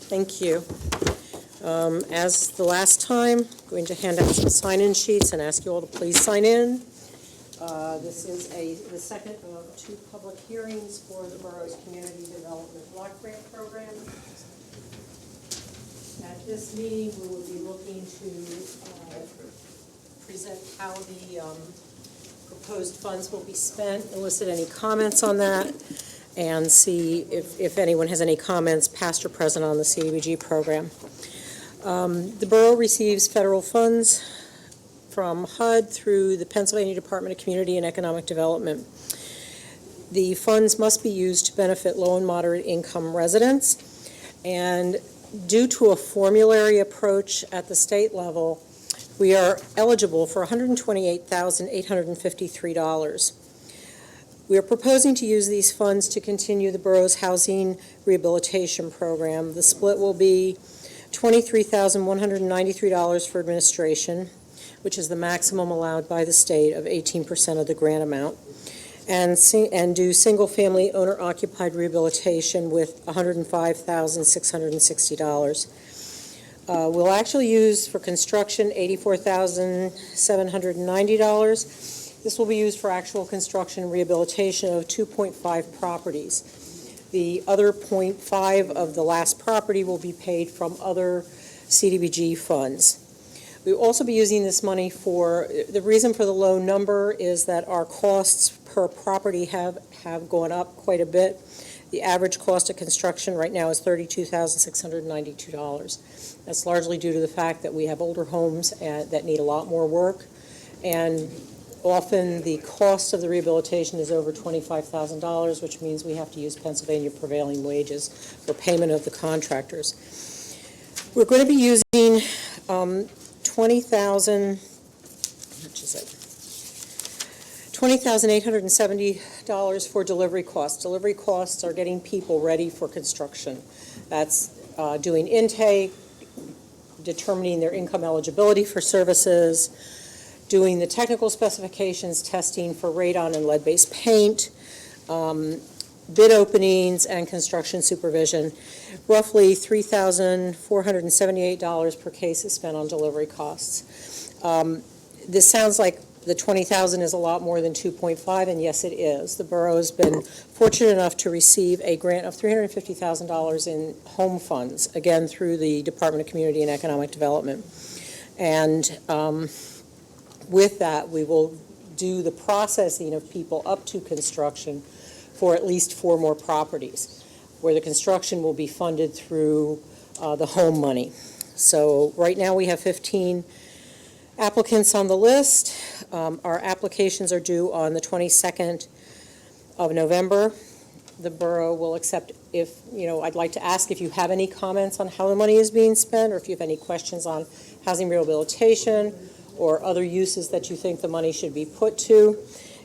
Thank you. As the last time, I'm going to hand out some sign-in sheets and ask you all to please sign in. This is the second of two public hearings for the borough's Community Development Block Grant Program. At this meeting, we will be looking to present how the proposed funds will be spent, elicit any comments on that, and see if anyone has any comments, past or present, on the CDBG program. The borough receives federal funds from HUD through the Pennsylvania Department of Community and Economic Development. The funds must be used to benefit low and moderate income residents, and due to a formulary approach at the state level, we are eligible for $128,853. We are proposing to use these funds to continue the borough's housing rehabilitation program. The split will be $23,193 for administration, which is the maximum allowed by the state of 18% of the grant amount, and do single-family owner-occupied rehabilitation with $105,660. We'll actually use for construction $84,790. This will be used for actual construction and rehabilitation of 2.5 properties. The other 0.5 of the last property will be paid from other CDBG funds. We'll also be using this money for, the reason for the low number is that our costs per property have gone up quite a bit. The average cost of construction right now is $32,692. That's largely due to the fact that we have older homes that need a lot more work, and often the cost of the rehabilitation is over $25,000, which means we have to use Pennsylvania prevailing wages for payment of the contractors. We're going to be using $20,870 for delivery costs. Delivery costs are getting people ready for construction. That's doing intake, determining their income eligibility for services, doing the technical specifications, testing for radon and lead-based paint, bid openings, and construction supervision. Roughly $3,478 per case is spent on delivery costs. This sounds like the $20,000 is a lot more than 2.5, and yes, it is. The borough has been fortunate enough to receive a grant of $350,000 in home funds, again through the Department of Community and Economic Development. And with that, we will do the processing of people up to construction for at least 4 more properties, where the construction will be funded through the home money. So right now we have 15 applicants on the list. Our applications are due on the 22nd of November. The borough will accept, if, I'd like to ask if you have any comments on how the money is being spent, or if you have any questions on housing rehabilitation or other uses that you think the money should be put to.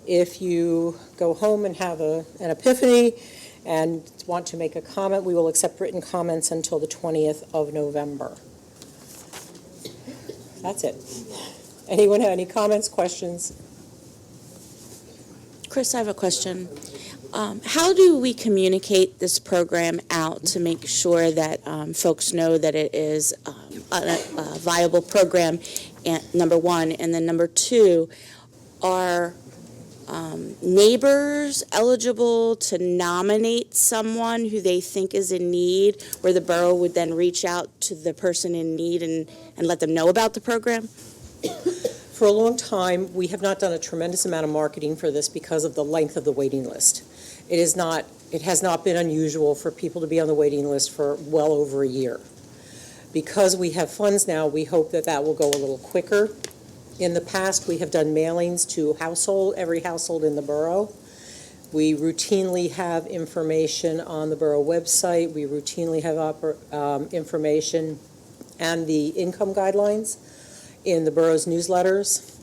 If you go home and have an epiphany and want to make a comment, we will accept written comments until the 20th of November. That's it. Anyone have any comments, questions? Chris, I have a question. How do we communicate this program out to make sure that folks know that it is a viable program, number one, and then number two, are neighbors eligible to nominate someone who they think is in need, where the borough would then reach out to the person in need and let them know about the program? For a long time, we have not done a tremendous amount of marketing for this because of the length of the waiting list. It has not been unusual for people to be on the waiting list for well over a year. Because we have funds now, we hope that that will go a little quicker. In the past, we have done mailings to every household in the borough. We routinely have information on the borough website. We routinely have information and the income guidelines in the borough's newsletters.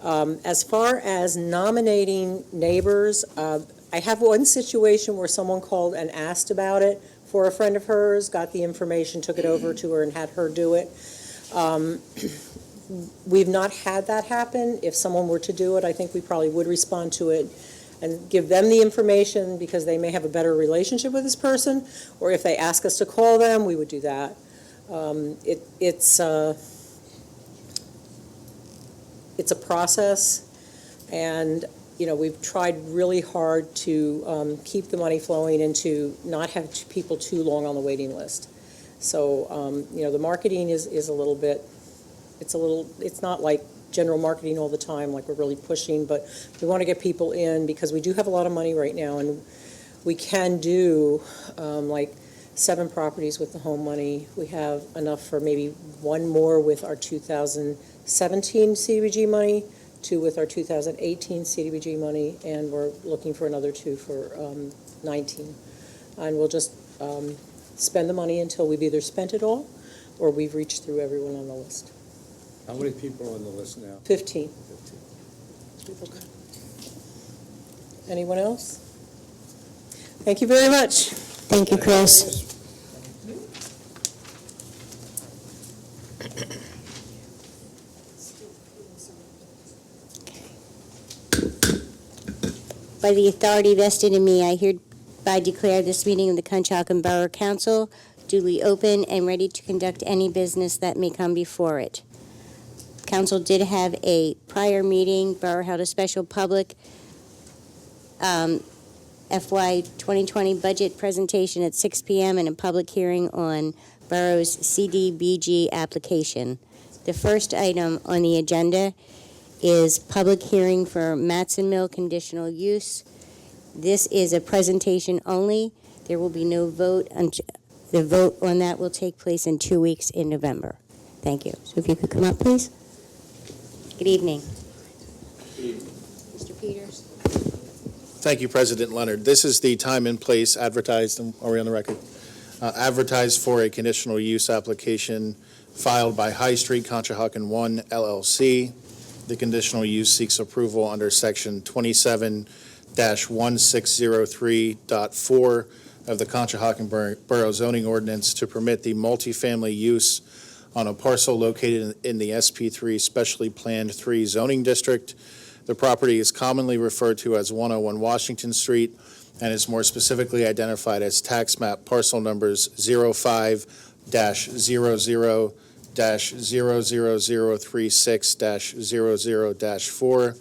As far as nominating neighbors, I have one situation where someone called and asked about it for a friend of hers, got the information, took it over to her, and had her do it. We've not had that happen. If someone were to do it, I think we probably would respond to it and give them the information because they may have a better relationship with this person, or if they ask us to call them, we would do that. It's a process, and we've tried really hard to keep the money flowing and to not have people too long on the waiting list. So the marketing is a little bit. It's not like general marketing all the time, like we're really pushing, but we want to get people in because we do have a lot of money right now, and we can do like 7 properties with the home money. We have enough for maybe 1 more with our 2017 CDBG money, 2 with our 2018 CDBG money, and we're looking for another 2 for 19. And we'll just spend the money until we've either spent it all or we've reached through everyone on the list. How many people are on the list now? 15. Anyone else? Thank you very much. Thank you, Chris. By the authority vested in me, I hereby declare this meeting of the Conshohocken Borough Council duly open and ready to conduct any business that may come before it. Council did have a prior meeting. Borough held a special public FY 2020 budget presentation at 6 p.m. and a public hearing on Borough's CDBG application. The first item on the agenda is public hearing for Matson Mill conditional use. This is a presentation only. There will be no vote. The vote on that will take place in 2 weeks in November. Thank you. So if you could come up, please. Good evening. Mr. Peters. Thank you, President Leonard. This is the time and place advertised, are we on the record? Advertised for a conditional use application filed by High Street Conshohocken 1 LLC. The conditional use seeks approval under Section 27-1603.4 of the Conshohocken Borough Zoning Ordinance to permit the multifamily use on a parcel located in the SP3 Specially Planned 3 zoning district. The property is commonly referred to as 101 Washington Street and is more specifically identified as tax map parcel numbers 05-00-00036-00-4,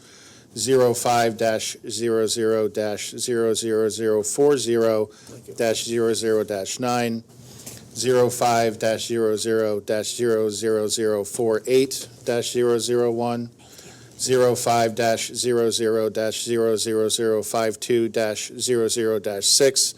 05-00-00040-00-9, 05-00-00048-001, 05-00-00052-00-6,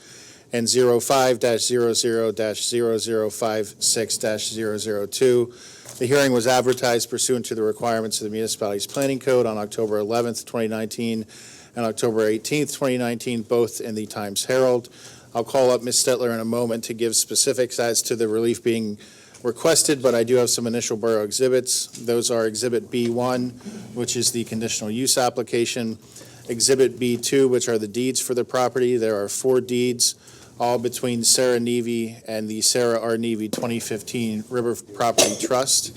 and 05-00-00056-002. The hearing was advertised pursuant to the requirements of the Municipalities Planning Code on October 11th, 2019, and October 18th, 2019, both in the Times Herald. I'll call up Ms. Stetler in a moment to give specifics as to the relief being requested, but I do have some initial borough exhibits. Those are Exhibit B1, which is the conditional use application, Exhibit B2, which are the deeds for the property. There are 4 deeds, all between Sarah Nevy and the Sarah R. Nevy 2015 River Property Trust.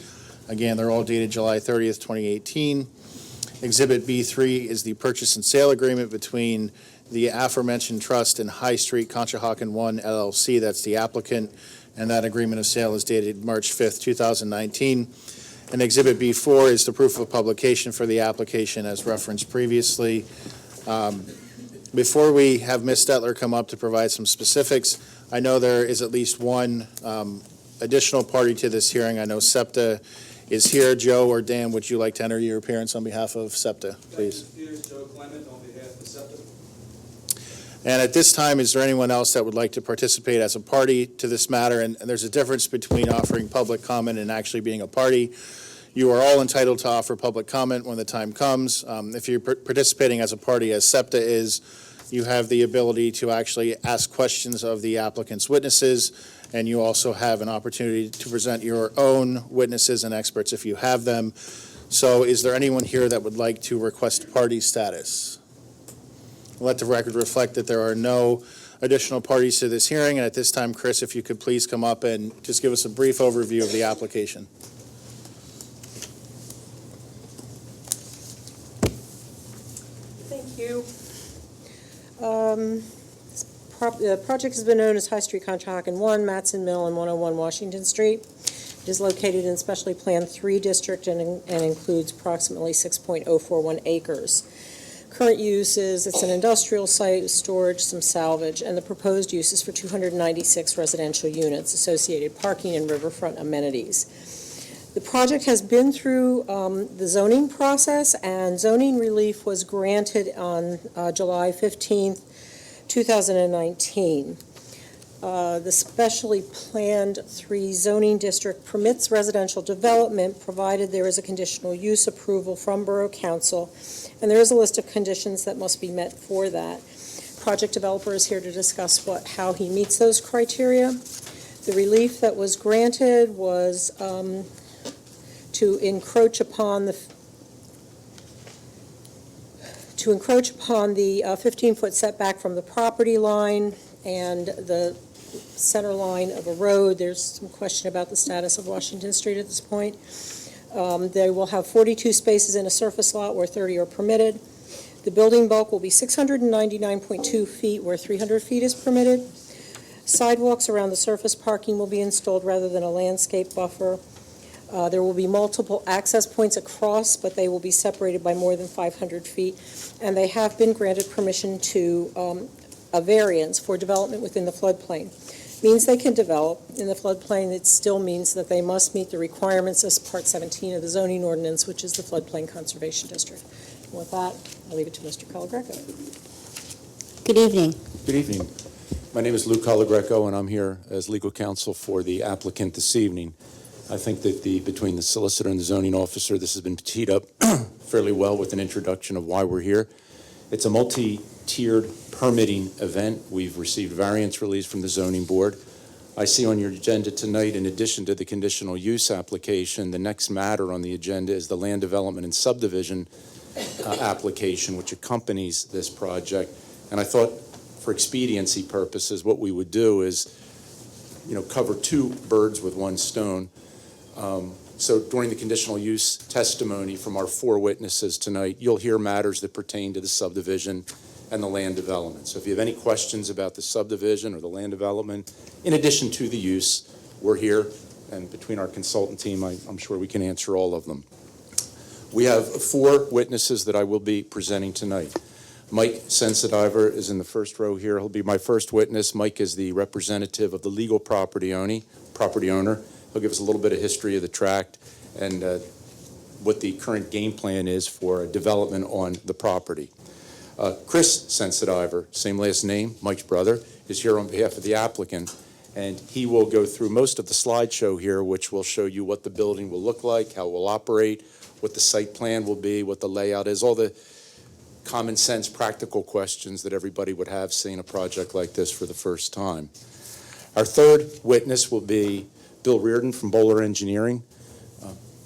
Again, they're all dated July 30th, 2018. Exhibit B3 is the purchase and sale agreement between the aforementioned trust and High Street Conshohocken 1 LLC. That's the applicant, and that agreement of sale is dated March 5th, 2019. And Exhibit B4 is the proof of publication for the application as referenced previously. Before we have Ms. Stetler come up to provide some specifics, I know there is at least one additional party to this hearing. I know SEPTA is here. Joe or Dan, would you like to enter your appearance on behalf of SEPTA, please? Peters, Joe Clement on behalf of SEPTA. And at this time, is there anyone else that would like to participate as a party to this matter? And there's a difference between offering public comment and actually being a party. You are all entitled to offer public comment when the time comes. If you're participating as a party, as SEPTA is, you have the ability to actually ask questions of the applicant's witnesses, and you also have an opportunity to present your own witnesses and experts if you have them. So is there anyone here that would like to request party status? Let the record reflect that there are no additional parties to this hearing, and at this time, Chris, if you could please come up and just give us a brief overview of the application. Thank you. The project has been known as High Street Conshohocken 1, Matson Mill, and 101 Washington Street. It is located in specially planned 3 district and includes approximately 6.041 acres. Current use is it's an industrial site with storage, some salvage, and the proposed use is for 296 residential units, associated parking and riverfront amenities. The project has been through the zoning process, and zoning relief was granted on July 15th, 2019. The specially planned 3 zoning district permits residential development provided there is a conditional use approval from Borough Council, and there is a list of conditions that must be met for that. Project developer is here to discuss how he meets those criteria. The relief that was granted was to encroach upon the 15-foot setback from the property line and the center line of a road. There's some question about the status of Washington Street at this point. They will have 42 spaces in a surface lot where 30 are permitted. The building bulk will be 699.2 feet where 300 feet is permitted. Sidewalks around the surface parking will be installed rather than a landscape buffer. There will be multiple access points across, but they will be separated by more than 500 feet. And they have been granted permission to a variance for development within the floodplain. Means they can develop in the floodplain. It still means that they must meet the requirements as Part 17 of the zoning ordinance, which is the Floodplain Conservation District. And with that, I'll leave it to Mr. Calagreco. Good evening. Good evening. My name is Lou Calagreco, and I'm here as legal counsel for the applicant this evening. I think that between the solicitor and the zoning officer, this has been teed up fairly well with an introduction of why we're here. It's a multi-tiered permitting event. We've received variance release from the zoning board. I see on your agenda tonight, in addition to the conditional use application, the next matter on the agenda is the land development and subdivision application, which accompanies this project. And I thought, for expediency purposes, what we would do is, cover 2 birds with 1 stone. So during the conditional use testimony from our 4 witnesses tonight, you'll hear matters that pertain to the subdivision and the land development. So if you have any questions about the subdivision or the land development, in addition to the use, we're here, and between our consultant team, I'm sure we can answer all of them. We have 4 witnesses that I will be presenting tonight. Mike Sensediver is in the first row here. He'll be my first witness. Mike is the representative of the legal property owner. He'll give us a little bit of history of the tract and what the current game plan is for development on the property. Chris Sensediver, same last name, Mike's brother, is here on behalf of the applicant, and he will go through most of the slideshow here, which will show you what the building will look like, how it will operate, what the site plan will be, what the layout is, all the common sense, practical questions that everybody would have seeing a project like this for the first time. Our third witness will be Bill Reardon from Bowler Engineering.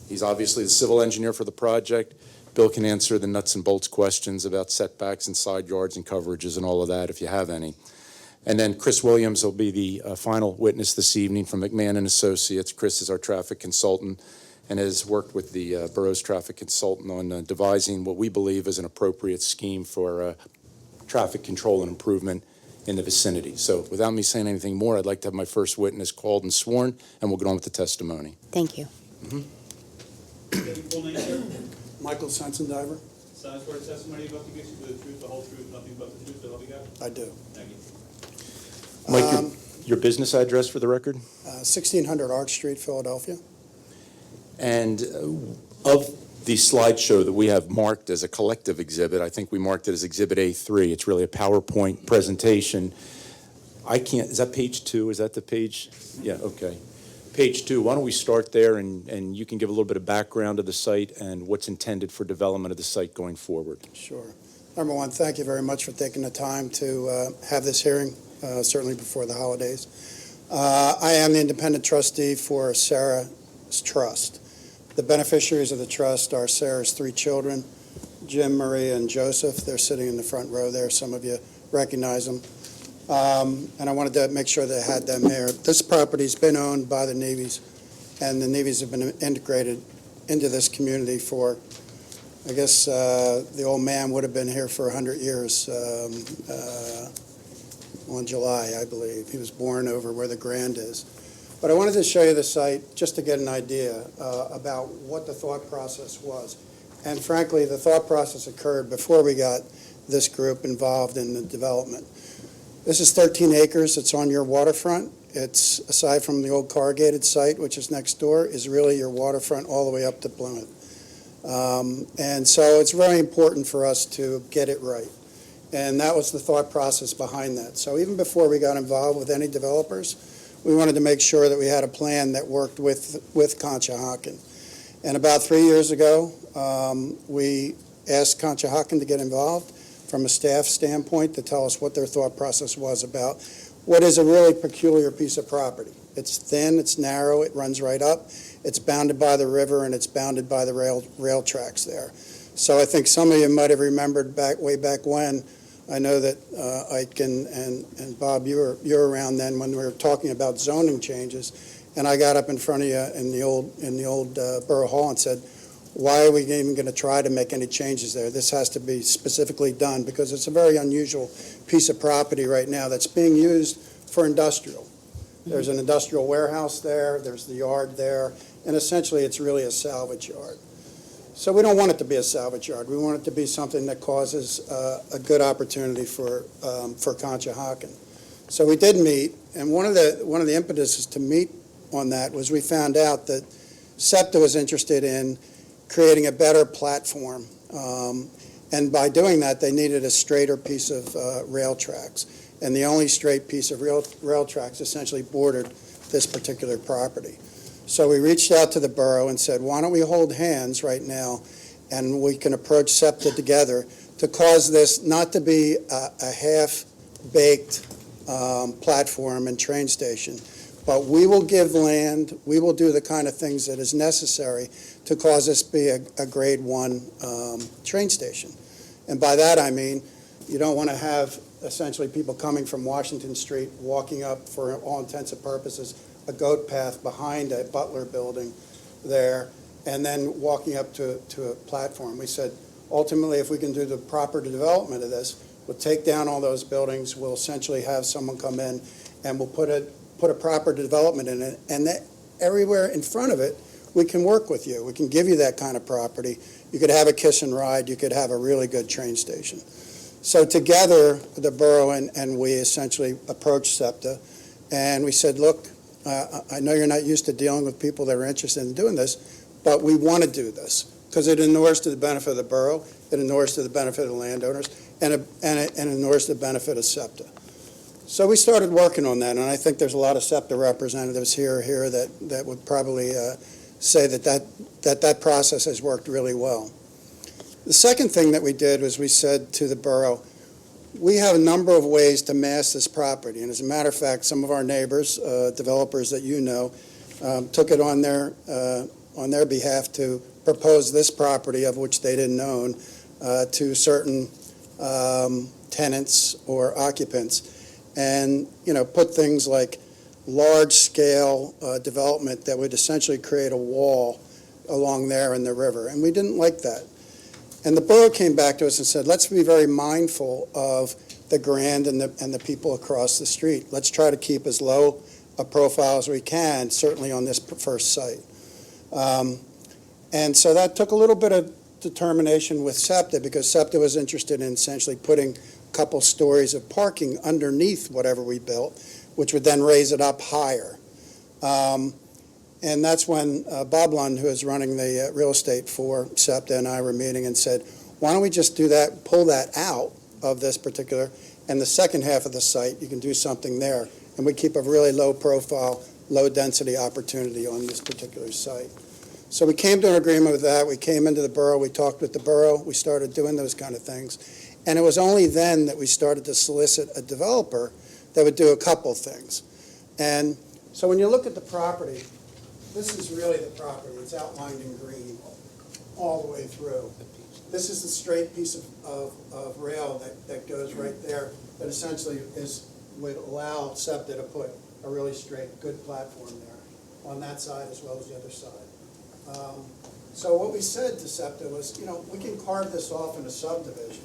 He's obviously the civil engineer for the project. Bill can answer the nuts and bolts questions about setbacks and side yards and coverages and all of that if you have any. And then Chris Williams will be the final witness this evening from McMahon and Associates. Chris is our traffic consultant and has worked with the borough's traffic consultant on devising what we believe is an appropriate scheme for traffic control and improvement in the vicinity. So without me saying anything more, I'd like to have my first witness called and sworn, and we'll get on with the testimony. Thank you. Full name, sir? Michael Sensediver. Sign for testimony about to give you the truth, the whole truth, nothing but the truth, so help you God? I do. Thank you. Mike, your business address for the record? 1600 Arch Street, Philadelphia. And of the slideshow that we have marked as a collective exhibit, I think we marked it as Exhibit A3. It's really a PowerPoint presentation. Is that page 2? Is that the page? Yeah, okay. Page 2, why don't we start there, and you can give a little bit of background of the site and what's intended for development of the site going forward. Sure. Number one, thank you very much for taking the time to have this hearing, certainly before the holidays. I am the independent trustee for Sarah's Trust. The beneficiaries of the trust are Sarah's 3 children, Jim, Maria, and Joseph. They're sitting in the front row there. Some of you recognize them. And I wanted to make sure that I had them there. This property's been owned by the Navies, and the Navies have been integrated into this community for I guess the old man would have been here for 100 years on July, I believe. He was born over where the Grand is. But I wanted to show you the site just to get an idea about what the thought process was. And frankly, the thought process occurred before we got this group involved in the development. This is 13 acres. It's on your waterfront. It's, aside from the old corrugated site, which is next door, is really your waterfront all the way up to Plymouth. And so it's very important for us to get it right. And that was the thought process behind that. So even before we got involved with any developers, we wanted to make sure that we had a plan that worked with Conshohocken. And about 3 years ago, we asked Conshohocken to get involved from a staff standpoint to tell us what their thought process was about what is a really peculiar piece of property. It's thin, it's narrow, it runs right up, it's bounded by the river, and it's bounded by the rail tracks there. So I think some of you might have remembered way back when. I know that Ike and Bob, you were around then when we were talking about zoning changes, and I got up in front of you in the old Borough Hall and said, why are we even going to try to make any changes there? This has to be specifically done because it's a very unusual piece of property right now that's being used for industrial. There's an industrial warehouse there, there's the yard there, and essentially it's really a salvage yard. So we don't want it to be a salvage yard. We want it to be something that causes a good opportunity for Conshohocken. So we did meet, and one of the impetuses to meet on that was we found out that SEPTA was interested in creating a better platform, and by doing that, they needed a straighter piece of rail tracks. And the only straight piece of rail tracks essentially bordered this particular property. So we reached out to the borough and said, why don't we hold hands right now and we can approach SEPTA together to cause this not to be a half-baked platform and train station, but we will give land, we will do the kind of things that is necessary to cause this to be a grade 1 train station. And by that I mean, you don't want to have essentially people coming from Washington Street walking up, for all intents and purposes, a goat path behind a Butler building there, and then walking up to a platform. We said, ultimately, if we can do the proper development of this, we'll take down all those buildings, we'll essentially have someone come in, and we'll put a proper development in it, and that everywhere in front of it, we can work with you. We can give you that kind of property. You could have a kiss and ride. You could have a really good train station. So together, the borough and we essentially approached SEPTA, and we said, look, I know you're not used to dealing with people that are interested in doing this, but we want to do this because it inures to the benefit of the borough, it inures to the benefit of the landowners, and it inures to the benefit of SEPTA. So we started working on that, and I think there's a lot of SEPTA representatives here that would probably say that process has worked really well. The second thing that we did was we said to the borough, we have a number of ways to mass this property, and as a matter of fact, some of our neighbors, developers that you know, took it on their behalf to propose this property, of which they didn't own, to certain tenants or occupants, and put things like large-scale development that would essentially create a wall along there in the river, and we didn't like that. And the borough came back to us and said, let's be very mindful of the Grand and the people across the street. Let's try to keep as low a profile as we can, certainly on this first site. And so that took a little bit of determination with SEPTA, because SEPTA was interested in essentially putting a couple stories of parking underneath whatever we built, which would then raise it up higher. And that's when Bob Lund, who is running the real estate for SEPTA, and I were meeting and said, why don't we just do that, pull that out of this particular, and the second half of the site, you can do something there. And we keep a really low profile, low density opportunity on this particular site. So we came to an agreement with that. We came into the borough, we talked with the borough, we started doing those kind of things. And it was only then that we started to solicit a developer that would do a couple things. And so when you look at the property, this is really the property. It's outlined in green all the way through. This is the straight piece of rail that goes right there that essentially would allow SEPTA to put a really straight, good platform there on that side as well as the other side. So what we said to SEPTA was, we can carve this off in a subdivision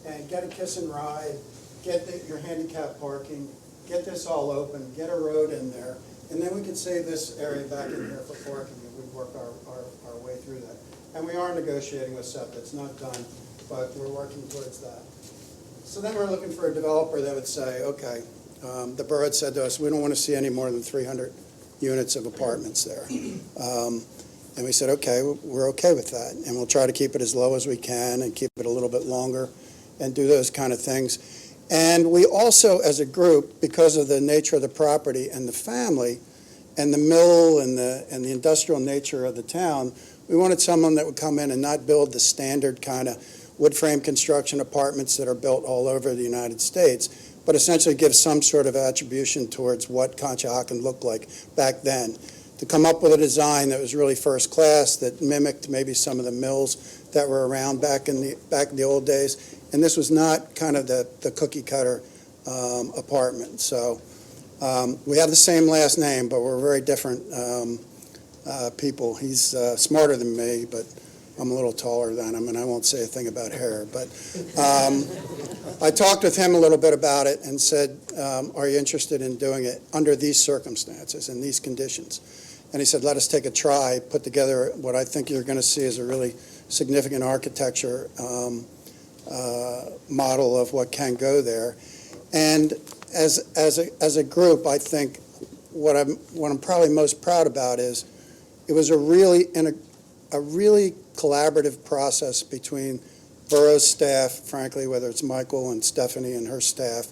and get a kiss and ride, get your handicap parking, get this all open, get a road in there, and then we could save this area back in here for parking, and we'd work our way through that. And we are negotiating with SEPTA. It's not done, but we're working towards that. So then we're looking for a developer that would say, okay, the borough had said to us, we don't want to see any more than 300 units of apartments there. And we said, okay, we're okay with that. And we'll try to keep it as low as we can and keep it a little bit longer and do those kind of things. And we also, as a group, because of the nature of the property and the family and the mill and the industrial nature of the town, we wanted someone that would come in and not build the standard kind of wood frame construction apartments that are built all over the United States, but essentially give some sort of attribution towards what Conshohocken looked like back then. To come up with a design that was really first class, that mimicked maybe some of the mills that were around back in the old days. And this was not kind of the cookie cutter apartment. So we have the same last name, but we're very different people. He's smarter than me, but I'm a little taller than him, and I won't say a thing about hair. But I talked with him a little bit about it and said, are you interested in doing it under these circumstances and these conditions? And he said, let us take a try, put together what I think you're going to see is a really significant architecture model of what can go there. And as a group, I think what I'm probably most proud about is it was a really collaborative process between Borough's staff, frankly, whether it's Michael and Stephanie and her staff,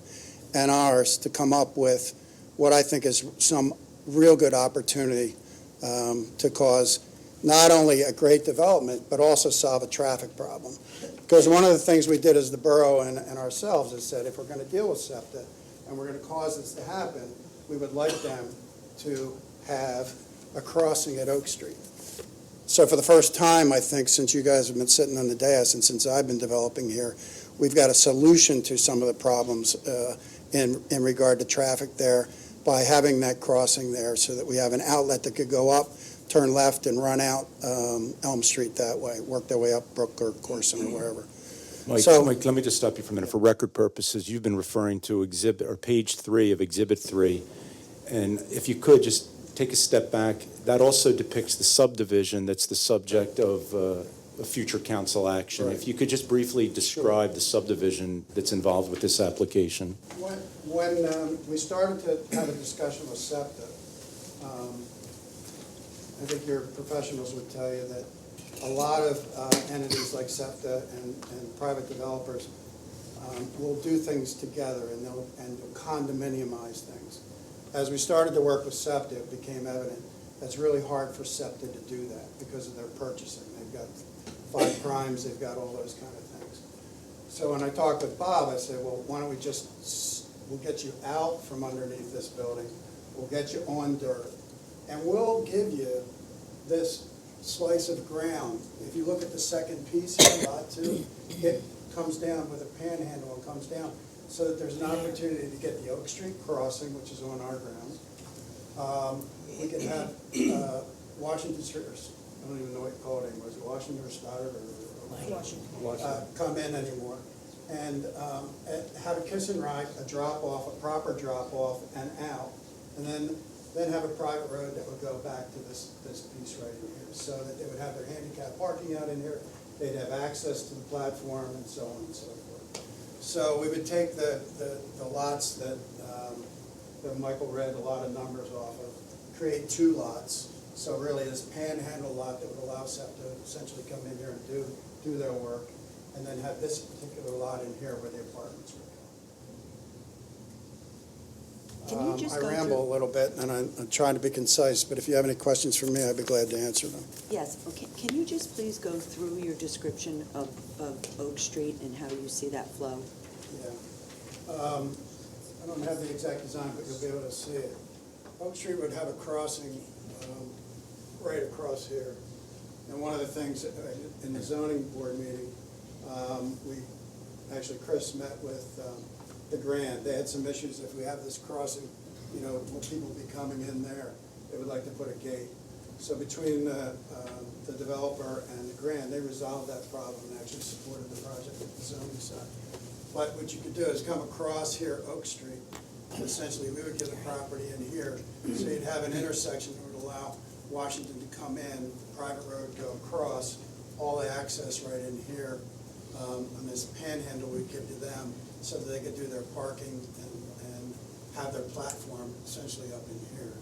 and ours, to come up with what I think is some real good opportunity to cause not only a great development, but also solve a traffic problem. Because one of the things we did as the borough and ourselves is said, if we're going to deal with SEPTA and we're going to cause this to happen, we would like them to have a crossing at Oak Street. So for the first time, I think, since you guys have been sitting on the dais and since I've been developing here, we've got a solution to some of the problems in regard to traffic there by having that crossing there so that we have an outlet that could go up, turn left, and run out Elm Street that way, work their way up Brook or Corson or wherever. Mike, let me just stop you for a minute. For record purposes, you've been referring to page 3 of Exhibit 3. And if you could, just take a step back. That also depicts the subdivision that's the subject of a future council action. Right. If you could just briefly describe the subdivision that's involved with this application. When we started to have a discussion with SEPTA, I think your professionals would tell you that a lot of entities like SEPTA and private developers will do things together and they'll condominiumize things. As we started to work with SEPTA, it became evident that's really hard for SEPTA to do that because of their purchasing. They've got 5 primes, they've got all those kind of things. So when I talked with Bob, I said, well, why don't we'll get you out from underneath this building, we'll get you on dirt, and we'll give you this slice of ground. If you look at the second piece here, lot 2, it comes down with a panhandle and comes down so that there's an opportunity to get the Oak Street crossing, which is on our ground. We can have Washington Street, I don't even know what you call it anymore, is it Washington or Stoddard or Washington? Come in anymore. And have a kiss and ride, a drop-off, a proper drop-off and out. And then have a private road that would go back to this piece right in here, so that they would have their handicap parking out in here, they'd have access to the platform, and so on and so forth. So we would take the lots that Michael read a lot of numbers off of, create 2 lots, so really this panhandle lot that would allow SEPTA to essentially come in here and do their work, and then have this particular lot in here where the apartments would go. Can you just I go ramble through- a little bit, and I'm trying to be concise, but if you have any questions for me, I'd be glad to answer them. Yes, okay. Can you just please go through your description of Oak Street and how you see that flow? Yeah. I don't have the exact design, but you'll be able to see it. Oak Street would have a crossing right across here. And one of the things in the zoning board meeting, Chris met with the Grand. They had some issues. If we have this crossing, will people be coming in there? They would like to put a gate. So between the developer and the grant, they resolved that problem and actually supported the project at the zoning side. But what you could do is come across here, Oak Street. Essentially, we would get the property in here, so you'd have an intersection that would allow Washington to come in, private road go across, all the access right in here. And this panhandle we'd give to them so that they could do their parking and have their platform essentially up in here.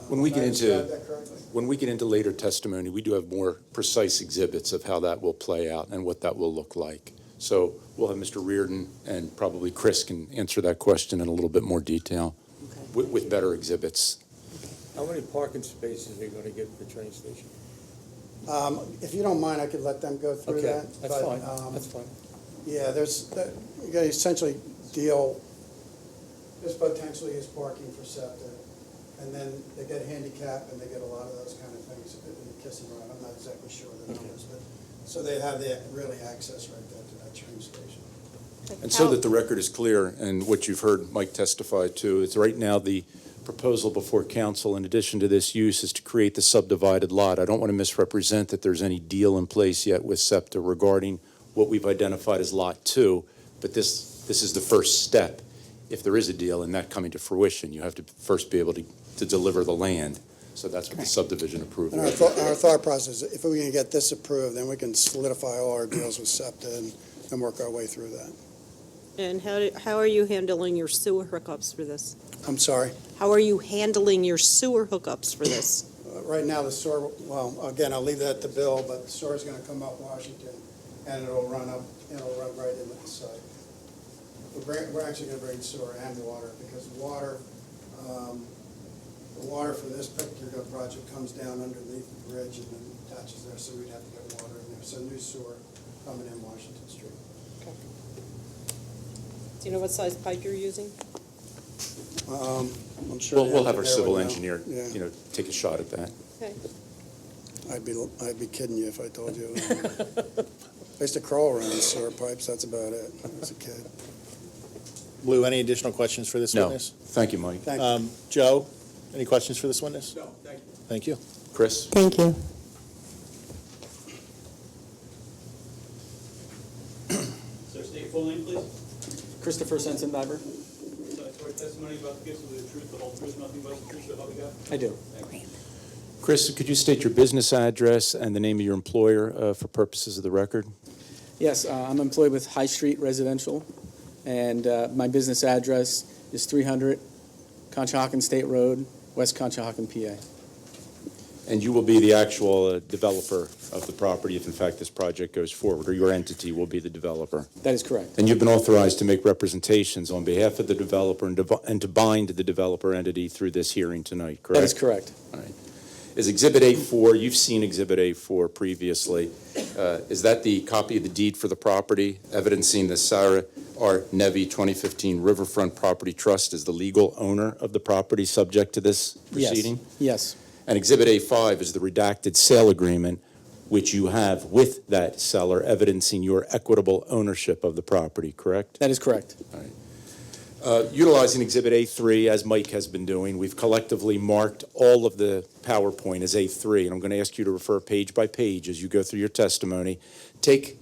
When we Did I get describe into, that correctly? when we get into later testimony, we do have more precise exhibits of how that will play out and what that will look like. So we'll have Mr. Reardon and probably Chris can answer that question in a little bit more detail with better exhibits. How many parking spaces are you gonna get at the train station? If you don't mind, I could let them go through Okay, that. that's but, fine, that's fine. Yeah, you gotta essentially deal, this potentially is parking for SEPTA, and then they get handicap and they get a lot of those kind of things in the kissing around. I'm not exactly sure of the numbers, but, so they have the really access right there to that train station. And so that the record is clear, and what you've heard Mike testify to, is right now the proposal before council, in addition to this use, is to create the subdivided lot. I don't want to misrepresent that there's any deal in place yet with SEPTA regarding what we've identified as Lot 2, but this is the first step. If there is a deal and that coming to fruition, you have to first be able to deliver the land. So that's what the subdivision approval And is. our thought process, if we can get this approved, then we can solidify all our deals with SEPTA and work our way through that. And how are you handling your sewer hookups for this? I'm sorry. How are you handling your sewer hookups for this? Right now, the sewer, well, again, I'll leave that to Bill, but the sewer's gonna come up Washington, and it'll run right into the site. We're actually gonna bring sewer and water, because the water for this particular project comes down underneath the bridge and then attaches there, so we'd have to get water in there. So new sewer coming in Washington Street. Do you know what size pipe you're using? I'm sure. the We'll have our engineer civil would know. engineer, Yeah. take a shot at that. Okay. I'd be kidding you if I told you. I used to crawl around sewer pipes, that's about it, as a kid. Lou, any additional questions for this No, witness? thank you, Mike. Thank you. Joe, any questions for this witness? No, thank you. Thank you. Chris? Thank you. Sir, state your full name, please. Christopher Sensenbiber. So I swear testimony about the gifts of the truth, the whole truth, nothing but the truth, so help you God? I do. Chris, could you state your business address and the name of your employer for purposes of the record? Yes, I'm employed with High Street Residential, and my business address is 300 Conshohocken State Road, West Conshohocken, PA. And you will be the actual developer of the property if in fact this project goes forward, or your entity will be the developer? That is correct. And you've been authorized to make representations on behalf of the developer and to bind the developer entity through this hearing tonight, correct? That is correct. All right. Is Exhibit A4, you've seen Exhibit A4 previously, is that the copy of the deed for the property evidencing the Sarah R. Nevy 2015 Riverfront Property Trust is the legal owner of the property subject to this proceeding? Yes. And Exhibit A5 is the redacted sale agreement which you have with that seller evidencing your equitable ownership of the property, correct? That is correct. Utilizing Exhibit A3, as Mike has been doing, we've collectively marked all of the PowerPoint as A3, and I'm going to ask you to refer page by page as you go through your testimony. Take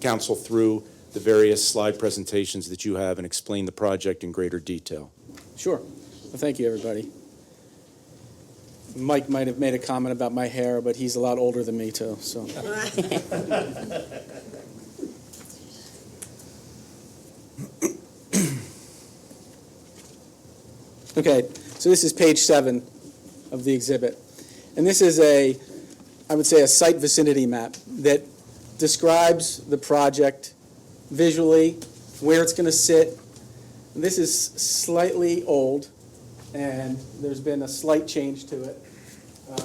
council through the various slide presentations that you have and explain the project in greater detail. Sure. Well, thank you, everybody. Mike might have made a comment about my hair, but he's a lot older than me, too, so. Okay, so this is page 7 of the exhibit. And this is I would say, a site vicinity map that describes the project visually, where it's going to sit. This is slightly old, and there's been a slight change to it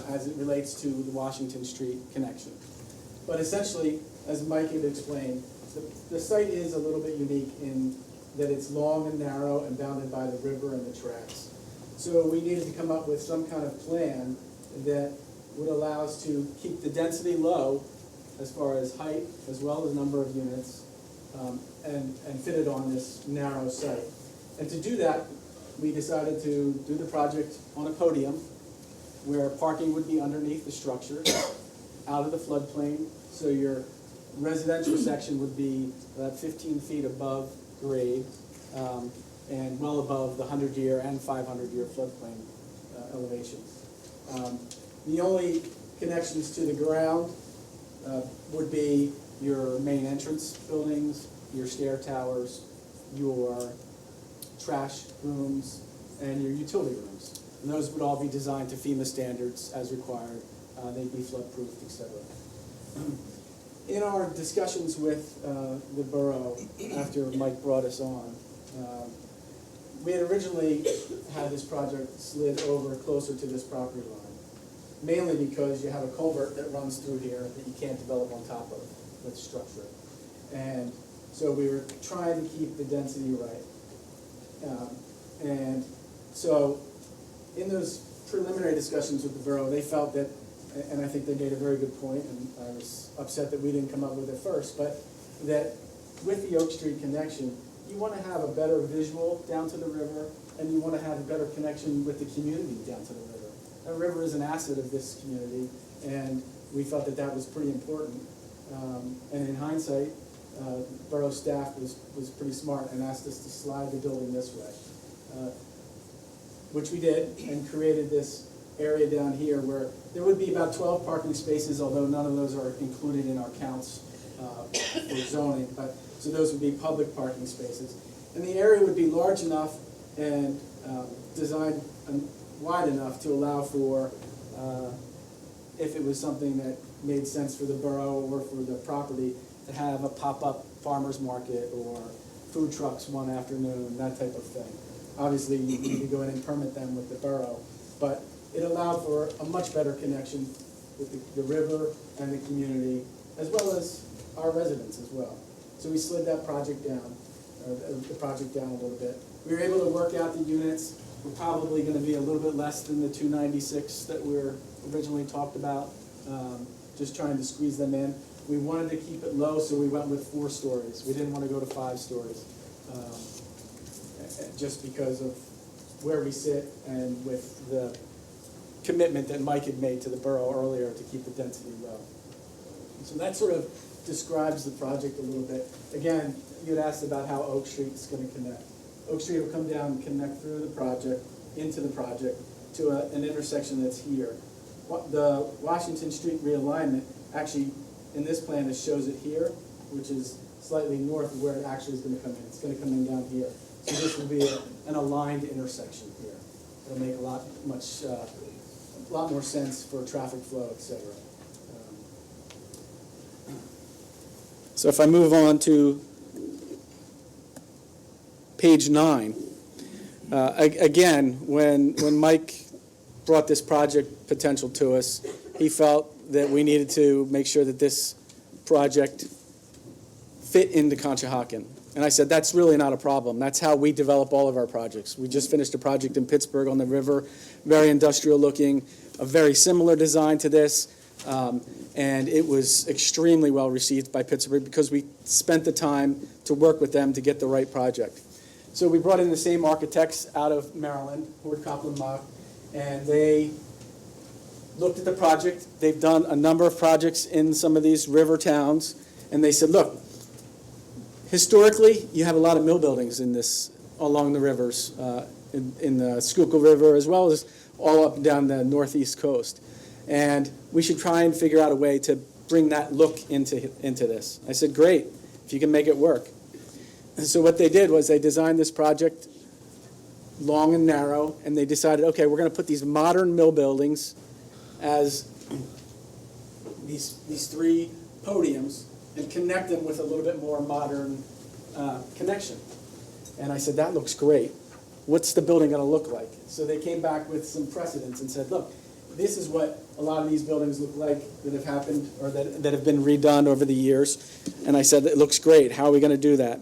as it relates to the Washington Street connection. But essentially, as Mike had explained, the site is a little bit unique in that it's long and narrow and bounded by the river and the tracks. So we needed to come up with some kind of plan that would allow us to keep the density low as far as height as well as number of units and fit it on this narrow site. And to do that, we decided to do the project on a podium where parking would be underneath the structure, out of the floodplain, so your residential section would be about 15 feet above grade, and well above the 100-year and 500-year floodplain elevations. The only connections to the ground would be your main entrance buildings, your stair towers, your trash rooms, and your utility rooms. And those would all be designed to FEMA standards as required. They'd be flood-proofed, et cetera. In our discussions with the borough, after Mike brought us on, we had originally had this project slid over closer to this property line, mainly because you have a culvert that runs through here that you can't develop on top of with structure. And so we were trying to keep the density right. And so in those preliminary discussions with the borough, they felt that, and I think they made a very good point, and I was upset that we didn't come up with it first, but that with the Oak Street connection, you want to have a better visual down to the river, and you want to have a better connection with the community down to the river. The river is an asset of this community, and we felt that that was pretty important. And in hindsight, borough staff was pretty smart and asked us to slide the building this way, which we did, and created this area down here where there would be about 12 parking spaces, although none of those are included in our counts for zoning, but so those would be public parking spaces. And the area would be large enough and designed wide enough to allow for, if it was something that made sense for the borough or for the property, to have a pop-up farmer's market or food trucks one afternoon, that type of thing. Obviously, you need to go in and permit them with the borough, but it allowed for a much better connection with the river and the community, as well as our residents as well. So we slid that project down, the project down a little bit. We were able to work out the units. We're probably going to be a little bit less than the 296 that we were originally talked about, just trying to squeeze them in. We wanted to keep it low, so we went with 4 stories. We didn't want to go to 5 stories, just because of where we sit and with the commitment that Mike had made to the borough earlier to keep the density low. So that sort of describes the project a little bit. Again, you had asked about how Oak Street is going to connect. Oak Street will come down and connect through the project, into the project, to an intersection that's here. The Washington Street realignment, actually, in this plan, it shows it here, which is slightly north of where it actually is going to come in. It's going to come in down here. So this will be an aligned intersection here. It'll make a lot more sense for traffic flow, et cetera. So if I move on to page 9, again, when Mike brought this project potential to us, he felt that we needed to make sure that this project fit into Conshohocken. And I said, that's really not a problem. That's how we develop all of our projects. We just finished a project in Pittsburgh on the river, very industrial looking, a very similar design to this. And it was extremely well received by Pittsburgh because we spent the time to work with them to get the right project. So we brought in the same architects out of Maryland, Hort Copland Mock, and they looked at the project. They've done a number of projects in some of these river towns, and they said, look, historically, you have a lot of mill buildings in this, along the rivers, in the Schuylkill River, as well as all up and down the northeast coast. And we should try and figure out a way to bring that look into this. I said, great, if you can make it work. And so what they did was they designed this project long and narrow, and they decided, okay, we're going to put these modern mill buildings as these 3 podiums and connect them with a little bit more modern connection. And I said, that looks great. What's the building going to look like? So they came back with some precedents and said, look, this is what a lot of these buildings look like that have happened or that have been redone over the years. And I said, it looks great. How are we going to do that?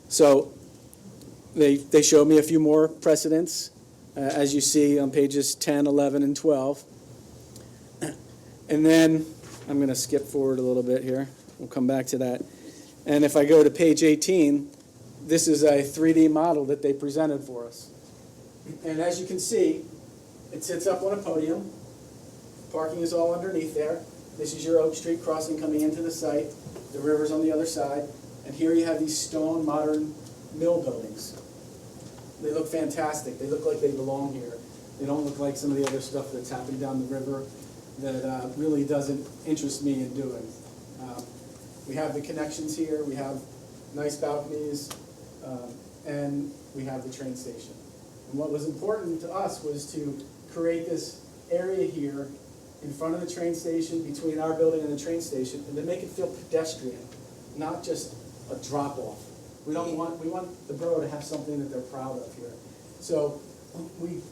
So they showed me a few more precedents, as you see on pages 10, 11, and 12. And then I'm going to skip forward a little bit here. We'll come back to that. And if I go to page 18, this is a 3D model that they presented for us. And as you can see, It sits up on a podium. Parking is all underneath there. This is your Oak Street crossing coming into the site. The river's on the other side. And here you have these stone modern mill buildings. They look fantastic. They look like they belong here. They don't look like some of the other stuff that's happening down the river that really doesn't interest me in doing. We have the connections here. We have nice balconies, and we have the train station. And what was important to us was to create this area here in front of the train station, between our building and the train station, and to make it feel pedestrian, not just a drop-off. We want the borough to have something that they're proud of here. So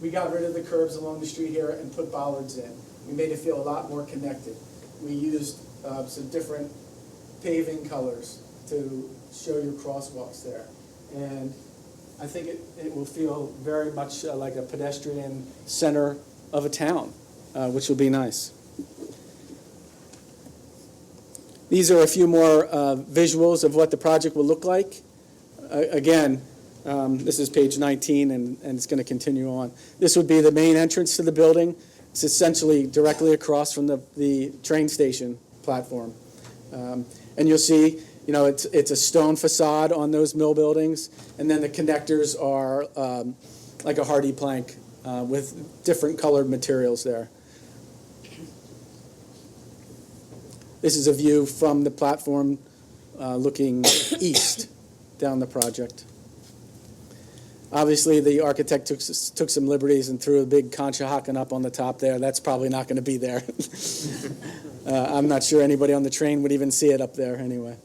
we got rid of the curbs along the street here and put bollards in. We made it feel a lot more connected. We used some different paving colors to show your crosswalks there. And I think it will feel very much like a pedestrian center of a town, which will be nice. These are a few more visuals of what the project will look like. Again, this is page 19, and it's going to continue on. This would be the main entrance to the building. It's essentially directly across from the train station platform. And you'll see, you know, it's a stone facade on those mill buildings, and then the connectors are like a hardy plank with different colored materials there. This is a view from the platform looking east down the project. Obviously, the architect took some liberties and threw a big Conshohocken up on the top there. That's probably not going to be there. I'm not sure anybody on the train would even see it up there anyway.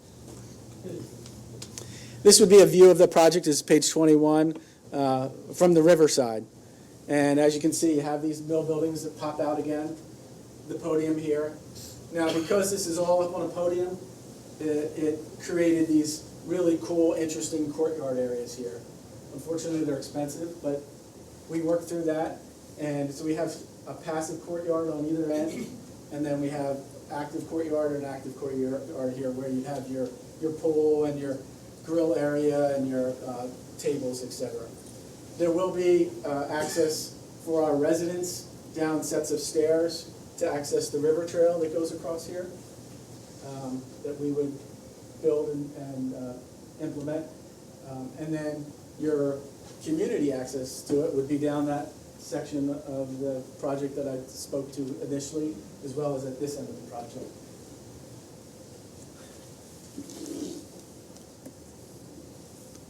This would be a view of the project. This is page 21 from the riverside. And as you can see, you have these mill buildings that pop out again, the podium here. Now, because this is all up on a podium, it created these really cool, interesting courtyard areas here. Unfortunately, they're expensive, but we worked through that. And so we have a passive courtyard on either end, and then we have active courtyard and active courtyard here where you have your pool and your grill area and your tables, etc. There will be access for our residents down sets of stairs to access the river trail that goes across here that we would build and implement. And then your community access to it would be down that section of the project that I spoke to initially, as well as at this end of the project.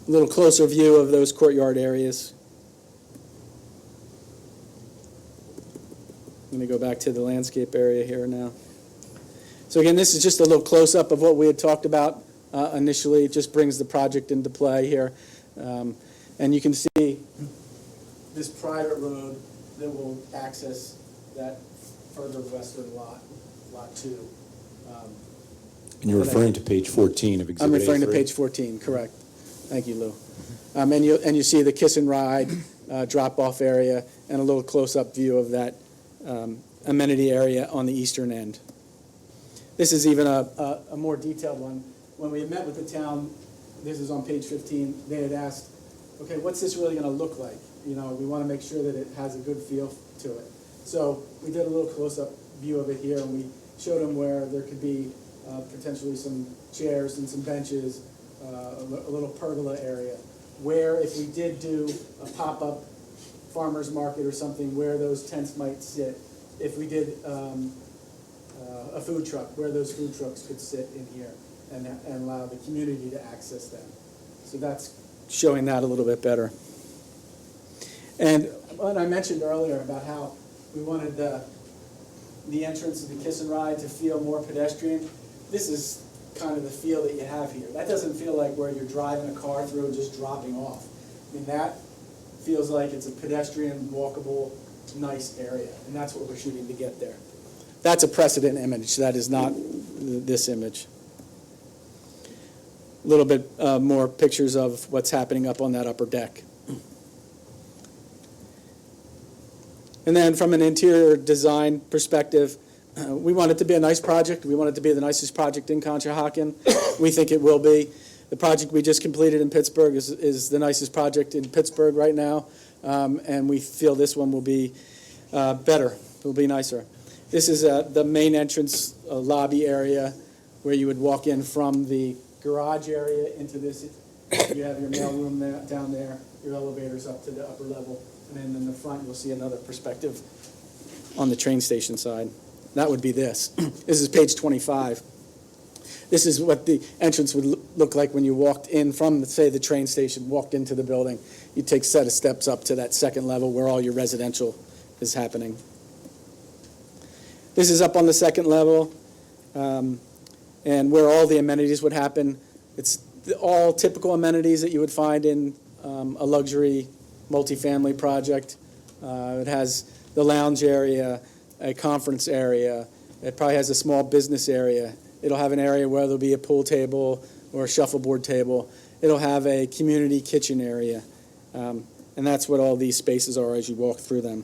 A little closer view of those courtyard areas. I'm going to go back to the landscape area here now. So again, this is just a little close-up of what we had talked about initially. It just brings the project into play here. And you can see this private road that will access that further western lot 2. And you're referring to page 14 of Exhibit I'm referring to A3? page 14, correct. Thank you, Lou. And you see the kiss and ride drop-off area and a little close-up view of that amenity area on the eastern end. This is even a more detailed one. When we met with the town, this is on page 15, they had asked, okay, what's this really going to look like? You know, we want to make sure that it has a good feel to it. So we did a little close-up view of it here, and we showed them where there could be potentially some chairs and some benches, a little pergola area, where if we did do a pop-up farmer's market or something, where those tents might sit. If we did a food truck, where those food trucks could sit in here and allow the community to access them. So that's showing that a little bit better. And what I mentioned earlier about how we wanted the entrance of the kiss and ride to feel more pedestrian, this is kind of the feel that you have here. That doesn't feel like where you're driving a car through and just dropping off. I mean, that feels like it's a pedestrian, walkable, nice area, and that's what we're shooting to get there. That's a precedent image. That is not this image. A little bit more pictures of what's happening up on that upper deck. And then from an interior design perspective, we want it to be a nice project. We want it to be the nicest project in Conshohocken. We think it will be. The project we just completed in Pittsburgh is the nicest project in Pittsburgh right now, and we feel this one will be better. It'll be nicer. This is the main entrance lobby area where you would walk in from the garage area into this. You have your mailroom there, down there, your elevators up to the upper level, and then in the front you'll see another perspective on the train station side. That would be this. This is page 25. This is what the entrance would look like when you walked in from, say, the train station, walked into the building. You take a set of steps up to that second level where all your residential is happening. This is up on the second level, and where all the amenities would happen. It's all typical amenities that you would find in a luxury multifamily project. It has the lounge area, a conference area. It probably has a small business area. It'll have an area where there'll be a pool table or a shuffleboard table. It'll have a community kitchen area. And that's what all these spaces are as you walk through them.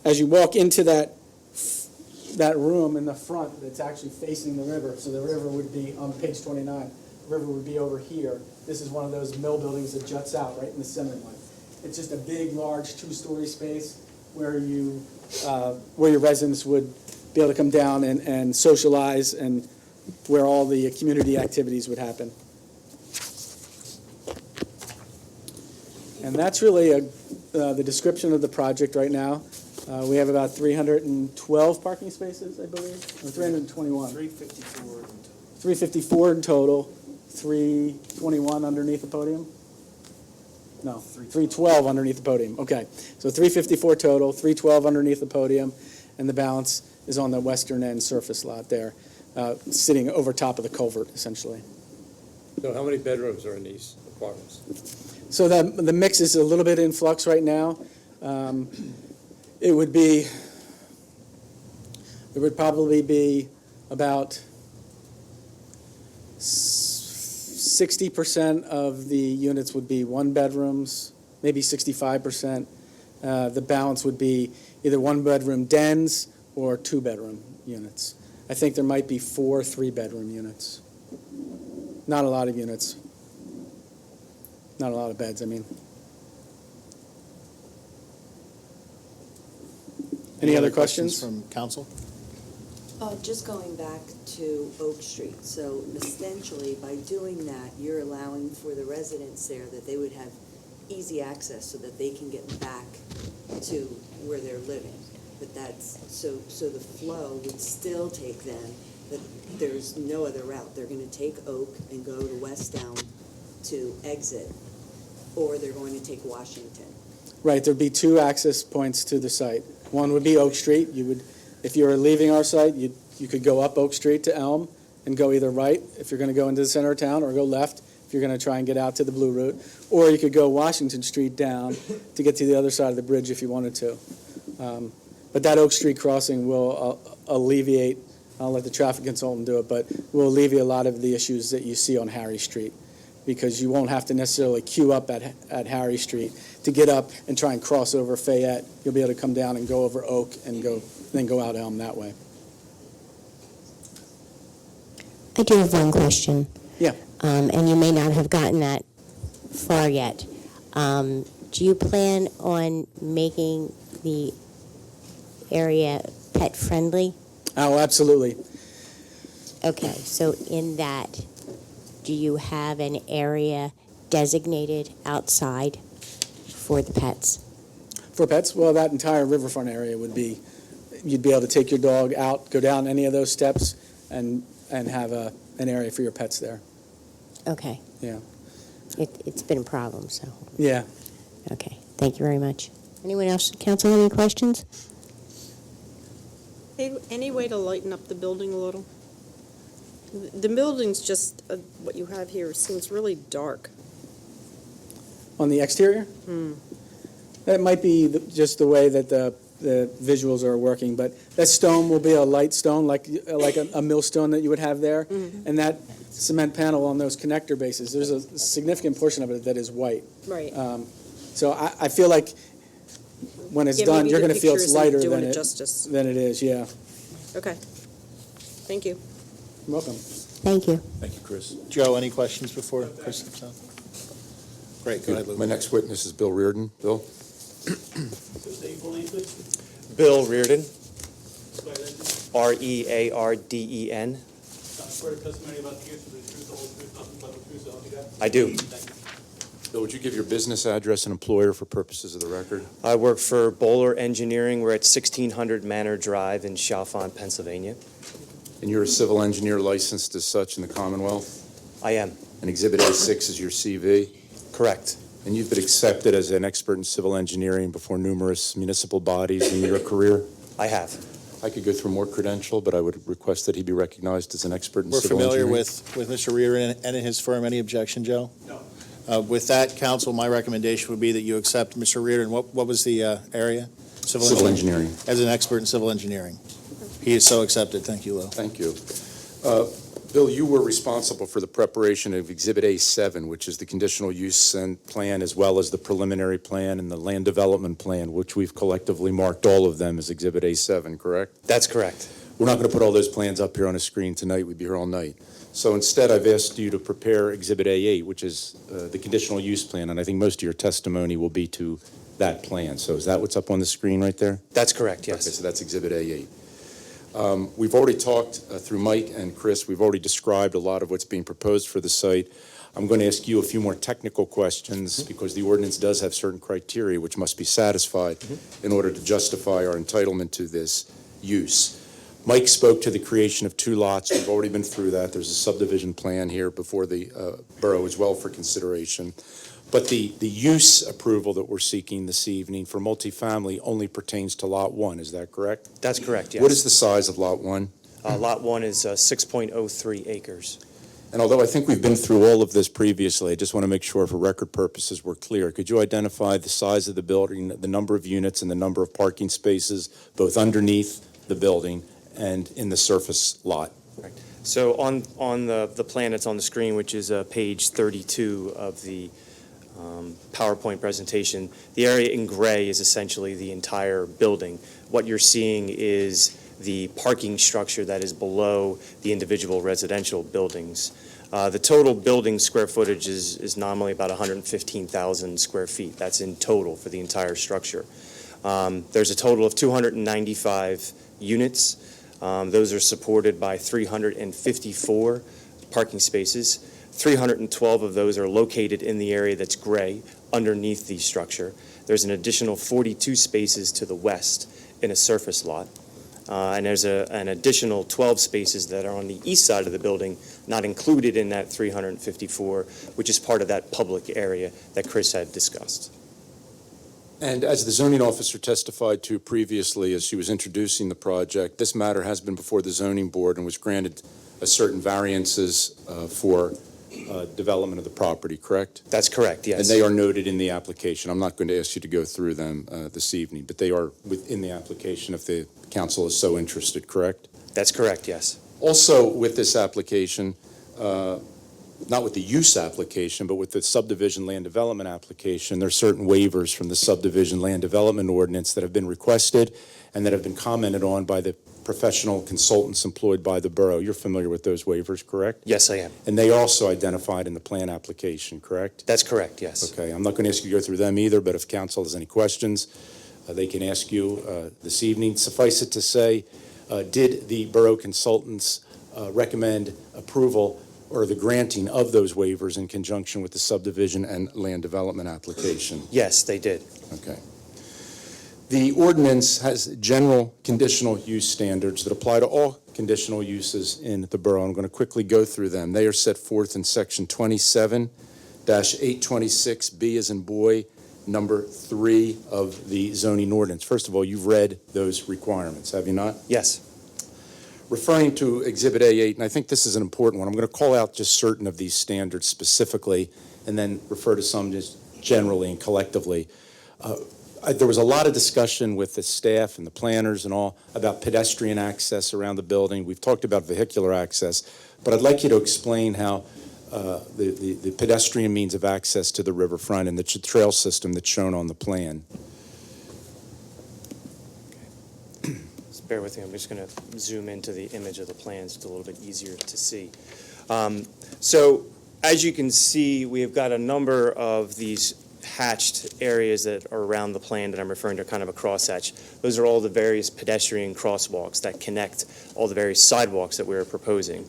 As you walk into that room in the front that's actually facing the river, so the river would be on page 29. The river would be over here. This is one of those mill buildings that juts out right in the center line. It's just a big, large two-story space where your residents would be able to come down and socialize, and where all the community activities would happen. And that's really the description of the project right now. We have about 312 parking spaces, I believe, or 321. 354. 354 in total, 321 underneath the podium? No, 312 underneath the podium. Okay, so 354 total, 312 underneath the podium, and the balance is on the western end surface lot there, sitting over top of the culvert, essentially. So how many bedrooms are in these apartments? So the mix is a little bit in flux right now. It would probably be about 60% of the units would be one bedrooms, maybe 65%. The balance would be either one bedroom dens or two bedroom units. I think there might be 4 3-bedroom units. Not a lot of units. Not a lot of beds, I mean. Any other questions? From council? Just going back to Oak Street, so essentially by doing that, you're allowing for the residents there that they would have easy access so that they can get back to where they're living. But so the flow would still take them, but there's no other route. They're gonna take Oak and go to Westdown to exit, or they're going to take Washington. Right, there'd be 2 access points to the site. One would be Oak Street. If you were leaving our site, you could go up Oak Street to Elm and go either right if you're going to go into the center of town, or go left if you're going to try and get out to the Blue Route. Or you could go Washington Street down to get to the other side of the bridge if you wanted to. But that Oak Street crossing will alleviate, I'll let the traffic consultant do it, but will alleviate a lot of the issues that you see on Harry Street, because you won't have to necessarily queue up at Harry Street to get up and try and cross over Fayette. You'll be able to come down and go over Oak and then go out Elm that way. I do have one question. Yeah. And you may not have gotten that far yet. Do you plan on making the area pet-friendly? Oh, absolutely. Okay, so in that, do you have an area designated outside for the pets? For pets, well, that entire riverfront area would be, you'd be able to take your dog out, go down any of those steps, and have an area for your pets there. Okay. Yeah. It's been a problem, so. Yeah. Okay, thank you very much. Anyone else, council, any questions? Any way to lighten up the building a little? The building's just, what you have here seems really dark. On the exterior? That might be just the way that the visuals are working, but that stone will be a light stone, like a millstone that you would have there. And that cement panel on those connector bases, there's a significant portion of it that is white. Right. So I feel like when it's done, maybe you're the going to feel it's picture isn't lighter doing than it it justice. than it is. Yeah. Okay. Thank you. You're welcome. Thank you. Thank you, Chris. Joe, any questions before Chris comes on? Great, go ahead, Lou. My next witness is Bill Reardon. Bill? So state your full name, please. Bill Reardon, Swear that you Rearden. swear the testimony about the use of the truth, the whole truth, nothing but the truth, so help you God? I do. Thank you. Bill, would you give your business address and employer for purposes of the record? I work for Bowler Engineering. We're at 1600 Manor Drive in Chalfont, Pennsylvania. And you're a civil engineer licensed as such in the Commonwealth? I am. And Exhibit A6 is your CV? Correct. And you've been accepted as an expert in civil engineering before numerous municipal bodies in your career? I have. I could go through more credential, but I would request that he be recognized as an expert in We're civil familiar engineering. with Mr. Reardon and his firm. Any objection, Joe? No. With that, counsel, my recommendation would be that you accept Mr. Reardon. What was the area? Civil engineering. As an expert in civil engineering. He is so accepted. Thank you, Lou. Thank you. Bill, you were responsible for the preparation of Exhibit A7, which is the conditional use and plan, as well as the preliminary plan and the land development plan, which we've collectively marked all of them as Exhibit A7, correct? That's correct. We're not going to put all those plans up here on a screen tonight. We'd be here all night. So instead, I've asked you to prepare Exhibit A8, which is the conditional use plan, and I think most of your testimony will be to that plan. So is that what's up on the screen right there? That's correct, yes. Okay, so that's Exhibit A8. We've already talked through Mike and Chris. We've already described a lot of what's being proposed for the site. I'm going to ask you a few more technical questions because the ordinance does have certain criteria which must be satisfied in order to justify our entitlement to this use. Mike spoke to the creation of 2 lots. We've already been through that. There's a subdivision plan here before the borough as well for consideration. But the use approval that we're seeking this evening for multifamily only pertains to Lot 1, is that correct? That's correct, yes. What is the size of Lot 1? Lot 1 is 6.03 acres. And although I think we've been through all of this previously, I just want to make sure for record purposes we're clear. Could you identify the size of the building, the number of units, and the number of parking spaces, both underneath the building and in the surface lot? So on the plan that's on the screen, which is page 32 of the PowerPoint presentation, the area in gray is essentially the entire building. What you're seeing is the parking structure that is below the individual residential buildings. The total building square footage is nominally about 115,000 square feet. That's in total for the entire structure. There's a total of 295 units. Those are supported by 354 parking spaces. 312 of those are located in the area that's gray underneath the structure. There's an additional 42 spaces to the west in a surface lot. And there's an additional 12 spaces that are on the east side of the building, not included in that 354, which is part of that public area that Chris had discussed. And as the zoning officer testified to previously as she was introducing the project, this matter has been before the zoning board and was granted certain variances for development of the property, correct? That's correct, yes. And they are noted in the application. I'm not going to ask you to go through them this evening, but they are within the application if the council is so interested, correct? That's correct, yes. Also with this application, not with the use application, but with the subdivision land development application, there are certain waivers from the subdivision land development ordinance that have been requested and that have been commented on by the professional consultants employed by the borough. You're familiar with those waivers, correct? Yes, I am. And they are also identified in the plan application, correct? That's correct, yes. Okay, I'm not going to ask you to go through them either, but if council has any questions, they can ask you this evening. Suffice it to say, did the borough consultants recommend approval or the granting of those waivers in conjunction with the subdivision and land development application? Yes, they did. Okay. The ordinance has general conditional use standards that apply to all conditional uses in the borough. I'm going to quickly go through them. They are set forth in section 27-826B as in boy, number 3 of the zoning ordinance. First of all, you've read those requirements, have you not? Yes. Referring to Exhibit A8, and I think this is an important one, I'm going to call out just certain of these standards specifically and then refer to some just generally and collectively. There was a lot of discussion with the staff and the planners and all about pedestrian access around the building. We've talked about vehicular access, but I'd like you to explain how the pedestrian means of access to the riverfront and the trail system that's shown on the plan. Just bear with me. I'm just going to zoom into the image of the plans. It's a little bit easier to see. So as you can see, we have got a number of these hatched areas that are around the plan that I'm referring to, kind of a crosshatch, those are all the various pedestrian crosswalks that connect all the various sidewalks that we're proposing.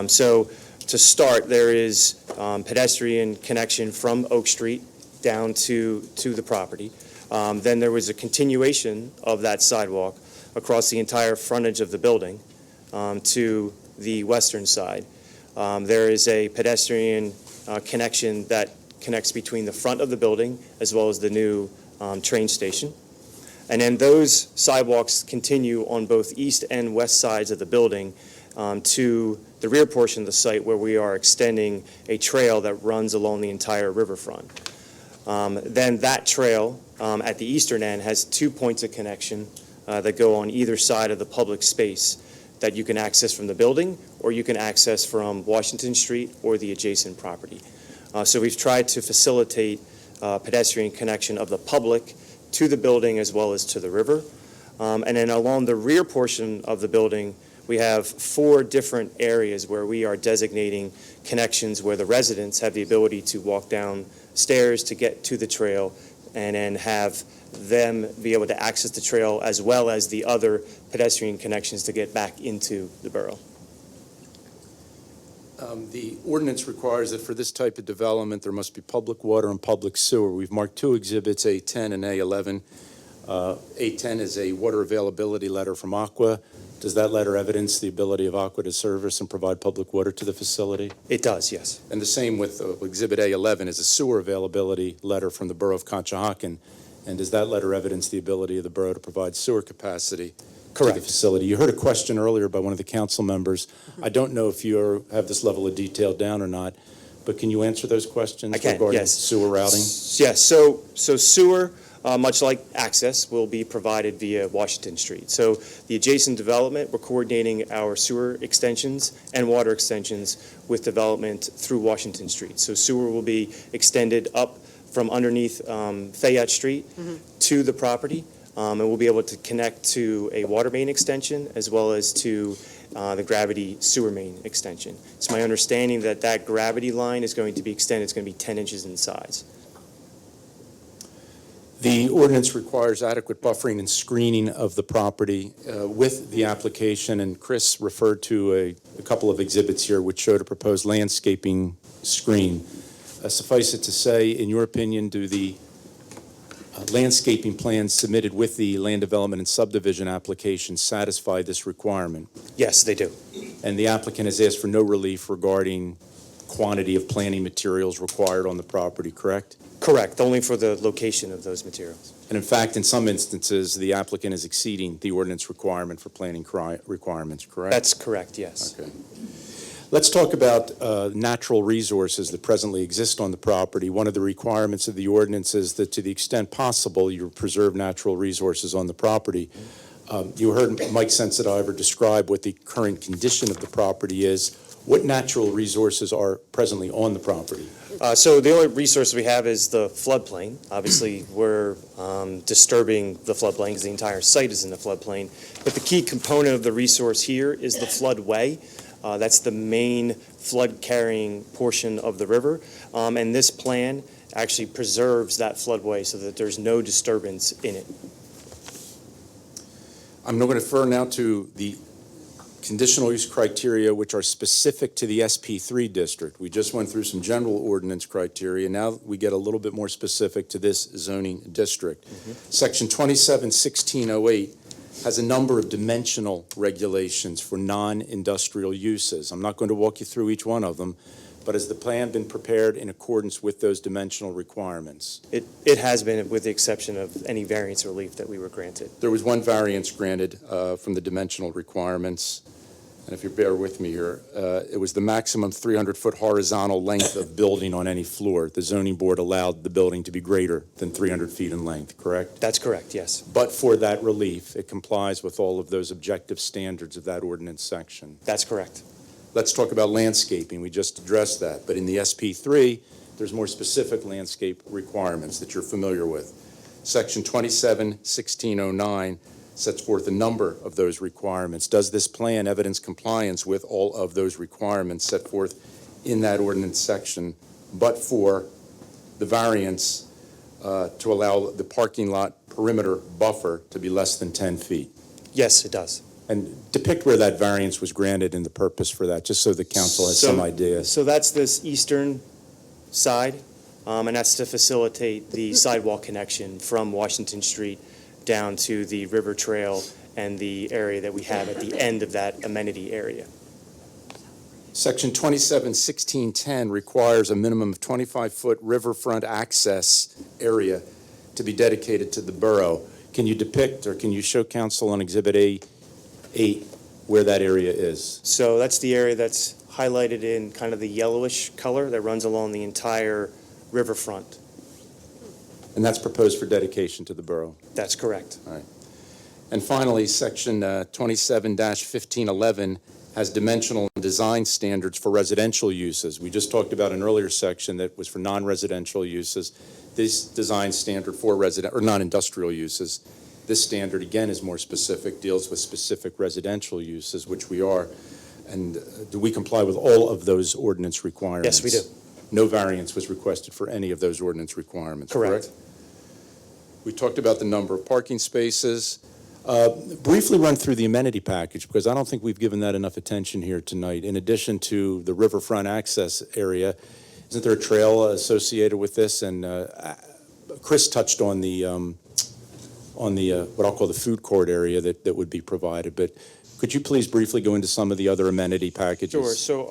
So to start, there is pedestrian connection from Oak Street down to the property. Then there was a continuation of that sidewalk across the entire frontage of the building to the western side. There is a pedestrian connection that connects between the front of the building as well as the new train station. And then those sidewalks continue on both east and west sides of the building to the rear portion of the site, where we are extending a trail that runs along the entire riverfront. Then that trail at the eastern end has 2 points of connection that go on either side of the public space that you can access from the building, or you can access from Washington Street or the adjacent property. So we've tried to facilitate pedestrian connection of the public to the building as well as to the river. And then along the rear portion of the building, we have 4 different areas where we are designating connections where the residents have the ability to walk down stairs to get to the trail, and then have them be able to access the trail as well as the other pedestrian connections to get back into the borough. The ordinance requires that for this type of development, there must be public water and public sewer. We've marked 2 exhibits, A10 and A11. A10 is a water availability letter from Aqua. Does that letter evidence the ability of Aqua to service and provide public water to the facility? It does, yes. And the same with Exhibit A11 is a sewer availability letter from the Borough of Conshohocken. And does that letter evidence the ability of the borough to provide sewer capacity to the facility? You heard a question earlier by one of the council members. I don't know if you have this level of detail down or not, but can you answer those questions regarding yes. sewer routing? Yes, so sewer, much like access, will be provided via Washington Street. So the adjacent development, we're coordinating our sewer extensions and water extensions with development through Washington Street. So sewer will be extended up from underneath Fayette Street to the property, and we'll be able to connect to a water main extension as well as to the gravity sewer main extension. It's my understanding that that gravity line is going to be extended. It's going to be 10 inches in size. The ordinance requires adequate buffering and screening of the property with the application, and Chris referred to a couple of exhibits here which showed a proposed landscaping screen. Suffice it to say, in your opinion, do the landscaping plans submitted with the land development and subdivision application satisfy this requirement? Yes, they do. And the applicant has asked for no relief regarding quantity of planting materials required on the property, correct? Correct, only for the location of those materials. And in fact, in some instances, the applicant is exceeding the ordinance requirement for planting requirements, correct? That's correct, yes. Okay. Let's talk about natural resources that presently exist on the property. One of the requirements of the ordinance is that to the extent possible, you preserve natural resources on the property. You heard Mike Sensitiver describe what the current condition of the property is. What natural resources are presently on the property? So the only resource we have is the floodplain. Obviously, we're disturbing the floodplain because the entire site is in the floodplain. But the key component of the resource here is the floodway. That's the main flood-carrying portion of the river. And this plan actually preserves that floodway so that there's no disturbance in it. I'm going to refer now to the conditional use criteria which are specific to the SP3 district. We just went through some general ordinance criteria. Now we get a little bit more specific to this zoning district. Section 271608 has a number of dimensional regulations for non-industrial uses. I'm not going to walk you through each one of them, but has the plan been prepared in accordance with those dimensional requirements? It has been, with the exception of any variance relief that we were granted. There was one variance granted from the dimensional requirements, and if you bear with me here, it was the maximum 300-foot horizontal length of building on any floor. The zoning board allowed the building to be greater than 300 feet in length, correct? That's correct, yes. But for that relief, it complies with all of those objective standards of that ordinance section. That's correct. Let's talk about landscaping. We just addressed that. But in the SP3, there's more specific landscape requirements that you're familiar with. Section 271609 sets forth a number of those requirements. Does this plan evidence compliance with all of those requirements set forth in that ordinance section, but for the variance to allow the parking lot perimeter buffer to be less than 10 feet. Yes, it does. And depict where that variance was granted and the purpose for that, just so the council has some idea. So that's this eastern side, and that's to facilitate the sidewalk connection from Washington Street down to the river trail and the area that we have at the end of that amenity area. Section 271610 requires a minimum of 25-foot riverfront access area to be dedicated to the borough. Can you depict, or can you show council on Exhibit A8 where that area is? So that's the area that's highlighted in kind of the yellowish color that runs along the entire riverfront. And that's proposed for dedication to the borough. That's correct. And finally, Section 27-1511 has dimensional and design standards for residential uses. We just talked about an earlier section that was for non-residential uses. This design standard for non-industrial uses, this standard, again, is more specific, deals with specific residential uses, which we are. And do we comply with all of those ordinance requirements? Yes, we do. No variance was requested for any of those ordinance requirements, Correct. We talked about the number of parking spaces. Briefly run through the amenity package, because I don't think we've given that enough attention here tonight. In addition to the riverfront access area, isn't there a trail associated with this? And Chris touched on the what I'll call the food court area that would be provided. But could you please briefly go into some of the other amenity packages? Sure. So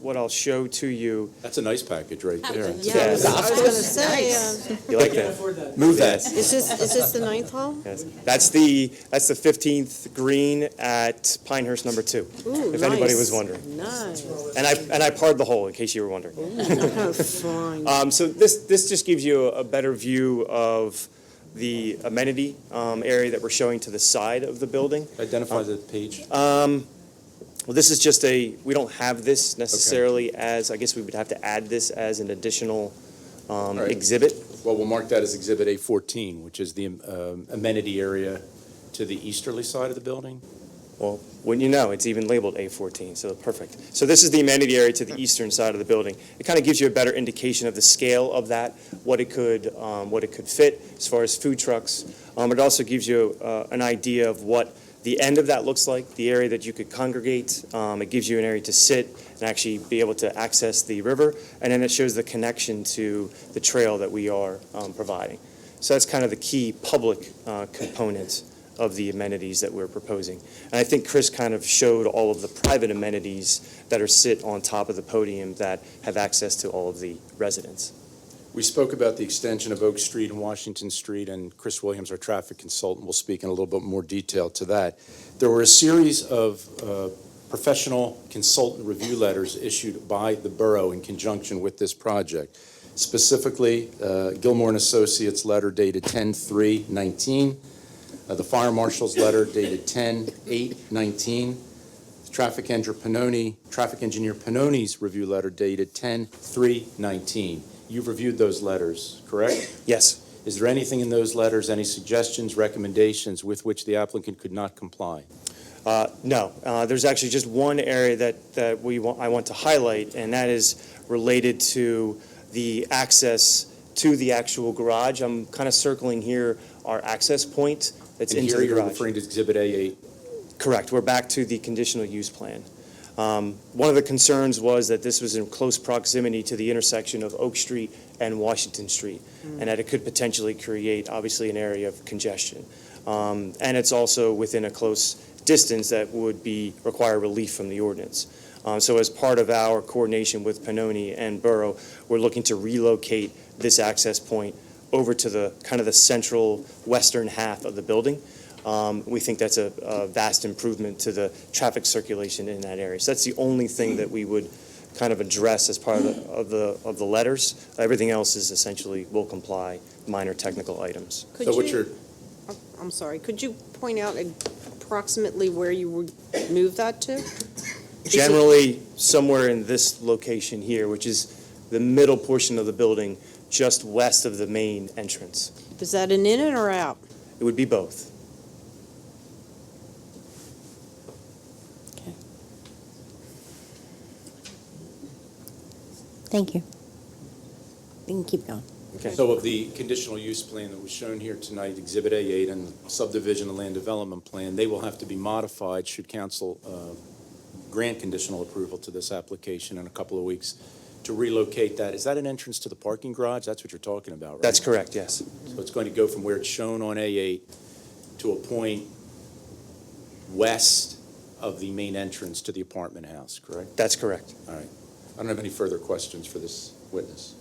what I'll show to you. That's a nice package right there. Yes. I was going to say, You like that? Move that. is this the ninth hall? Yes. That's the 15th green at Pinehurst number 2. Ooh, if anybody nice. was wondering. Nice. And I parred the hole in case you were wondering. Oh, fine. So this just gives you a better view of the amenity area that we're showing to the side of the building. Identify the page. Well, this is just we don't have this necessarily as, I guess we would have to add this as an additional right. exhibit. Well, we'll mark that as Exhibit A14, which is the amenity area to the easterly side of the building. Well, wouldn't you know, it's even labeled A14, so perfect. So this is the amenity area to the eastern side of the building. It kind of gives you a better indication of the scale of that, what it could fit as far as food trucks. It also gives you an idea of what the end of that looks like, the area that you could congregate. It gives you an area to sit and actually be able to access the river, and then it shows the connection to the trail that we are providing. So that's kind of the key public components of the amenities that we're proposing. And I think Chris kind of showed all of the private amenities that are sit on top of the podium that have access to all of the residents. We spoke about the extension of Oak Street and Washington Street, and Chris Williams, our traffic consultant, will speak in a little bit more detail to that. There were a series of professional consultant review letters issued by the borough in conjunction with this project. Specifically, Gilmore and Associates letter dated 10/3/19, the Fire Marshal's letter dated 10/8/19, Traffic Engineer Pannoni's review letter dated 10/3/19. You've reviewed those letters, correct? Yes. Is there anything in those letters, any suggestions, recommendations with which the applicant could not comply? No. There's actually just one area that I want to highlight, and that is related to the access to the actual garage. I'm kind of circling here our access point that's And into here the you're garage. referring to Exhibit A8. Correct. We're back to the conditional use plan. One of the concerns was that this was in close proximity to the intersection of Oak Street and Washington Street, and that it could potentially create, obviously, an area of congestion. And it's also within a close distance that would require relief from the ordinance. So as part of our coordination with Pannoni and Borough, we're looking to relocate this access point over to the kind of the central western half of the building. We think that's a vast improvement to the traffic circulation in that area. So that's the only thing that we would kind of address as part of the letters. Everything else is essentially will comply, minor technical items. I'm sorry, could you point out approximately where you would move that to? Generally, somewhere in this location here, which is the middle portion of the building, just west of the main entrance. Is that an in or out? It would be both. Thank you. We can keep going. Okay. So of the conditional use plan that was shown here tonight, Exhibit A8 and subdivision and land development plan, they will have to be modified should council grant conditional approval to this application in a couple of weeks to relocate that. Is that an entrance to the parking garage? That's what you're talking about, right? That's correct, yes. So it's going to go from where it's shown on A8 to a point west of the main entrance to the apartment house, correct? That's correct. All right. I don't have any further questions for this witness.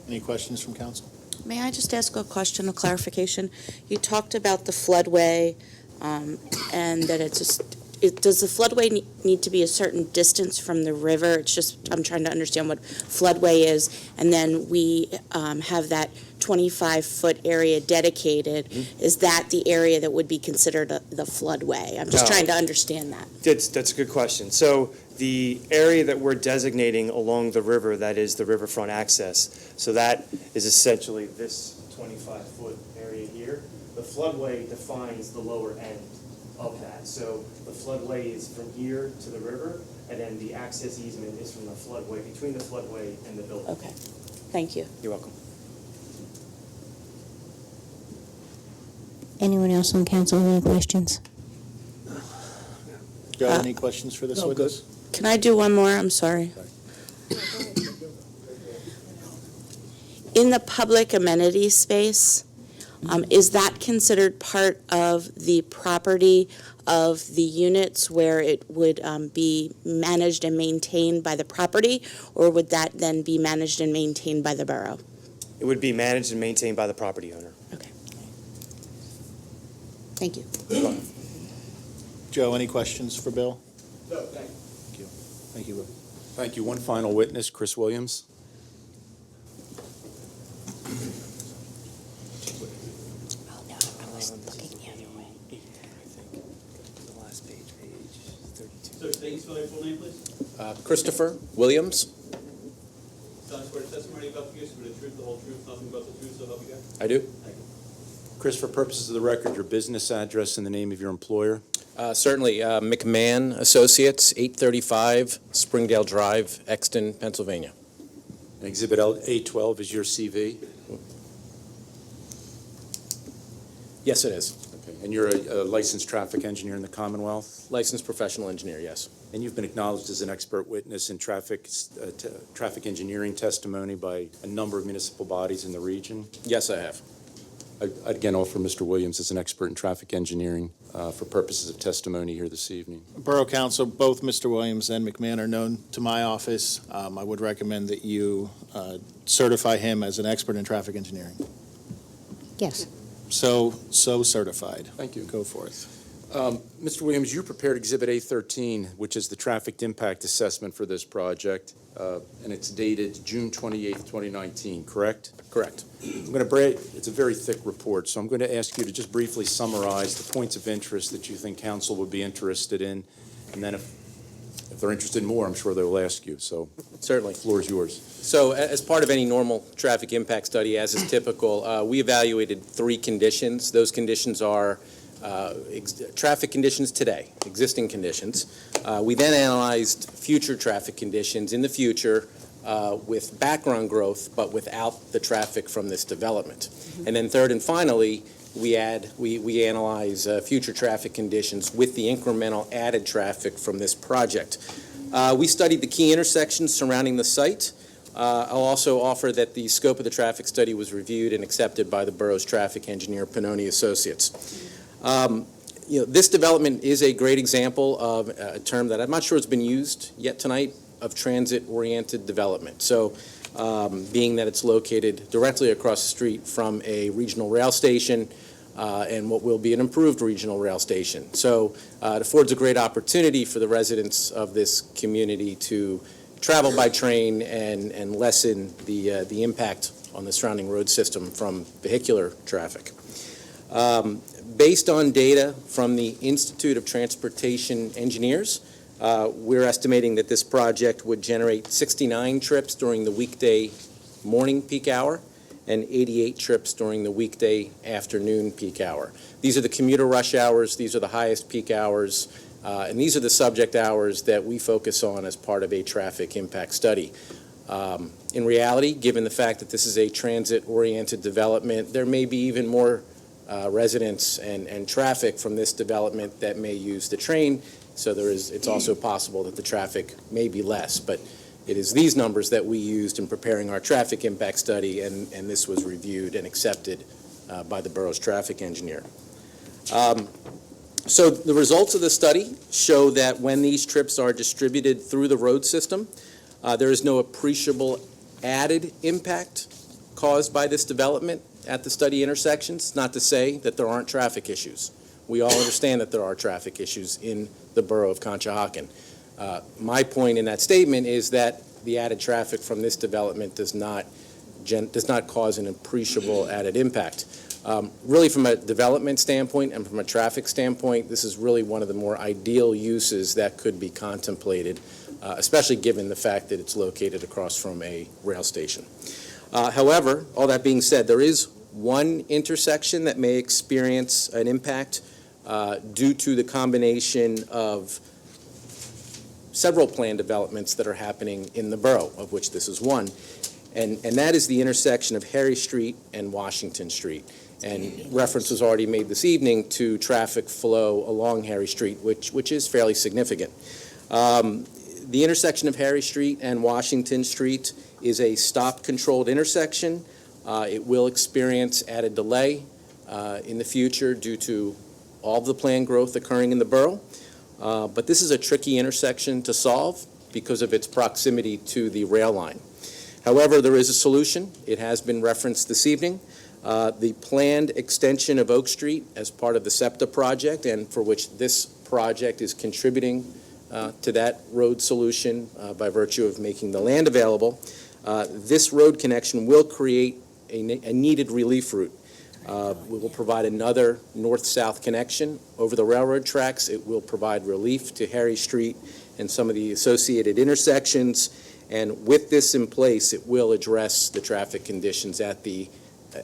Any questions from council? May I just ask a question of clarification? You talked about the floodway, and that it's just, does the floodway need to be a certain distance from the river? It's just, I'm trying to understand what floodway is, and then we have that 25-foot area dedicated. Is that the area that would be considered the floodway? I'm just No. trying to understand that. That's a good question. So the area that we're designating along the river, that is the riverfront access, so that is essentially this 25-foot area here. The floodway defines the lower end of that. So the floodway is from here to the river, and then the access easement is from the floodway, between the floodway and the building. Okay, thank you. You're welcome. Anyone else on council have any questions? Joe, any questions for this witness? Can I do one more? I'm sorry. In the public amenity space, is that considered part of the property of the units where it would be managed and maintained by the property, or would that then be managed and maintained by the borough? It would be managed and maintained by the property owner. Okay. Thank you. Joe, any questions for Bill? No, thanks. Thank you, Bill. Thank you. One final witness, Chris Williams. Oh, no, I was looking the other way. The last page, page 32. Sir, state and spell your full name, please. Christopher Williams. Tell us where the testimony about the use of the truth, the whole truth, nothing but the truth, so help you God. I do. Thank you. Chris, for purposes of the record, your business address and the name of your employer. Certainly, McMahon Associates, 835 Springdale Drive, Exton, Pennsylvania. And Exhibit A12 is your CV. Yes, it is. Okay. And you're a licensed traffic engineer in the Commonwealth. Licensed professional engineer, yes. And you've been acknowledged as an expert witness in traffic engineering testimony by a number of municipal bodies in the region. Yes, I have. I'd again offer Mr. Williams as an expert in traffic engineering for purposes of testimony here this evening. Borough Council, both Mr. Williams and McMahon are known to my office. I would recommend that you certify him as an expert in traffic engineering. Yes. So certified. Thank you. Go forth. Mr. Williams, you prepared Exhibit A13, which is the traffic impact assessment for this project, and it's dated June 28th, 2019, correct? Correct. I'm going to it's a very thick report, so I'm going to ask you to just briefly summarize the points of interest that you think council would be interested in, and then if they're interested in more, I'm sure they will ask you. So Certainly. the floor is yours. So as part of any normal traffic impact study, as is typical, we evaluated 3 conditions. Those conditions are traffic conditions today, existing conditions. We then analyzed future traffic conditions in the future with background growth, but without the traffic from this development. And then third and finally, we analyze future traffic conditions with the incremental added traffic from this project. We studied the key intersections surrounding the site. I'll also offer that the scope of the traffic study was reviewed and accepted by the borough's traffic engineer, Pannoni Associates. This development is a great example of a term that I'm not sure it's been used yet tonight, of transit-oriented development. So being that it's located directly across the street from a regional rail station and what will be an improved regional rail station. So it affords a great opportunity for the residents of this community to travel by train and lessen the impact on the surrounding road system from vehicular traffic. Based on data from the Institute of Transportation Engineers, we're estimating that this project would generate 69 trips during the weekday morning peak hour and 88 trips during the weekday afternoon peak hour. These are the commuter rush hours, these are the highest peak hours, and these are the subject hours that we focus on as part of a traffic impact study. In reality, given the fact that this is a transit-oriented development, there may be even more residents and traffic from this development that may use the train, so it's also possible that the traffic may be less. But it is these numbers that we used in preparing our traffic impact study, and this was reviewed and accepted by the borough's traffic engineer. So the results of the study show that when these trips are distributed through the road system, there is no appreciable added impact caused by this development at the study intersections. Not to say that there aren't traffic issues. We all understand that there are traffic issues in the borough of Conshohocken. My point in that statement is that the added traffic from this development does not cause an appreciable added impact. Really, from a development standpoint and from a traffic standpoint, this is really one of the more ideal uses that could be contemplated, especially given the fact that it's located across from a rail station. However, all that being said, there is one intersection that may experience an impact due to the combination of several planned developments that are happening in the borough, of which this is one, and that is the intersection of Harry Street and Washington Street. And reference was already made this evening to traffic flow along Harry Street, which is fairly significant. The intersection of Harry Street and Washington Street is a stop-controlled intersection. It will experience added delay in the future due to all of the planned growth occurring in the borough. But this is a tricky intersection to solve because of its proximity to the rail line. However, there is a solution. It has been referenced this evening. The planned extension of Oak Street as part of the SEPTA project, and for which this project is contributing to that road solution by virtue of making the land available, this road connection will create a needed relief route. We will provide another north-south connection over the railroad tracks. It will provide relief to Harry Street and some of the associated intersections. And with this in place, it will address the traffic conditions at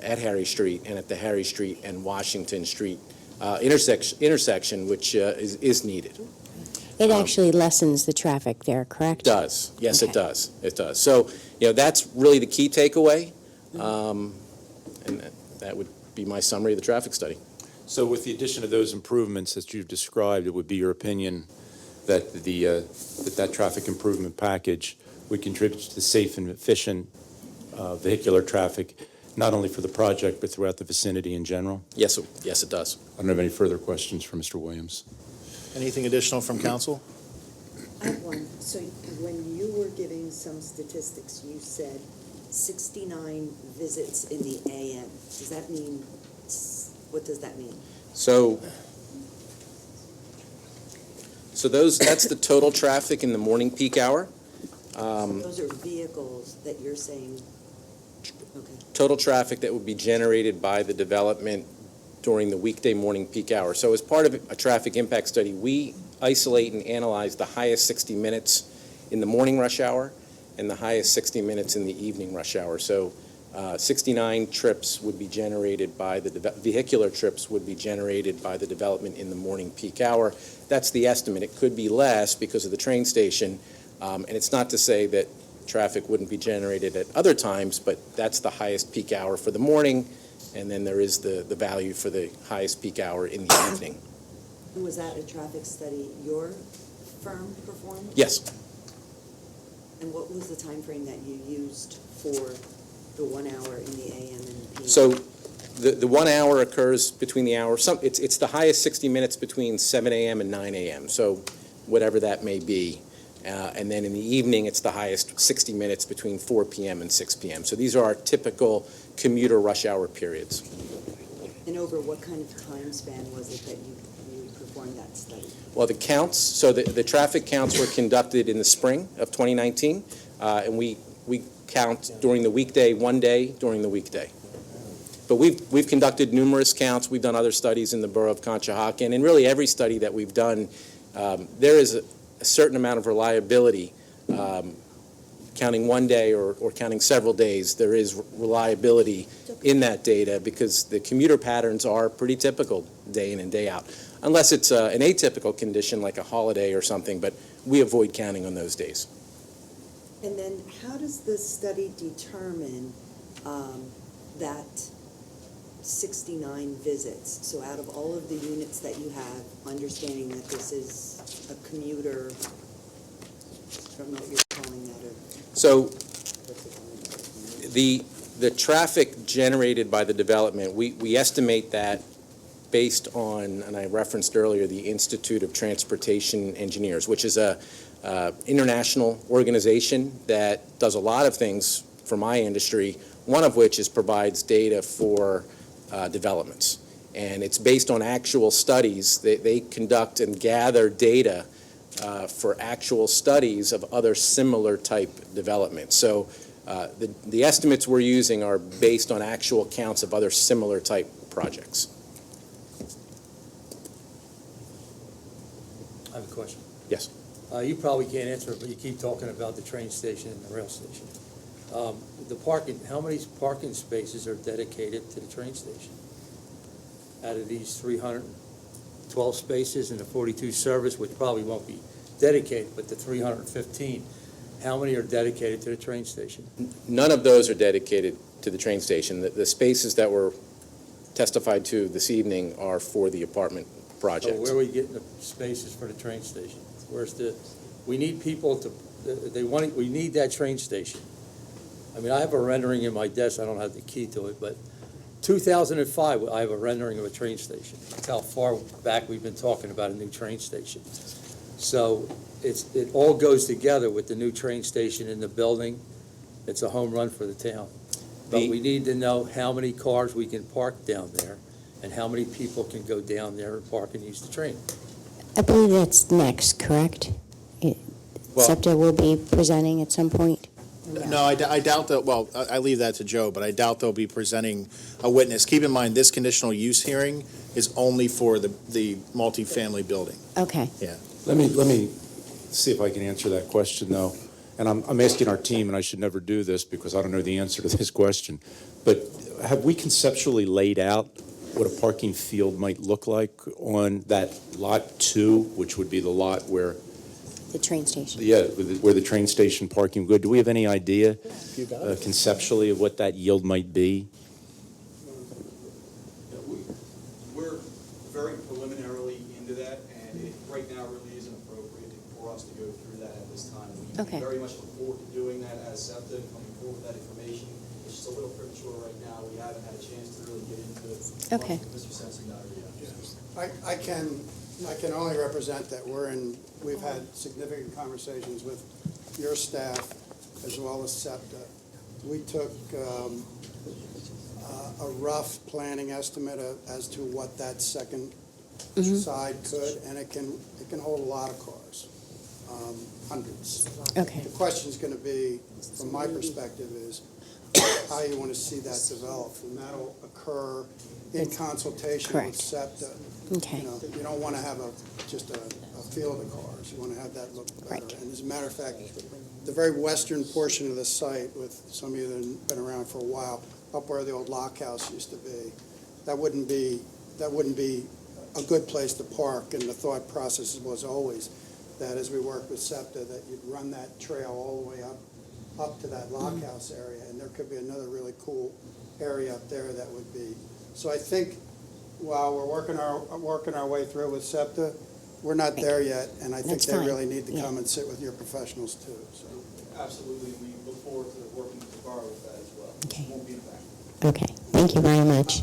Harry Street and at the Harry Street and Washington Street intersection, which is needed. It actually lessens the traffic there, correct? It does. Yes, Okay. it does. It does. So, that's really the key takeaway, and that would be my summary of the traffic study. So with the addition of those improvements that you've described, it would be your opinion that that traffic improvement package would contribute to the safe and efficient vehicular traffic, not only for the project, but throughout the vicinity in general? Yes, it does. I don't have any further questions for Mr. Williams. Anything additional from council? I have one. So when you were giving some statistics, you said 69 visits in the AM. Does that mean, what does that mean? So that's the total traffic in the morning peak hour. Those are vehicles that you're saying, okay. Total traffic that would be generated by the development during the weekday morning peak hour. So as part of a traffic impact study, we isolate and analyze the highest 60 minutes in the morning rush hour and the highest 60 minutes in the evening rush hour. So 69 trips would be generated by vehicular trips would be generated by the development in the morning peak hour. That's the estimate. It could be less because of the train station, and it's not to say that traffic wouldn't be generated at other times, but that's the highest peak hour for the morning, and then there is the value for the highest peak hour in the evening. Was that a traffic study your firm performed? Yes. And what was the time frame that you used for the 1 hour in the AM and PM? So the 1 hour occurs between the hours. It's the highest 60 minutes between 7 a.m. and 9 a.m., so whatever that may be. And then in the evening, it's the highest 60 minutes between 4 p.m. and 6 p.m. So these are our typical commuter rush hour periods. And over what kind of time span was it that you performed that study? Well, the counts, so the traffic counts were conducted in the spring of 2019, and we count during the weekday, one day during the weekday. But we've conducted numerous counts. We've done other studies in the borough of Conshohocken, and really every study that we've done, there is a certain amount of reliability. Counting one day or counting several days, there is reliability in that data because the commuter patterns are pretty typical day in and day out, unless it's an atypical condition like a holiday or something, but we avoid counting on those days. And then how does the study determine that 69 visits? So out of all of the units that you have, understanding that this is a commuter, I don't know what you're calling that, or So the traffic generated by the development, we estimate that based on, and I referenced earlier, the Institute of Transportation Engineers, which is a international organization that does a lot of things for my industry, one of which is provides data for developments. And it's based on actual studies. They conduct and gather data for actual studies of other similar type developments. So the estimates we're using are based on actual counts of other similar type projects. I have a question. Yes. You probably can't answer it, but you keep talking about the train station and the rail station. The parking, how many parking spaces are dedicated to the train station? Out of these 312 spaces and the 42 service, which probably won't be dedicated, but the 315, how many are dedicated to the train station? None of those are dedicated to the train station. The spaces that were testified to this evening are for the apartment So project. where are we getting the spaces for the train station? We need people to, we need that train station. I mean, I have a rendering in my desk, I don't have the key to it, but 2005, I have a rendering of a train station. That's how far back we've been talking about a new train station. So it all goes together with the new train station in the building. It's a home run for the town. But we need to know how many cars we can park down there and how many people can go down there and park and use the train. I believe that's next, correct? Well- SEPTA will be presenting at some point? No, I doubt that, well, I leave that to Joe, but I doubt they'll be presenting a witness. Keep in mind, this conditional use hearing is only for the multifamily building. Okay. Let me see if I can answer that question, though. And I'm asking our team, and I should never do this because I don't know the answer to this question. But have we conceptually laid out what a parking field might look like on that Lot 2, which would be the lot where, The train station. where the train station parking would go? Do we have any idea conceptually of what that yield might be? We're very preliminarily into that, and it right now really isn't appropriate for us to go through that at this time. We Okay. very much look forward to doing that as SEPTA, coming forward with that information. It's just a little premature right now. We haven't had a chance to really get into it. Okay. Mr. Sensendato yet. I can only represent that we've had significant conversations with your staff as well as SEPTA. We took a rough planning estimate as to what that second side could, and it can hold a lot of cars, hundreds. Okay. The question's going to be, from my perspective, is how you want to see that develop, and that'll occur in consultation with Correct. SEPTA. Okay. You don't want to have just a field of cars. You want to have that look better. Right. And as a matter of fact, the very western portion of the site, with some of you that have been around for a while, up where the old lock house used to be, that wouldn't be a good place to park. And the thought process was always that as we work with SEPTA, that you'd run that trail all the way up to that lock house area, and there could be another really cool area up there that would be. So I think while we're working our way through with SEPTA, we're not there yet, and I think That's they fine. really need to Yeah. come and sit with your professionals too. So Absolutely, we look forward to working with the borough with that as well. Okay. Won't be in fact. Okay, thank you very much.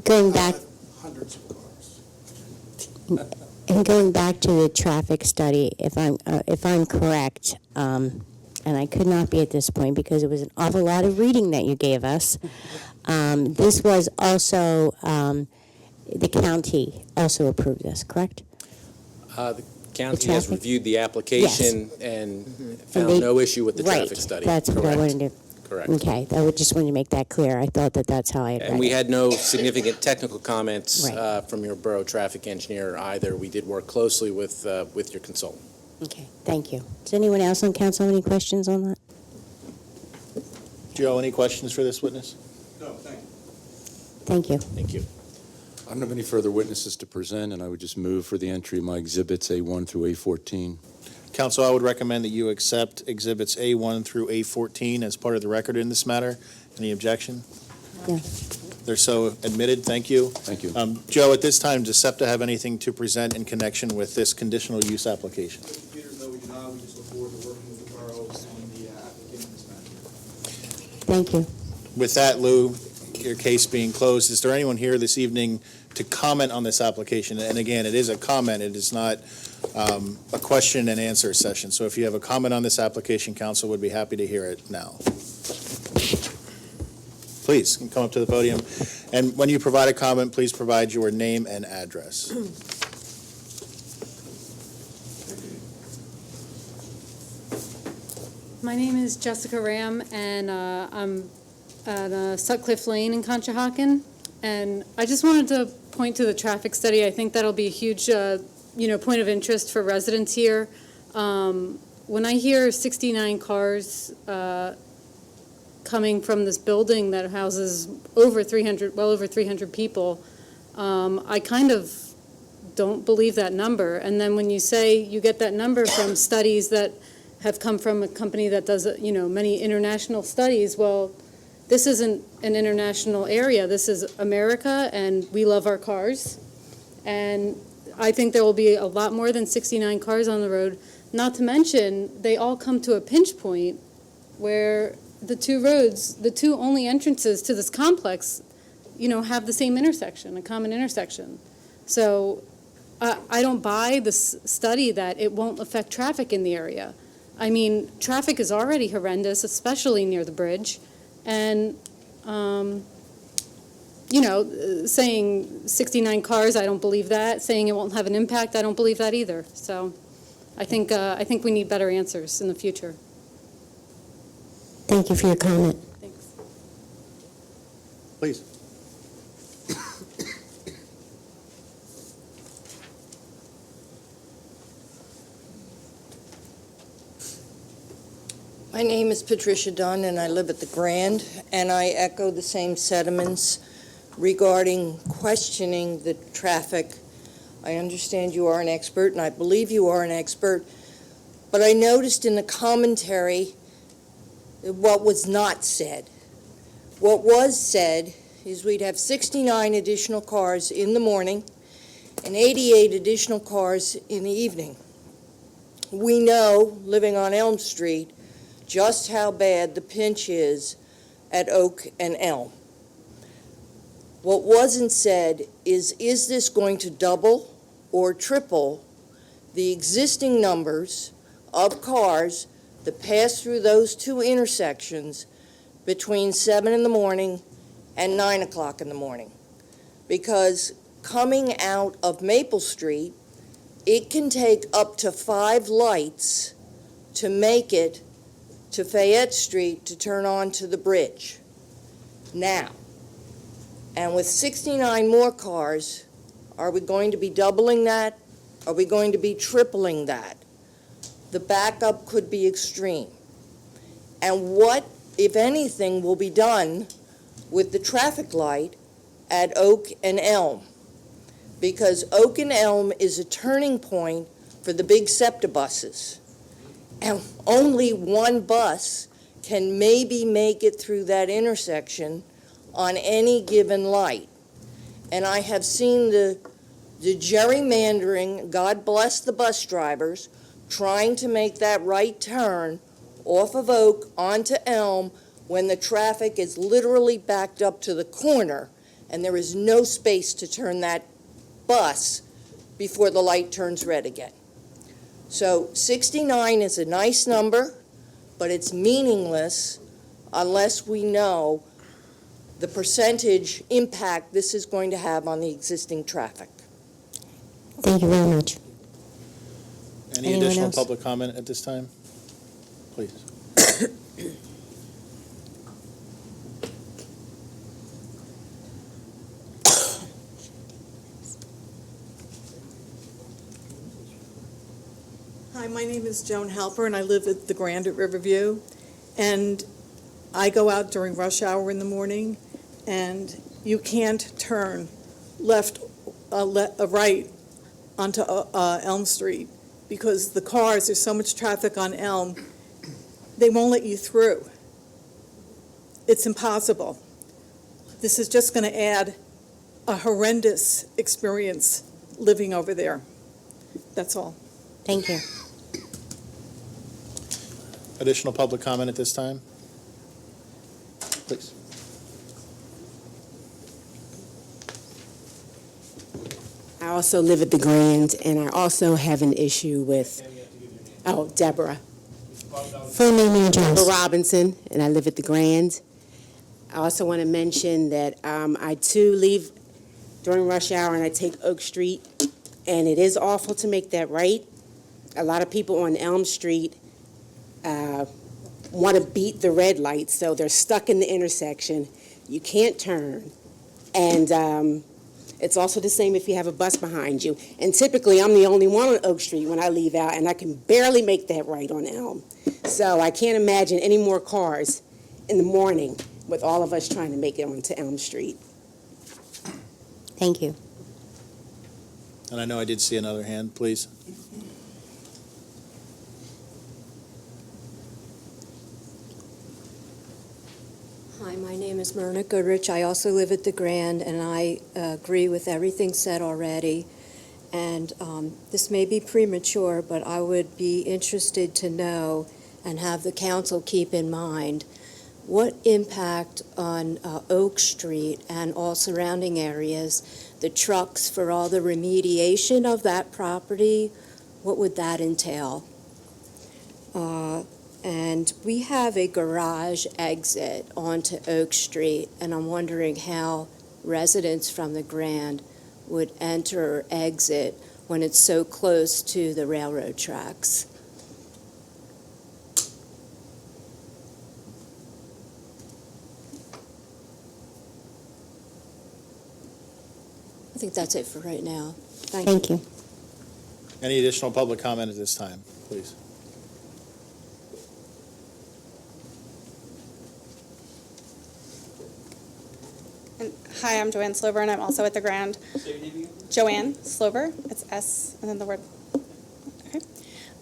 Going back, hundreds of cars. and going back to the traffic study, if I'm correct, and I could not be at this point because it was an awful lot of reading that you gave us. This was also, the county also approved this, correct? The county has traffic? reviewed the application and found they- no issue with the traffic Right, study. that's what I Correct. wanted to, Correct. okay, just wanted to make that clear. I thought that's how I had read it. And we had no significant technical comments Right. from your borough traffic engineer either. We did work closely with your consultant. Okay, thank you. Does anyone else on council have any questions on that? Joe, any questions for this witness? No, thank you. Thank you. Thank you. I don't have any further witnesses to present, and I would just move for the entry of my exhibits A1 through A14. Council, I would recommend that you accept Exhibits A1 through A14 as part of the record in this matter. Any objection? No. They're so admitted. Thank you. Thank you. Joe, at this time, does SEPTA have anything to present in connection with this conditional use application? Peters, no, we do not. We just look forward to working with the borough and the applicant in this matter. Thank you. With that, Lou, your case being closed, is there anyone here this evening to comment on this application? And again, it is a comment. It is not a question and answer session. So if you have a comment on this application, council would be happy to hear it now. Please, you can come up to the podium. And when you provide a comment, please provide your name and address. My name is Jessica Ram, and I'm at Sutcliffe Lane in Conshohocken. And I just wanted to point to the traffic study. I think that'll be a huge, point of interest for residents here. When I hear 69 cars coming from this building that houses well over 300 people, I kind of don't believe that number. And then when you say you get that number from studies that have come from a company that does, many international studies, well, this isn't an international area. This is America, and we love our cars. And I think there will be a lot more than 69 cars on the road. Not to mention, they all come to a pinch point where the two roads, the two only entrances to this complex, have the same intersection, a common intersection. So I don't buy this study that it won't affect traffic in the area. I mean, traffic is already horrendous, especially near the bridge. And, saying 69 cars, I don't believe that. Saying it won't have an impact, I don't believe that either. So I think we need better answers in the future. Thank you for your comment. Thanks. Please. My name is Patricia Dunn, and I live at the Grand, and I echo the same sentiments regarding questioning the traffic. I understand you are an expert, and I believe you are an expert, but I noticed in the commentary what was not said. What was said is we'd have 69 additional cars in the morning and 88 additional cars in the evening. We know, living on Elm Street, just how bad the pinch is at Oak and Elm. What wasn't said is this going to double or triple the existing numbers of cars that pass through those two intersections between 7 in the morning and 9 o'clock in the morning? Because coming out of Maple Street, it can take up to 5 lights to make it to Fayette Street to turn on to the bridge. Now, and with 69 more cars, are we going to be doubling that? Are we going to be tripling that? The backup could be extreme. And what, if anything, will be done with the traffic light at Oak and Elm? Because Oak and Elm is a turning point for the big SEPTA buses. And only one bus can maybe make it through that intersection on any given light. And I have seen the gerrymandering, God bless the bus drivers, trying to make that right turn off of Oak onto Elm when the traffic is literally backed up to the corner and there is no space to turn that bus before the light turns red again. So 69 is a nice number, but it's meaningless unless we know the percentage impact this is going to have on the existing traffic. Thank you very much. Any Anyone additional else? public comment at this time? Please. Hi, my name is Joan Halper, and I live at the Grand at Riverview. And I go out during rush hour in the morning, and you can't turn right onto Elm Street. because the cars, there's so much traffic on Elm, they won't let you through. It's impossible. This is just going to add a horrendous experience living over there. That's all. Thank you. Additional public comment at this time? Please. I also live at the Grand, and I also have an issue with, Deborah. Full name and address. Deborah Robinson, and I live at the Grand. I also want to mention that I too leave during rush hour and I take Oak Street, and it is awful to make that right. A lot of people on Elm Street want to beat the red light, so they're stuck in the intersection. You can't turn. And it's also the same if you have a bus behind you. And typically, I'm the only one on Oak Street when I leave out, and I can barely make that right on Elm. So I can't imagine any more cars in the morning with all of us trying to make it onto Elm Street. Thank you. And I know I did see another hand, please. Hi, my name is Myrna Goodrich. I also live at the Grand, and I agree with everything said already. And this may be premature, but I would be interested to know and have the council keep in mind what impact on Oak Street and all surrounding areas, the trucks for all the remediation of that property, what would that entail? And we have a garage exit onto Oak Street, and I'm wondering how residents from the Grand would enter or exit when it's so close to the railroad tracks. I think that's it for right now. Thank you. Any additional public comment at this time, please? Hi, I'm Joanne Slover, and I'm also at the Grand. Joanne Slover. It's S and then the word. Okay.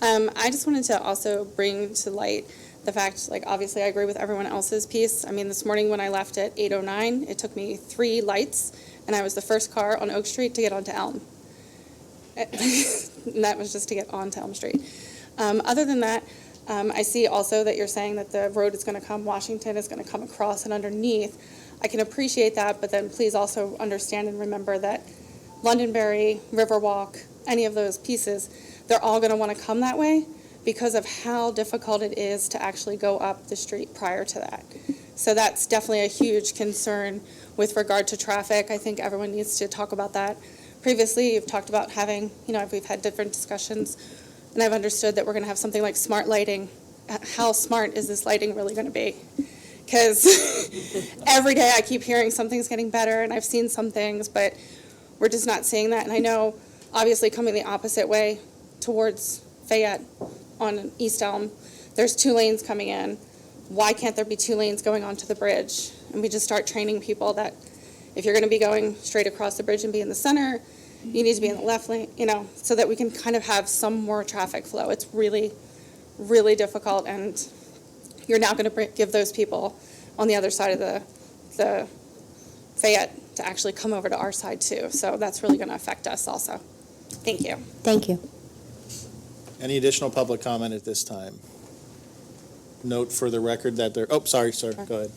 I just wanted to also bring to light the fact, like, obviously I agree with everyone else's piece. I mean, this morning when I left at 8:09, it took me 3 lights, and I was the first car on Oak Street to get onto Elm. And that was just to get onto Elm Street. Other than that, I see also that you're saying that the road is going to come, Washington is going to come across and underneath. I can appreciate that, but then please also understand and remember that Londonderry, Riverwalk, any of those pieces, they're all going to want to come that way because of how difficult it is to actually go up the street prior to that. So that's definitely a huge concern with regard to traffic. I think everyone needs to talk about that. Previously, you've talked about having, we've had different discussions, and I've understood that we're going to have something like smart lighting. How smart is this lighting really going to be? Because every day I keep hearing something's getting better, and I've seen some things, but we're just not seeing that. And I know, obviously, coming the opposite way towards Fayette on East Elm, there's 2 lanes coming in. Why can't there be 2 lanes going onto the bridge? And we just start training people that if you're going to be going straight across the bridge and be in the center, you need to be in the left lane, so that we can kind of have some more traffic flow. It's really, really difficult, and you're now going to give those people on the other side of the Fayette to actually come over to our side too. So that's really going to affect us also. Thank you. Thank you. Any additional public comment at this time? Note for the record that there, sorry, sir, go ahead.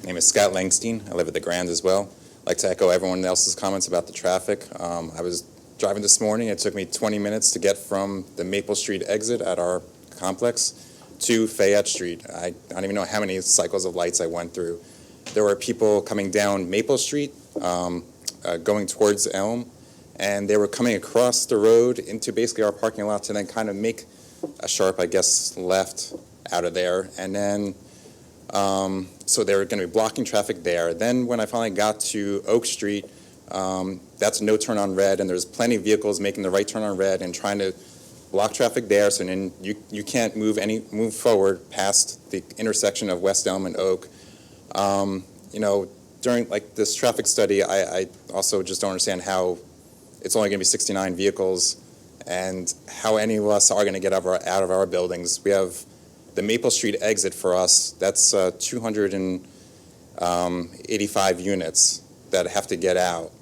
My name is Scott Langstein. I live at the Grand as well. I'd like to echo everyone else's comments about the traffic. I was driving this morning. It took me 20 minutes to get from the Maple Street exit at our complex to Fayette Street. I don't even know how many cycles of lights I went through. There were people coming down Maple Street, going towards Elm, and they were coming across the road into basically our parking lot to then kind of make a sharp, I guess, left out of there. And then so they were going to be blocking traffic there. Then when I finally got to Oak Street, that's no turn on red, and there's plenty of vehicles making the right turn on red and trying to block traffic there. So then you can't move forward past the intersection of West Elm and Oak. during like this traffic study, I also just don't understand how it's only going to be 69 vehicles and how any of us are going to get out of our buildings. We have the Maple Street exit for us, that's 285 units that have to get out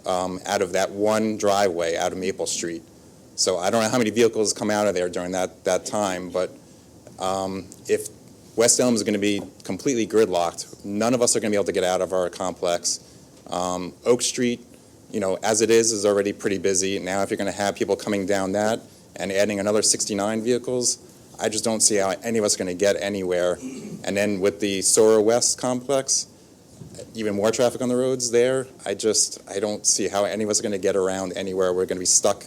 of that one driveway out of Maple Street. So I don't know how many vehicles come out of there during that time, but if West Elm is going to be completely gridlocked, none of us are going to be able to get out of our complex. Oak Street, as it is already pretty busy. Now if you're going to have people coming down that and adding another 69 vehicles, I just don't see how any of us are going to get anywhere. And then with the Sora West complex, even more traffic on the roads there, I don't see how any of us are going to get around anywhere. We're going to be stuck,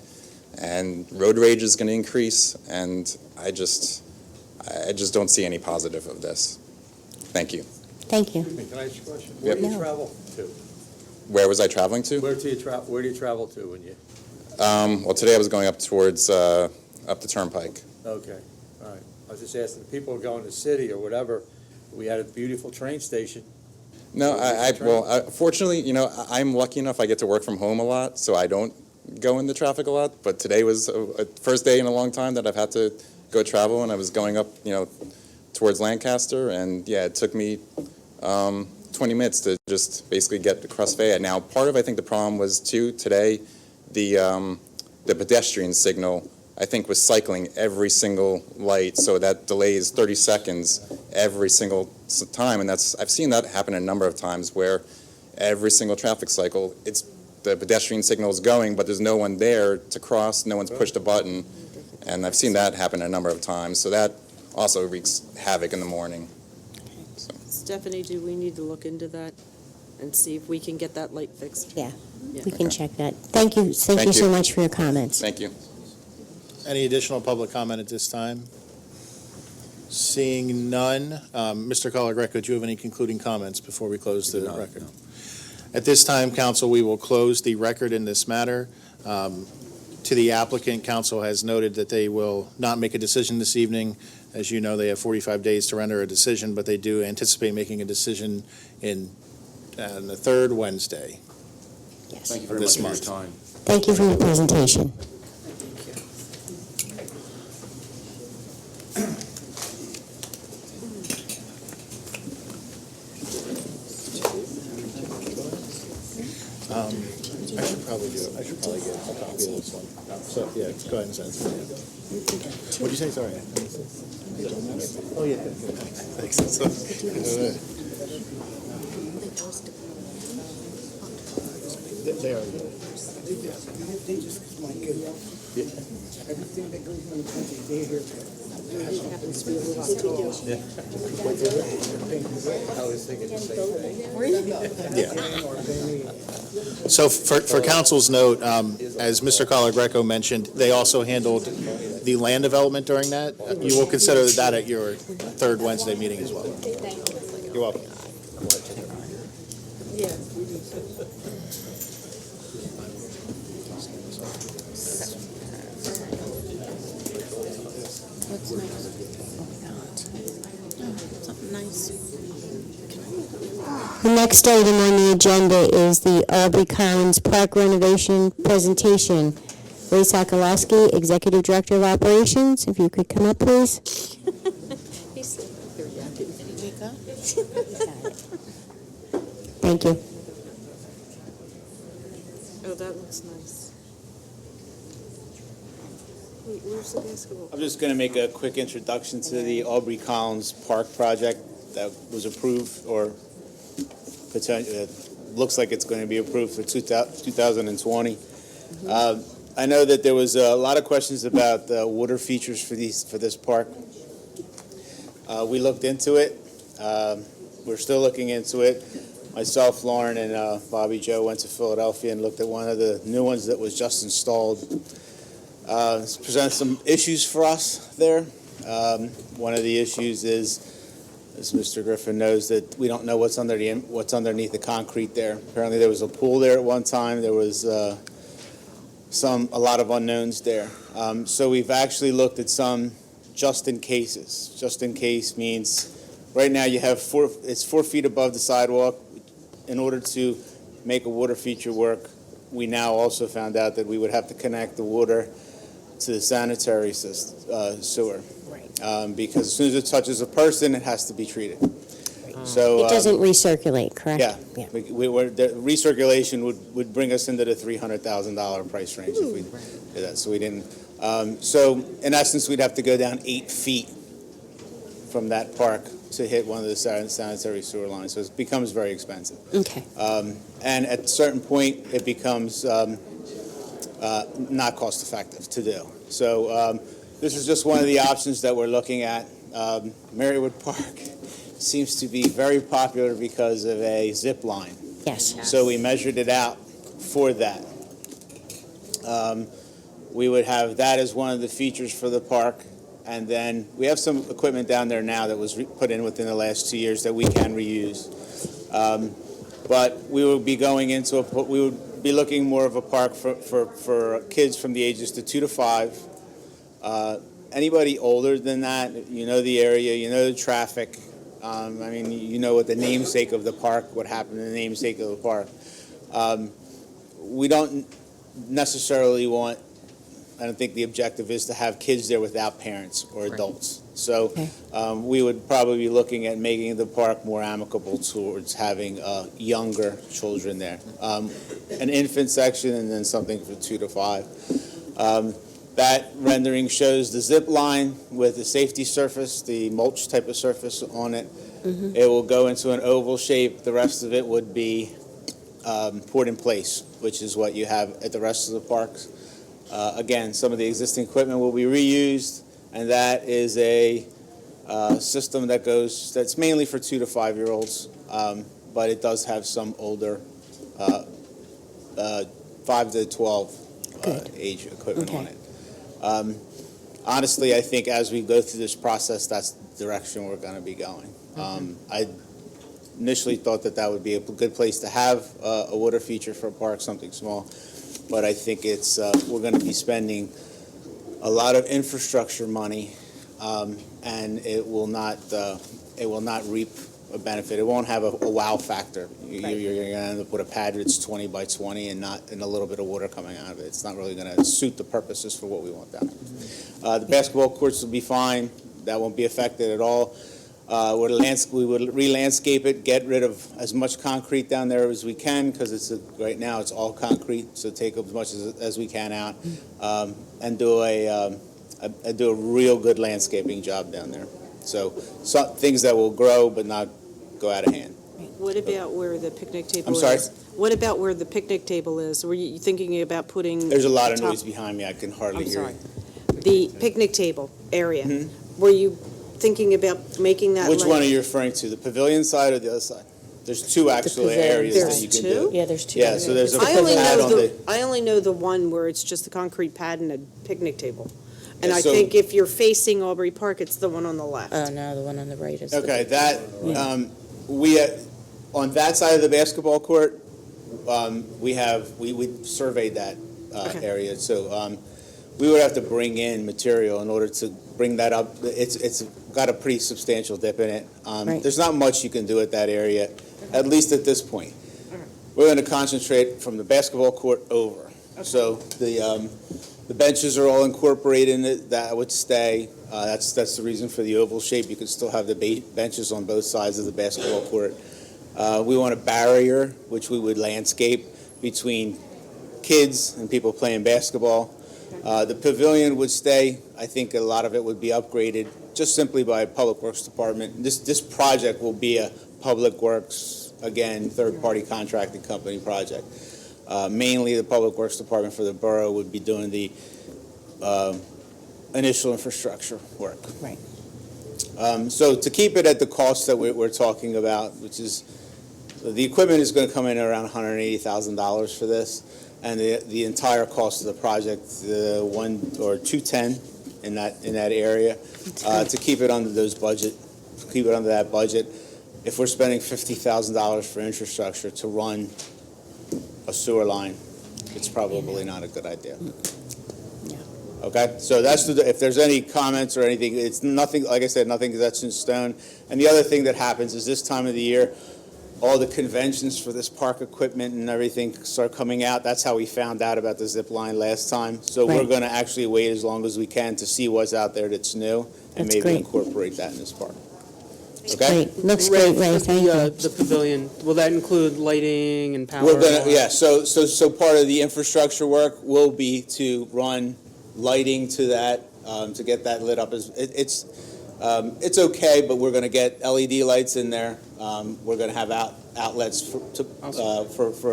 and road rage is going to increase, and I just don't see any positive of this. Thank you. Thank you. Excuse me, can I ask you a question? Where do you travel to? Where was I traveling to? Where do you travel to when you? Well, today I was going up towards up the Turnpike. Okay, all right. I was just asking, people going to the city or whatever, we had a beautiful train station. No, fortunately, I'm lucky enough I get to work from home a lot, so I don't go in the traffic a lot. But today was a first day in a long time that I've had to go travel, and I was going up, towards Lancaster, and yeah, it took me 20 minutes to just basically get across Fayette. Now, part of, I think, the problem was, too, today, the pedestrian signal, I think, was cycling every single light, so that delays 30 seconds every single time, and I've seen that happen a number of times where every single traffic cycle, the pedestrian signal is going, but there's no one there to cross, no one's pushed a button, and I've seen that happen a number of times, so that also wreaks havoc in the morning. Stephanie, do we need to look into that and see if we can get that light fixed? Yeah, we can check that. Thank you so much for your comments. Thank you. Any additional public comment at this time? Seeing none, Mr. Colagreco, do you have any concluding comments before we close the record? At this time, council, we will close the record in this matter. To the applicant, council has noted that they will not make a decision this evening. As you know, they have 45 days to render a decision, but they do anticipate making a decision on the third Wednesday. Yes. Thank you very much for your time. Thank you for your presentation. I should probably get a copy of this one. So, yeah, go ahead and send it to me. What'd you say? Sorry. Oh, yeah. Thanks. They are. They just like everything that goes on the country, they hear it happens to be a little I was thinking the same thing. Yeah. So for council's note, as Mr. Colagreco mentioned, they also handled the land development during that. You will consider that at your third Wednesday meeting as well. You're welcome. What's next? Something nice. The next item on the agenda is the Aubrey Commons Park renovation presentation. Ray Sokolowski, Executive Director of Operations, if you could come up, please. Thank you. Oh, that looks nice. Wait, where's the basketball? I'm just going to make a quick introduction to the Aubrey Collins Park project that was approved, or looks like it's going to be approved for 2020. I know that there was a lot of questions about the water features for this park. We looked into it. We're still looking into it. Myself, Lauren, and Bobby Joe went to Philadelphia and looked at one of the new ones that was just installed. It's presented some issues for us there. One of the issues is, as Mr. Griffin knows, that we don't know what's underneath the concrete there. Apparently there was a pool there at one time. There was a lot of unknowns there. So we've actually looked at some just in cases. Just in case means right now you have it's 4 feet above the sidewalk in order to make a water feature work, we now also found out that we would have to connect the water to the sanitary sewer. Because as soon as it touches a person, it has to be treated. So It doesn't recirculate, correct? yeah, the recirculation would bring us into the $300,000 price range if we did that. So we didn't. So in essence, we'd have to go down 8 feet from that park to hit one of the sanitary sewer lines. So it becomes very expensive. Okay. And at a certain point, it becomes not cost effective to do. So this is just one of the options that we're looking at. Marywood Park seems to be very popular because of a zip line. Yes. So we measured it out for that. We would have that as one of the features for the park. And then we have some equipment down there now that was put in within the last 2 years that we can reuse. But we would be going into we would be looking more of a park for kids from the ages to 2 to 5. Anybody older than that, you know the area, you know the traffic. I mean, you know what the namesake of the park, what happened in the namesake of the park. We don't necessarily want, I don't think the objective is to have kids there without parents or adults. So we would probably be looking at making the park more amicable towards having younger children there. An infant section and then something for 2 to 5. That rendering shows the zip line with the safety surface, the mulch type of surface on it. Mm-hmm. It will go into an oval shape. The rest of it would be poured in place, which is what you have at the rest of the parks. Again, some of the existing equipment will be reused, and that is a system that's mainly for 2 to 5 year olds, but it does have some older 5 to 12 age equipment on it. Honestly, I think as we go through this process, that's the direction we're going to be going. I initially thought that would be a good place to have a water feature for a park, something small, but I think it's we're going to be spending a lot of infrastructure money, and it will not reap a benefit. It won't have a wow factor. You're going to end up with a pad that's 20 by 20 and a little bit of water coming out of it. It's not really going to suit the purposes for what we want down there. The basketball courts will be fine. That won't be affected at all. We would re-landscape it, get rid of as much concrete down there as we can, because right now it's all concrete, so take as much as we can out, and do a real good landscaping job down there. So some things that will grow but not go out of hand. What about where the picnic table I'm is? sorry? What about where the picnic table is? Were you thinking about putting? There's a lot of noise behind me. I can hardly hear you. The picnic table area. Mm-hmm. Were you thinking about making that? Which one are you referring to, the pavilion side or the other side? There's two actual areas that you can do. Yeah, there's two. Yeah, so there's a I only pad know on the, I only know the one where it's just a concrete pad and a picnic table. And Yeah, I so- think if you're facing Aubrey Park, it's the one on the left. Oh, no, the one on the right is. okay, that, on that side of the basketball court, we surveyed that area, so we would have to bring in material in order to bring that up. It's got a pretty substantial dip in it. There's not much you can do at that area, at least at this point. We're going to concentrate from the basketball court over. So the benches are all incorporated in it. That would stay. That's the reason for the oval shape. You could still have the benches on both sides of the basketball court. We want a barrier, which we would landscape between kids and people playing basketball. The pavilion would stay. I think a lot of it would be upgraded just simply by Public Works Department. This project will be a Public Works, again, third-party contracting company project. Mainly the Public Works Department for the borough would be doing the initial infrastructure work. Right. So to keep it at the cost that we're talking about, which is, the equipment is going to come in around $180,000 for this, and the entire cost of the project, $210 in that area, to keep it under that budget. If we're spending $50,000 for infrastructure to run a sewer line, it's probably not a good idea. Okay, so if there's any comments or anything, it's nothing, like I said, nothing that's in stone. And the other thing that happens is this time of the year, all the conventions for this park equipment and everything start coming out. That's how we found out about the zip line last time. So we're Right. going to actually wait as long as we can to see what's out there that's new and That's maybe great. incorporate that in this park. Okay? Great, looks great, Ray, thank you. The pavilion, will that include lighting and power? We're gonna, yeah, so part of the infrastructure work will be to run lighting to that, to get that lit up. It's okay, but we're gonna get LED lights in there. We're gonna have outlets for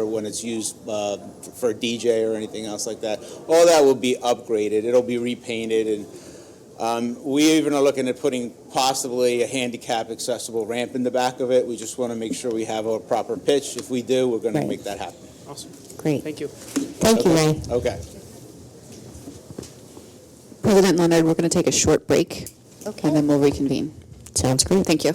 when it's used, for a DJ or anything else like that. All that will be upgraded. It'll be repainted, and we even are looking at putting possibly a handicap accessible ramp in the back of it. We just want to make sure we have a proper pitch. If we do, we're going to Right. make that happen. Awesome. Great. Thank you. Thank you, Ray. Okay. President Leonard, we're going to take a short break, Okay. and then we'll reconvene. Sounds great. Thank you.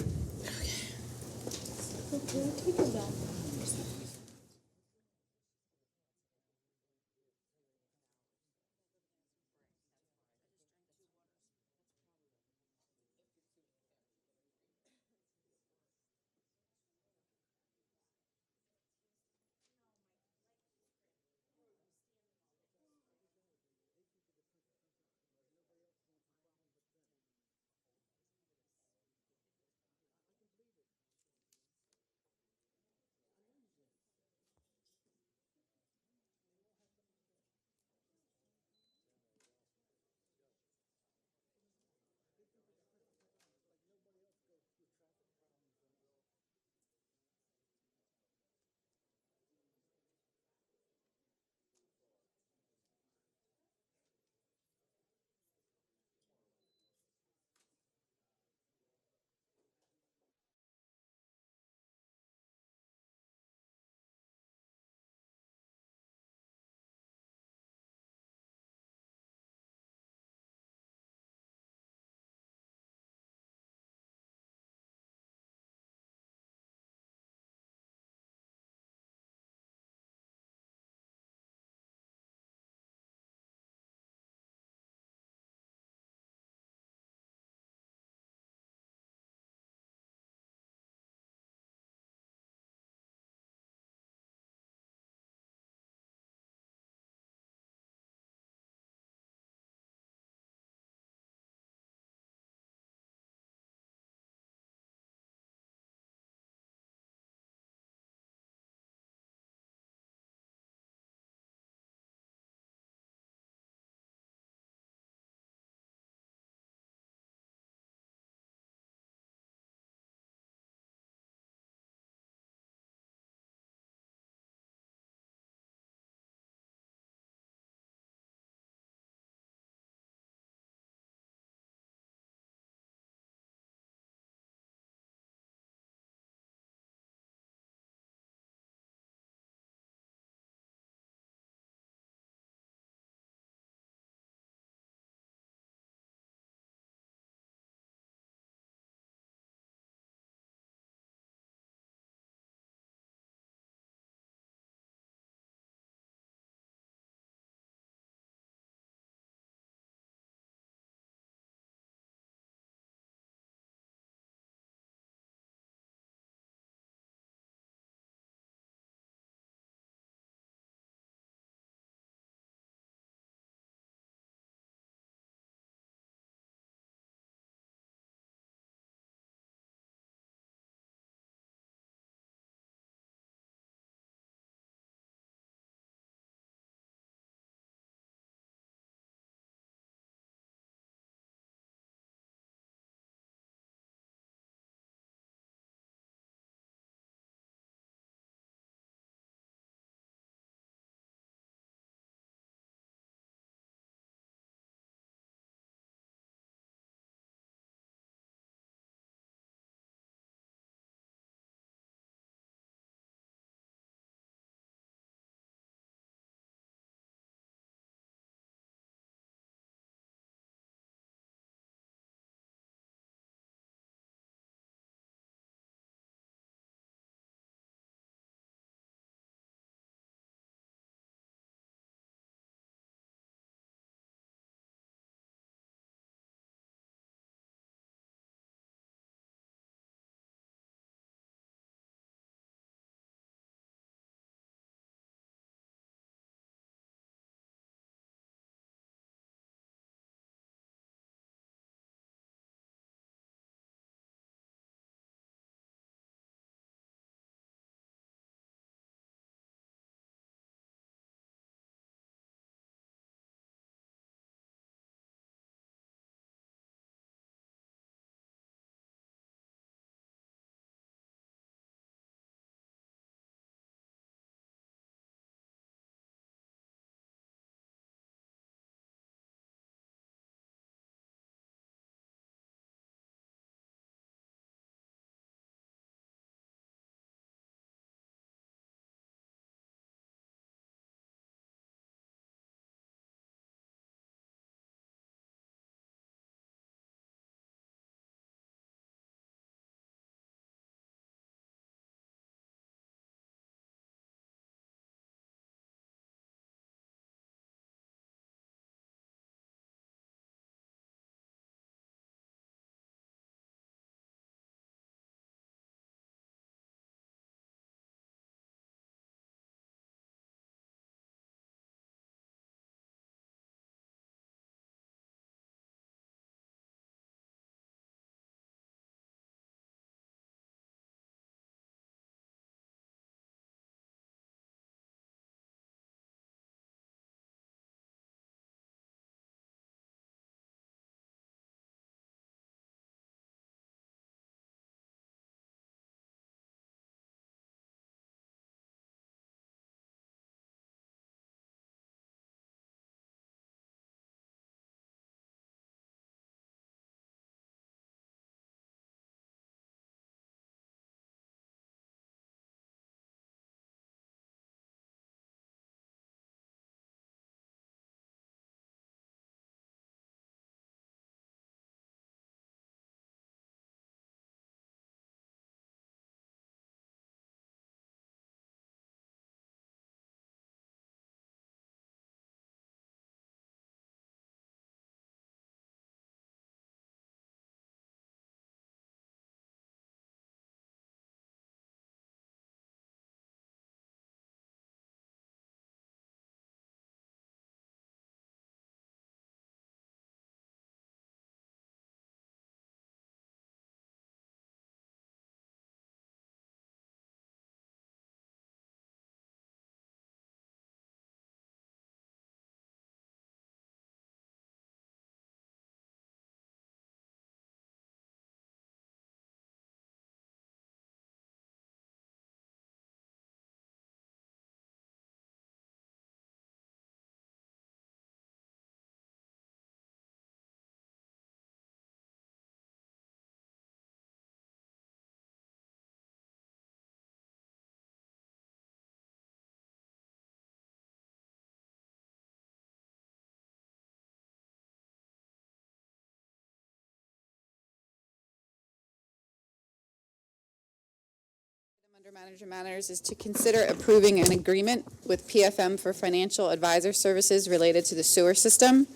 Manager Matters is to consider approving an agreement with PFM for financial advisor services related to the sewer system.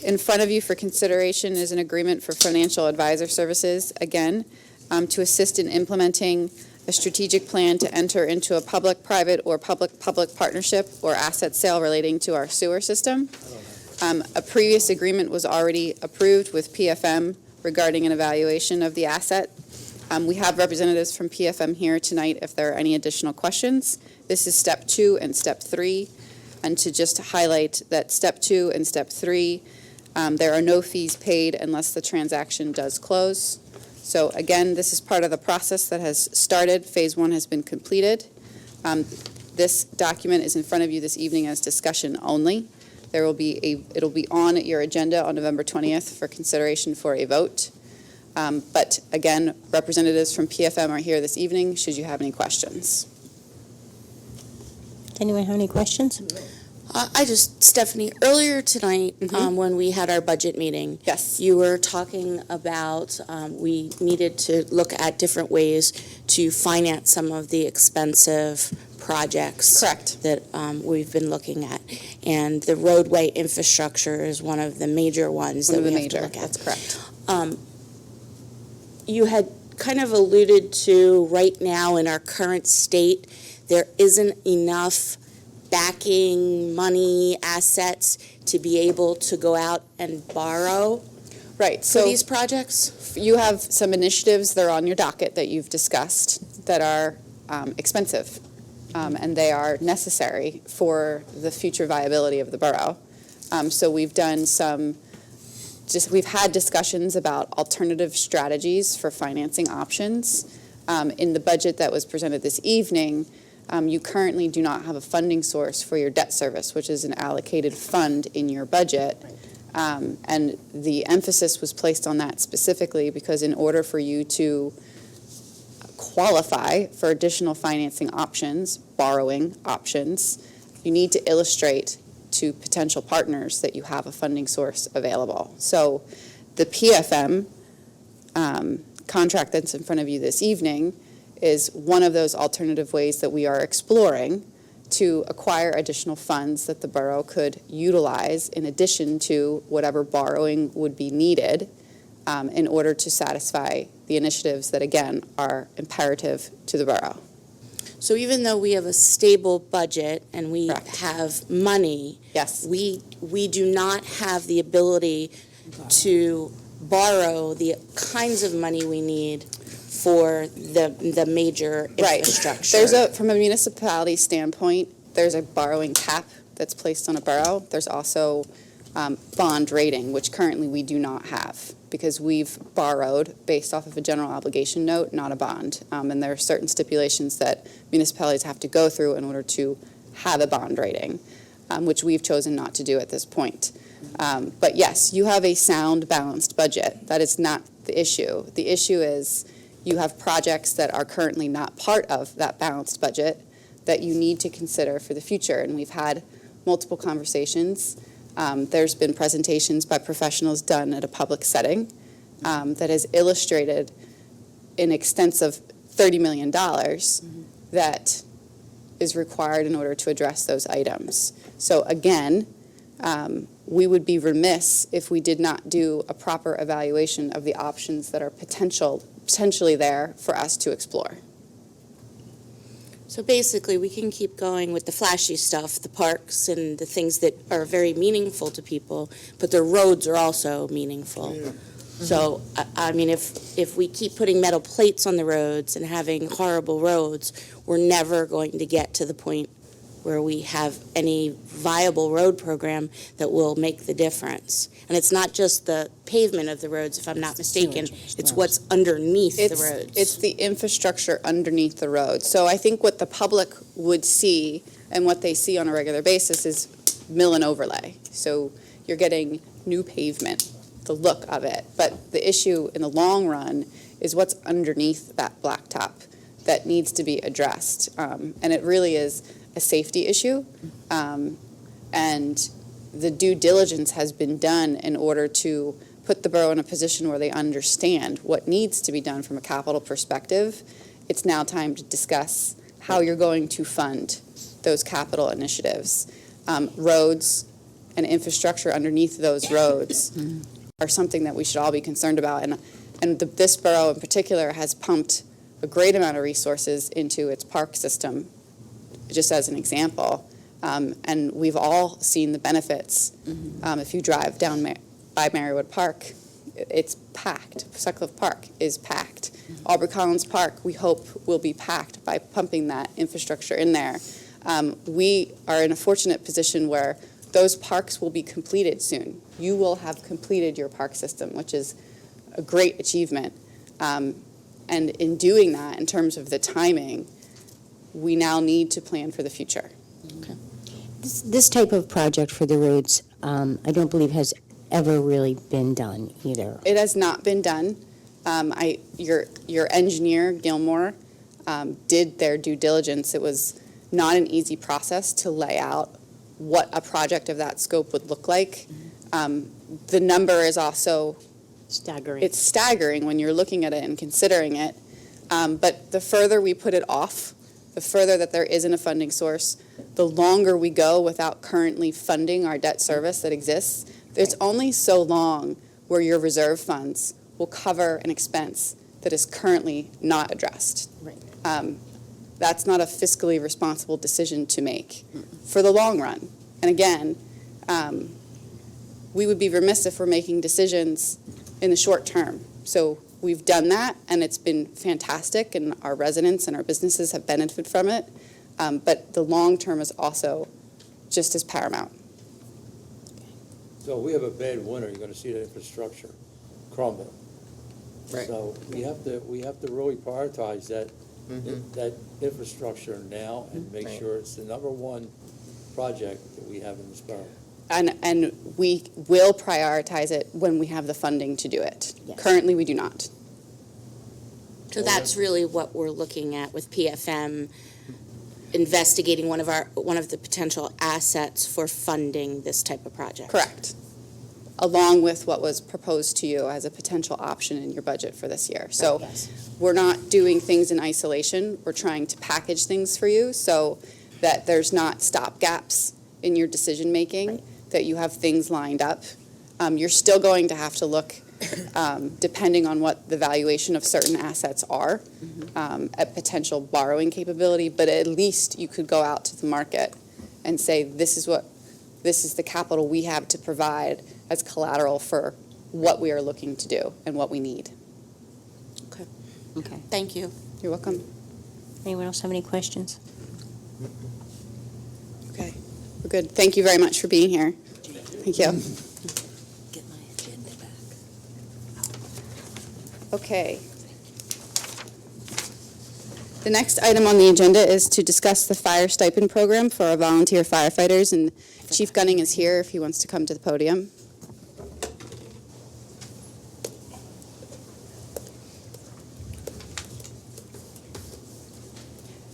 In front of you for consideration is an agreement for financial advisor services, again, to assist in implementing a strategic plan to enter into a public-private or public-public partnership or asset sale relating to our sewer system. A previous agreement was already approved with PFM regarding an evaluation of the asset. We have representatives from PFM here tonight if there are any additional questions. This is step 2 and step 3. And to just highlight that step 2 and step 3, there are no fees paid unless the transaction does close. So again, this is part of the process that has started. Phase 1 has been completed. This document is in front of you this evening as discussion only. It'll be on your agenda on November 20th for consideration for a vote. But again, representatives from PFM are here this evening, should you have any questions. Does anyone have any questions? Stephanie, earlier tonight, when we had our budget meeting, yes, you were talking about we needed to look at different ways to finance some of the expensive projects. Correct. That we've been looking at. And the roadway infrastructure is one of the major ones that we have to look at. That's correct. You had kind of alluded to right now in our current state, there isn't enough backing money, assets to be able to go out and borrow right. for these projects? You have some initiatives that are on your docket that you've discussed that are expensive, and they are necessary for the future viability of the borough. So we've done we've had discussions about alternative strategies for financing options. In the budget that was presented this evening, you currently do not have a funding source for your debt service, which is an allocated fund in your budget. And the emphasis was placed on that specifically because in order for you to qualify for additional financing options, borrowing options, you need to illustrate to potential partners that you have a funding source available. So the PFM contract that's in front of you this evening is one of those alternative ways that we are exploring to acquire additional funds that the borough could utilize in addition to whatever borrowing would be needed in order to satisfy the initiatives that, again, are imperative to the borough. So even though we have a stable budget and we have money, yes, we do not have the ability to borrow the kinds of money we need for the major infrastructure. From a municipality standpoint, there's a borrowing cap that's placed on a borough. There's also bond rating, which currently we do not have because we've borrowed based off of a general obligation note, not a bond. And there are certain stipulations that municipalities have to go through in order to have a bond rating, which we've chosen not to do at this point. But yes, you have a sound, balanced budget. That is not the issue. The issue is you have projects that are currently not part of that balanced budget that you need to consider for the future. And we've had multiple conversations. There's been presentations by professionals done at a public setting that has illustrated an extensive $30 million that is required in order to address those items. So again, we would be remiss if we did not do a proper evaluation of the options that are potentially there for us to explore. So basically, we can keep going with the flashy stuff, the parks and the things that are very meaningful to people, but the roads are also meaningful. Yeah. So, I mean, if we keep putting metal plates on the roads and having horrible roads, we're never going to get to the point where we have any viable road program that will make the difference. And it's not just the pavement of the roads, if I'm not mistaken, it's what's underneath the roads. It's the infrastructure underneath the road. So I think what the public would see and what they see on a regular basis is mill and overlay. So you're getting new pavement, the look of it. But the issue in the long run is what's underneath that blacktop that needs to be addressed. And it really is a safety issue, and the due diligence has been done in order to put the borough in a position where they understand what needs to be done from a capital perspective it's now time to discuss how you're going to fund those capital initiatives. Roads and infrastructure underneath those roads are something that we should all be concerned about. And this borough in particular has pumped a great amount of resources into its park system, just as an example. And we've all seen the benefits. If you drive down by Marywood Park, it's packed. Sutcliffe Park is packed. Aubrey Collins Park, we hope, will be packed by pumping that infrastructure in there. We are in a fortunate position where those parks will be completed soon. You will have completed your park system, which is a great achievement. And in doing that, in terms of the timing, we now need to plan for the future. This type of project for the roads, I don't believe has ever really been done either. It has not been done. Your engineer, Gilmore, did their due diligence. It was not an easy process to lay out what a project of that scope would look like. The number is also staggering. It's staggering when you're looking at it and considering it. But the further we put it off, the further that there isn't a funding source, the longer we go without currently funding our debt service that exists. There's only so long where your reserve funds will cover an expense that is currently not addressed. Right. That's not a fiscally responsible decision to make for the long run. And again, we would be remiss if we're making decisions in the short term. So we've done that, and it's been fantastic, and our residents and our businesses have benefited from it. But the long term is also just as paramount. So if we have a bad winter, you're gonna see the infrastructure crumble. Right. So we have to really prioritize that, that infrastructure now and make sure it's the number one project that we have in this borough. And we will prioritize it when we have the funding to do it. Yes. Currently, we do not. So that's really what we're looking at with PFM, investigating one of the potential assets for funding this type of project. Correct. Along with what was proposed to you as a potential option in your budget for this year. So we're not doing things in isolation. We're trying to package things for you so that there's not stop gaps in your decision making, that you have things lined up. You're still going to have to look, depending on what the valuation of certain assets are, at potential borrowing capability, but at least you could go out to the market and say, this is the capital we have to provide as collateral for what we are looking to do and what we need. Okay. Thank you. You're welcome. Anyone else have any questions? Okay, we're good. Thank you very much for being here. Thank you. Get my agenda back. Okay. The next item on the agenda is to discuss the fire stipend program for our volunteer firefighters, and Chief Gunning is here if he wants to come to the podium.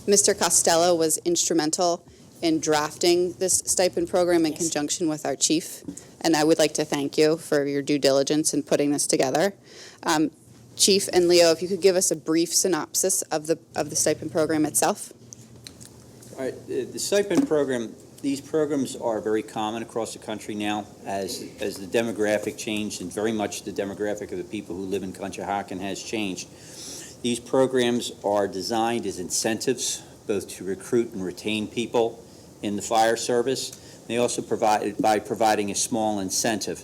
Mr. Costello was instrumental in drafting this stipend program in conjunction with our chief, and I would like to thank you for your due diligence in putting this together. Chief and Leo, if you could give us a brief synopsis of the stipend program itself. All right, the stipend program, these programs are very common across the country now as the demographic changed, and very much the demographic of the people who live in Conshohocken has changed. These programs are designed as incentives both to recruit and retain people in the fire service. They also provide by providing a small incentive.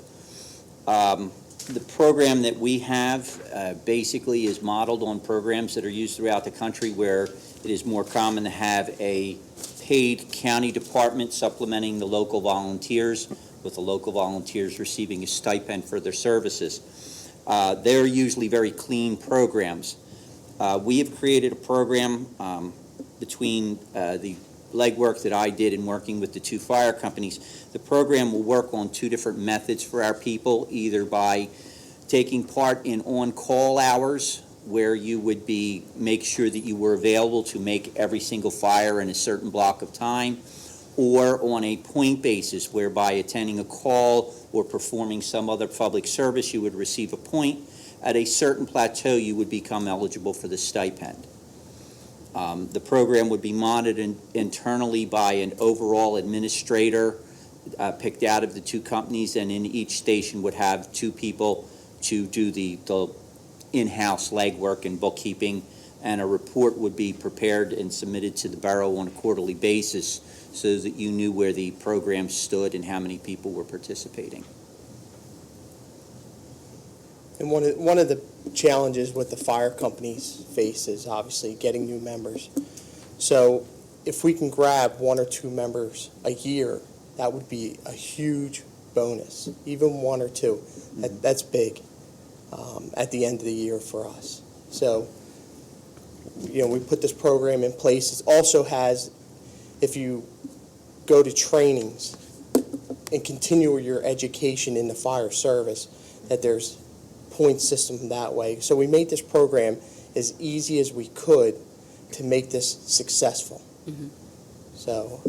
The program that we have basically is modeled on programs that are used throughout the country, where it is more common to have a paid county department supplementing the local volunteers, with the local volunteers receiving a stipend for their services. They're usually very clean programs. We have created a program between the legwork that I did in working with the two fire companies. The program will work on two different methods for our people, either by taking part in on-call hours, where you would make sure that you were available to make every single fire in a certain block of time, or on a point basis, whereby attending a call or performing some other public service, you would receive a point. At a certain plateau, you would become eligible for the stipend. The program would be monitored internally by an overall administrator picked out of the two companies, and in each station would have two people to do the in-house legwork and bookkeeping, and a report would be prepared and submitted to the borough on a quarterly basis so that you knew where the program stood and how many people were participating. And one of the challenges with the fire companies face is obviously getting new members. So if we can grab 1 or 2 members a year, that would be a huge bonus, even 1 or 2. That's big at the end of the year for us. So, we put this program in place. It also has, if you go to trainings and continue your education in the fire service, that there's point system that way. So we made this program as easy as we could to make this successful. So,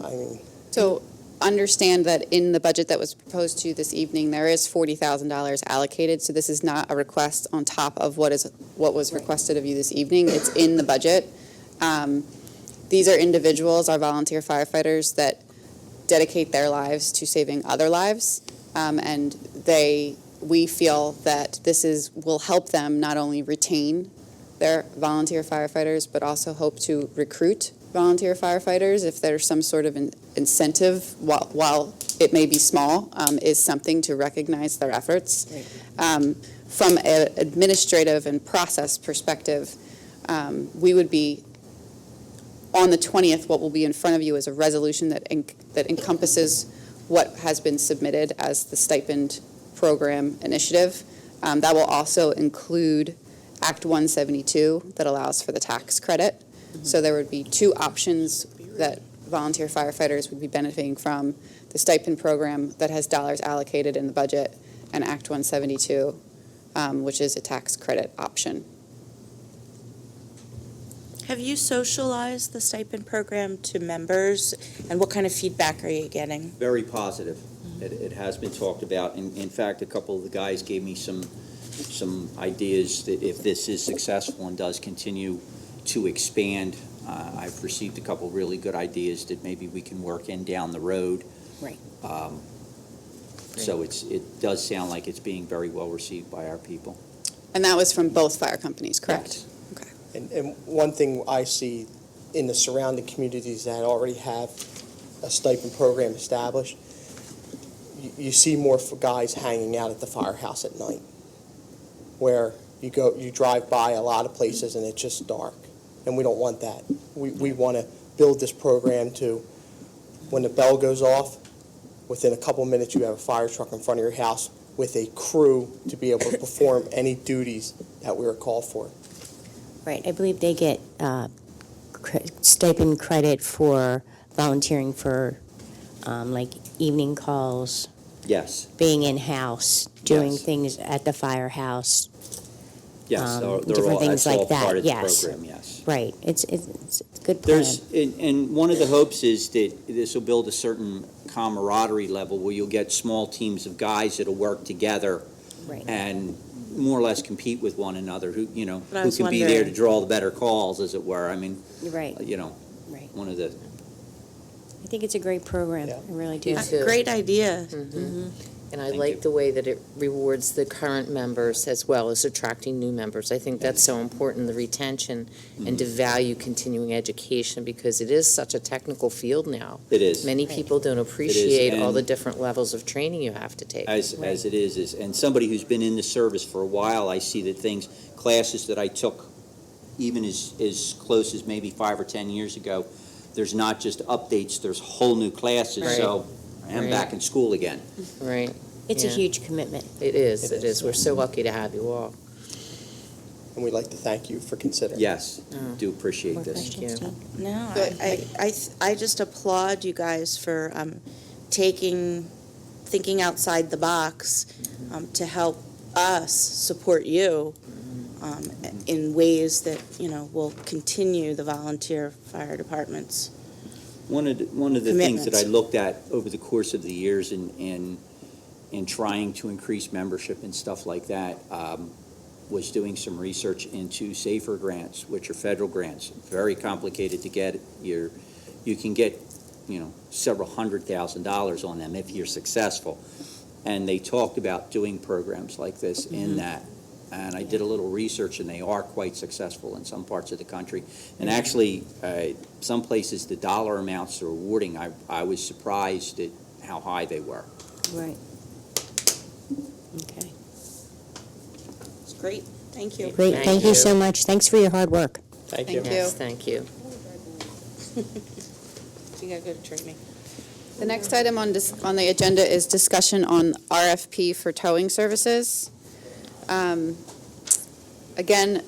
So understand that in the budget that was proposed to you this evening, there is $40,000 allocated, so this is not a request on top of what was requested of you this evening. It's in the budget. These are individuals, our volunteer firefighters, that dedicate their lives to saving other lives, and we feel that will help them not only retain their volunteer firefighters, but also hope to recruit volunteer firefighters if there's some sort of incentive, while it may be small, is something to recognize their efforts. From an administrative and process perspective, we would be, on the 20th, what will be in front of you is a resolution that encompasses what has been submitted as the stipend program initiative. That will also include Act 172 that allows for the tax credit. So there would be 2 options that volunteer firefighters would be benefiting from: the stipend program that has dollars allocated in the budget, and Act 172, which is a tax credit option. Have you socialized the stipend program to members, and what kind of feedback are you getting? Very positive. It has been talked about. In fact, a couple of the guys gave me some ideas that if this is successful and does continue to expand, I've received a couple really good ideas that maybe we can work in down the road. Right. So it does sound like it's being very well received by our people. And that was from both fire companies, correct? Yes. Okay. and one thing I see in the surrounding communities that already have a stipend program established, you see more guys hanging out at the firehouse at night, where you drive by a lot of places and it's just dark, and we don't want that. We want to build this program to, when the bell goes off, within a couple minutes you have a fire truck in front of your house with a crew to be able to perform any duties that we are called for. Right, I believe they get stipend credit for volunteering for like evening calls. Yes. Being in-house, doing Yes. things at the firehouse. Yes, they're different all, things that's like all that, part of yes. the program, yes. Right, it's a good plan. And one of the hopes is that this will build a certain camaraderie level where you'll get small teams of guys that'll work together Right. and more or less compete with one another, who But I who was can be there to wondering- draw the better calls, as it were. I mean, Right. Right. One of the I think it's a great program, I really do. Me too. Great idea. And I like the way that it rewards the current members as well as attracting new members. I think that's so important, the retention, and to value continuing education, because it is such a technical field now. It is. Many people don't appreciate all and- the different levels of training you have to take. As it is, and somebody who's been in the service for a while, I see that classes that I took even as close as maybe 5 or 10 years ago, there's not just updates, there's whole new classes, Right. so I am Right. back in school again. Right. It's a Yeah. huge commitment. It is. We're so lucky to have you all. And we'd like to thank you for considering. Yes, Oh. do appreciate More this. questions, Steve? No, I just applaud you guys for thinking outside the box to help us support you in ways that, will continue the volunteer fire departments. One of the things that I Commitments. looked at over the course of the years in trying to increase membership and stuff like that, was doing some research into SAFER grants, which are federal grants, very complicated to get. You can get, several $100,000 on them if you're successful. And they talked about doing programs like this in that. And I did a little research, and they are quite successful in some parts of the country. And actually, some places, the dollar amounts they're awarding, I was surprised at how high they were. Right. Okay. It's great. Thank you. Great, thank you so much. Thanks for your hard work. Thank you. Yes, thank you. You gotta go to training. The next item on the agenda is discussion on RFP for towing services. Again,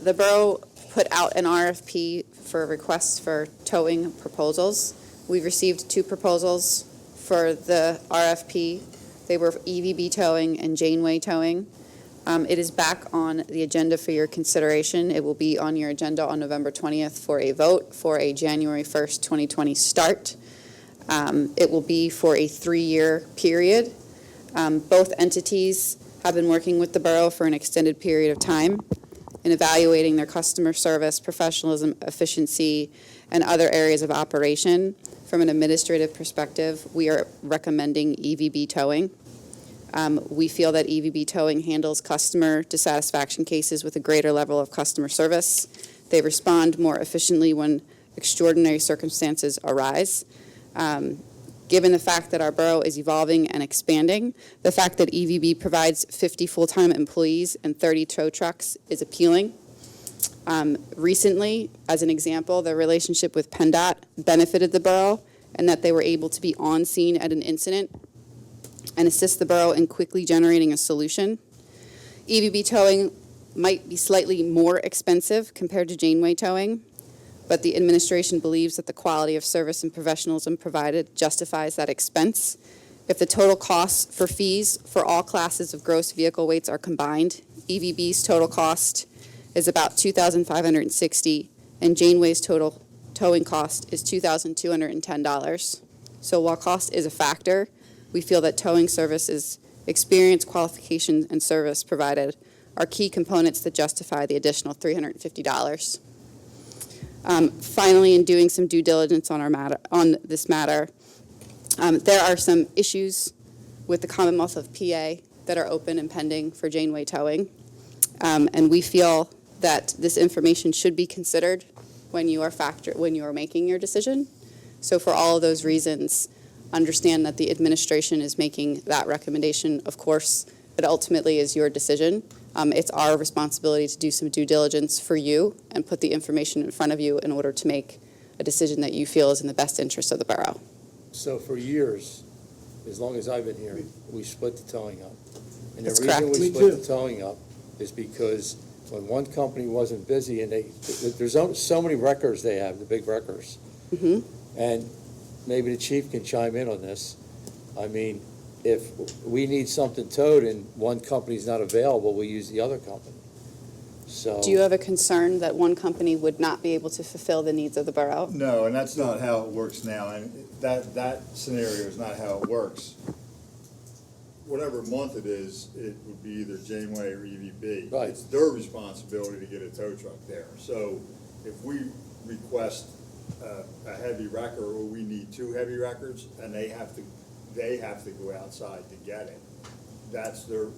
the borough put out an RFP for requests for towing proposals. We received 2 proposals for the RFP. They were EVB towing and Janeway towing. It is back on the agenda for your consideration. It will be on your agenda on November 20th for a vote for a January 1st, 2020 start. It will be for a 3-year period. Both entities have been working with the borough for an extended period of time in evaluating their customer service, professionalism, efficiency, and other areas of operation. From an administrative perspective, we are recommending EVB towing. We feel that EVB towing handles customer dissatisfaction cases with a greater level of customer service. They respond more efficiently when extraordinary circumstances arise. Given the fact that our borough is evolving and expanding, the fact that EVB provides 50 full-time employees and 30 tow trucks is appealing. Recently, as an example, the relationship with PennDOT benefited the borough and that they were able to be on scene at an incident and assist the borough in quickly generating a solution. EVB towing might be slightly more expensive compared to Janeway towing, but the administration believes that the quality of service and professionalism provided justifies that expense. If the total costs for fees for all classes of gross vehicle weights are combined, EVB's total cost is about $2,560, and Janeway's total towing cost is $2,210. So while cost is a factor, we feel that towing services, experience, qualifications, and service provided are key components that justify the additional $350. Finally, in doing some due diligence on this matter, there are some issues with the Commonwealth of PA that are open and pending for Janeway towing, and we feel that this information should be considered when you are making your decision. So, for all of those reasons, understand that the administration is making that recommendation. Of course, it ultimately is your decision. It's our responsibility to do some due diligence for you and put the information in front of you in order to make a decision that you feel is in the best interest of the borough. So for years, as long as I've been here, we split the towing up. And the That's reason correct. we split the towing up is because when one company wasn't busy, and there's so many wreckers they have, the big wreckers. Mm-hmm. And maybe the chief can chime in on this. I mean, if we need something towed and one company's not available, we use the other company. So. Do you have a concern that one company would not be able to fulfill the needs of the borough? No, and that's not how it works now, and that scenario is not how it works. Whatever month it is, it would be either Janeway or EVB. Right. It's their responsibility to get a tow truck there. So if we request a heavy wrecker, or we need 2 heavy wreckers, and they have to go outside to get it, that's their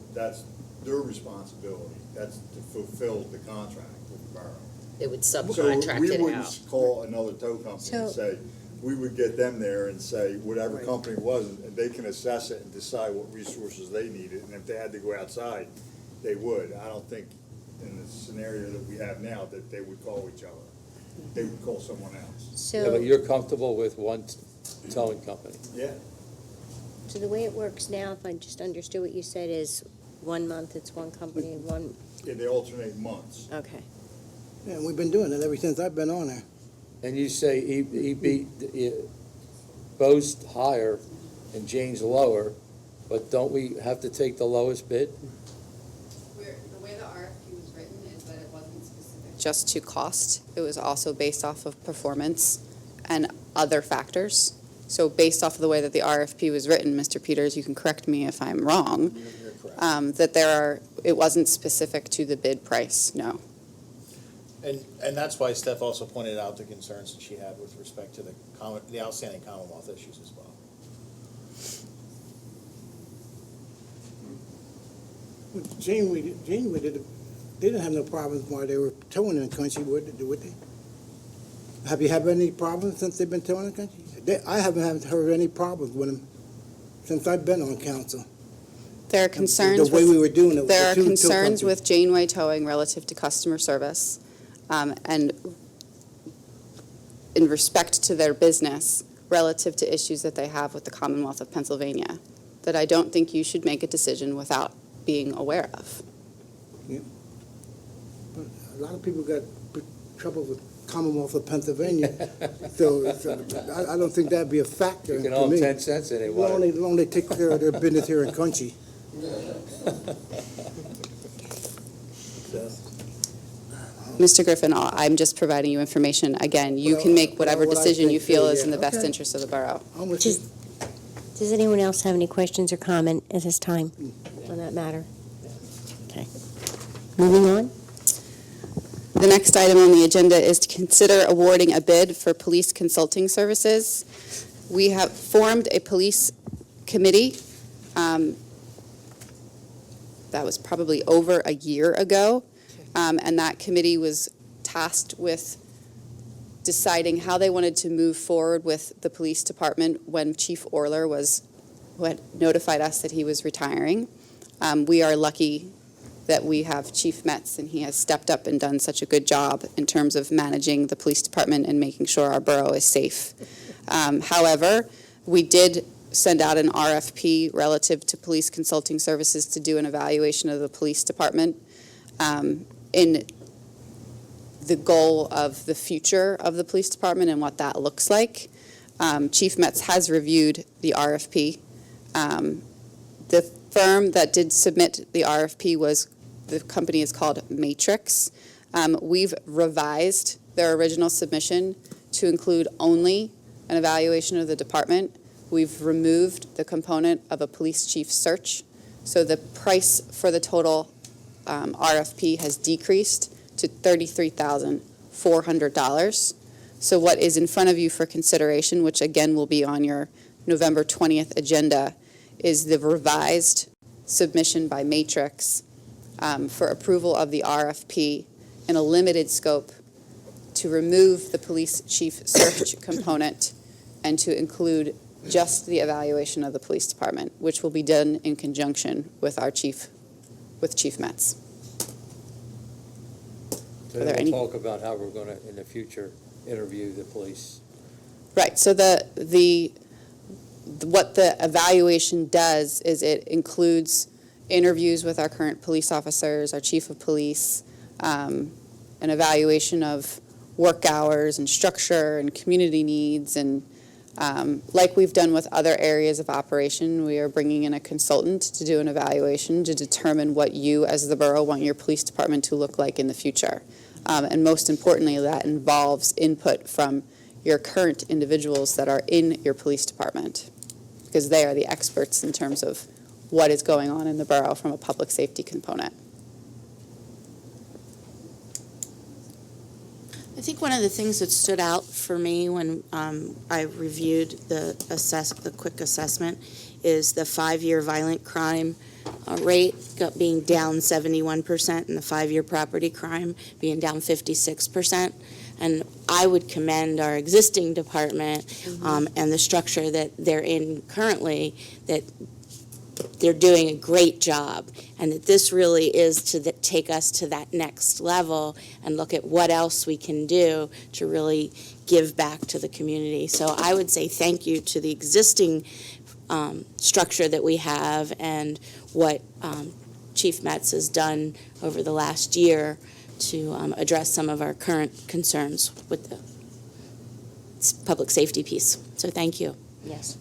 responsibility. That's to fulfill the contract with the borough. It would So subcontract we it wouldn't out. call another tow company and say, we would get them there and say, whatever company it was, and they can assess it and decide what resources they needed, and if they had to go outside, they would. I don't think in the scenario that we have now that they would call each other. They would call someone else. Yeah, but you're comfortable with one towing company? Yeah. So the way it works now, if I just understood what you said, is 1 month it's one company, Yeah, they alternate months. okay. Yeah, we've been doing it ever since I've been on there. And you say Bo's higher and Jane's lower, but don't we have to take the lowest bid? The way the RFP was written is that it wasn't specific just to cost. It was also based off of performance and other factors. So based off of the way that the RFP was written, Mr. Peters, you can correct me if I'm wrong, that it wasn't specific to the bid price, no. And that's why Steph also pointed out the concerns that she had with respect to the outstanding Commonwealth issues as well. Janeway they didn't have no problems while they were towing in the country, would they? Have you had any problems since they've been towing in the country? I haven't heard any problems with them since I've been on council. There are concerns. The way we were doing it. There are the tow concerns company. with Janeway Towing relative to customer service, and in respect to their business, relative to issues that they have with the Commonwealth of Pennsylvania, that I don't think you should make a decision without being aware of. Yeah. But a lot of people got trouble with Commonwealth of Pennsylvania, so I don't think that'd be a factor You can for own me. 10 cents in it. As long as they take care of their business here in country. Mr. Griffin, I'm just providing you information. Again, you can make whatever what I decision you think feel too, is in yeah. the best Okay. interest of the borough. I'm with you. Does anyone else have any questions or comment at this time on that matter? Okay. Moving on. The next item on the agenda is to consider awarding a bid for police consulting services. We have formed a police committee. That was probably over a year ago, and that committee was tasked with deciding how they wanted to move forward with the police department when Chief Orler who had notified us that he was retiring. We are lucky that we have Chief Metz, and he has stepped up and done such a good job in terms of managing the police department and making sure our borough is safe. However, we did send out an RFP relative to police consulting services to do an evaluation of the police department in the goal of the future of the police department and what that looks like. Chief Metz has reviewed the RFP. The firm that did submit the RFP the company is called Matrix. We've revised their original submission to include only an evaluation of the department. We've removed the component of a police chief search. So the price for the total RFP has decreased to $33,400. So what is in front of you for consideration, which again will be on your November 20th agenda, is the revised submission by Matrix for approval of the RFP in a limited scope to remove the police chief search component and to include just the evaluation of the police department, which will be done in conjunction with Chief Metz. So Are there we'll any- talk about how we're going to, in the future, interview the police. Right, so what the evaluation does is it includes interviews with our current police officers, our chief of police, an evaluation of work hours and structure and community needs, and like we've done with other areas of operation, we are bringing in a consultant to do an evaluation to determine what you as the borough want your police department to look like in the future. And most importantly, that involves input from your current individuals that are in your police department, because they are the experts in terms of what is going on in the borough from a public safety component. I think one of the things that stood out for me when I reviewed the quick assessment is the 5-year violent crime rate being down 71% and the 5-year property crime being down 56%. And I would commend our existing department and the structure that they're in currently, that they're doing a great job, and that this really is to take us to that next level and look at what else we can do to really give back to the community. So I would say thank you to the existing structure that we have and what Chief Metz has done over the last year to address some of our current concerns with the public safety piece. So thank you. Yes.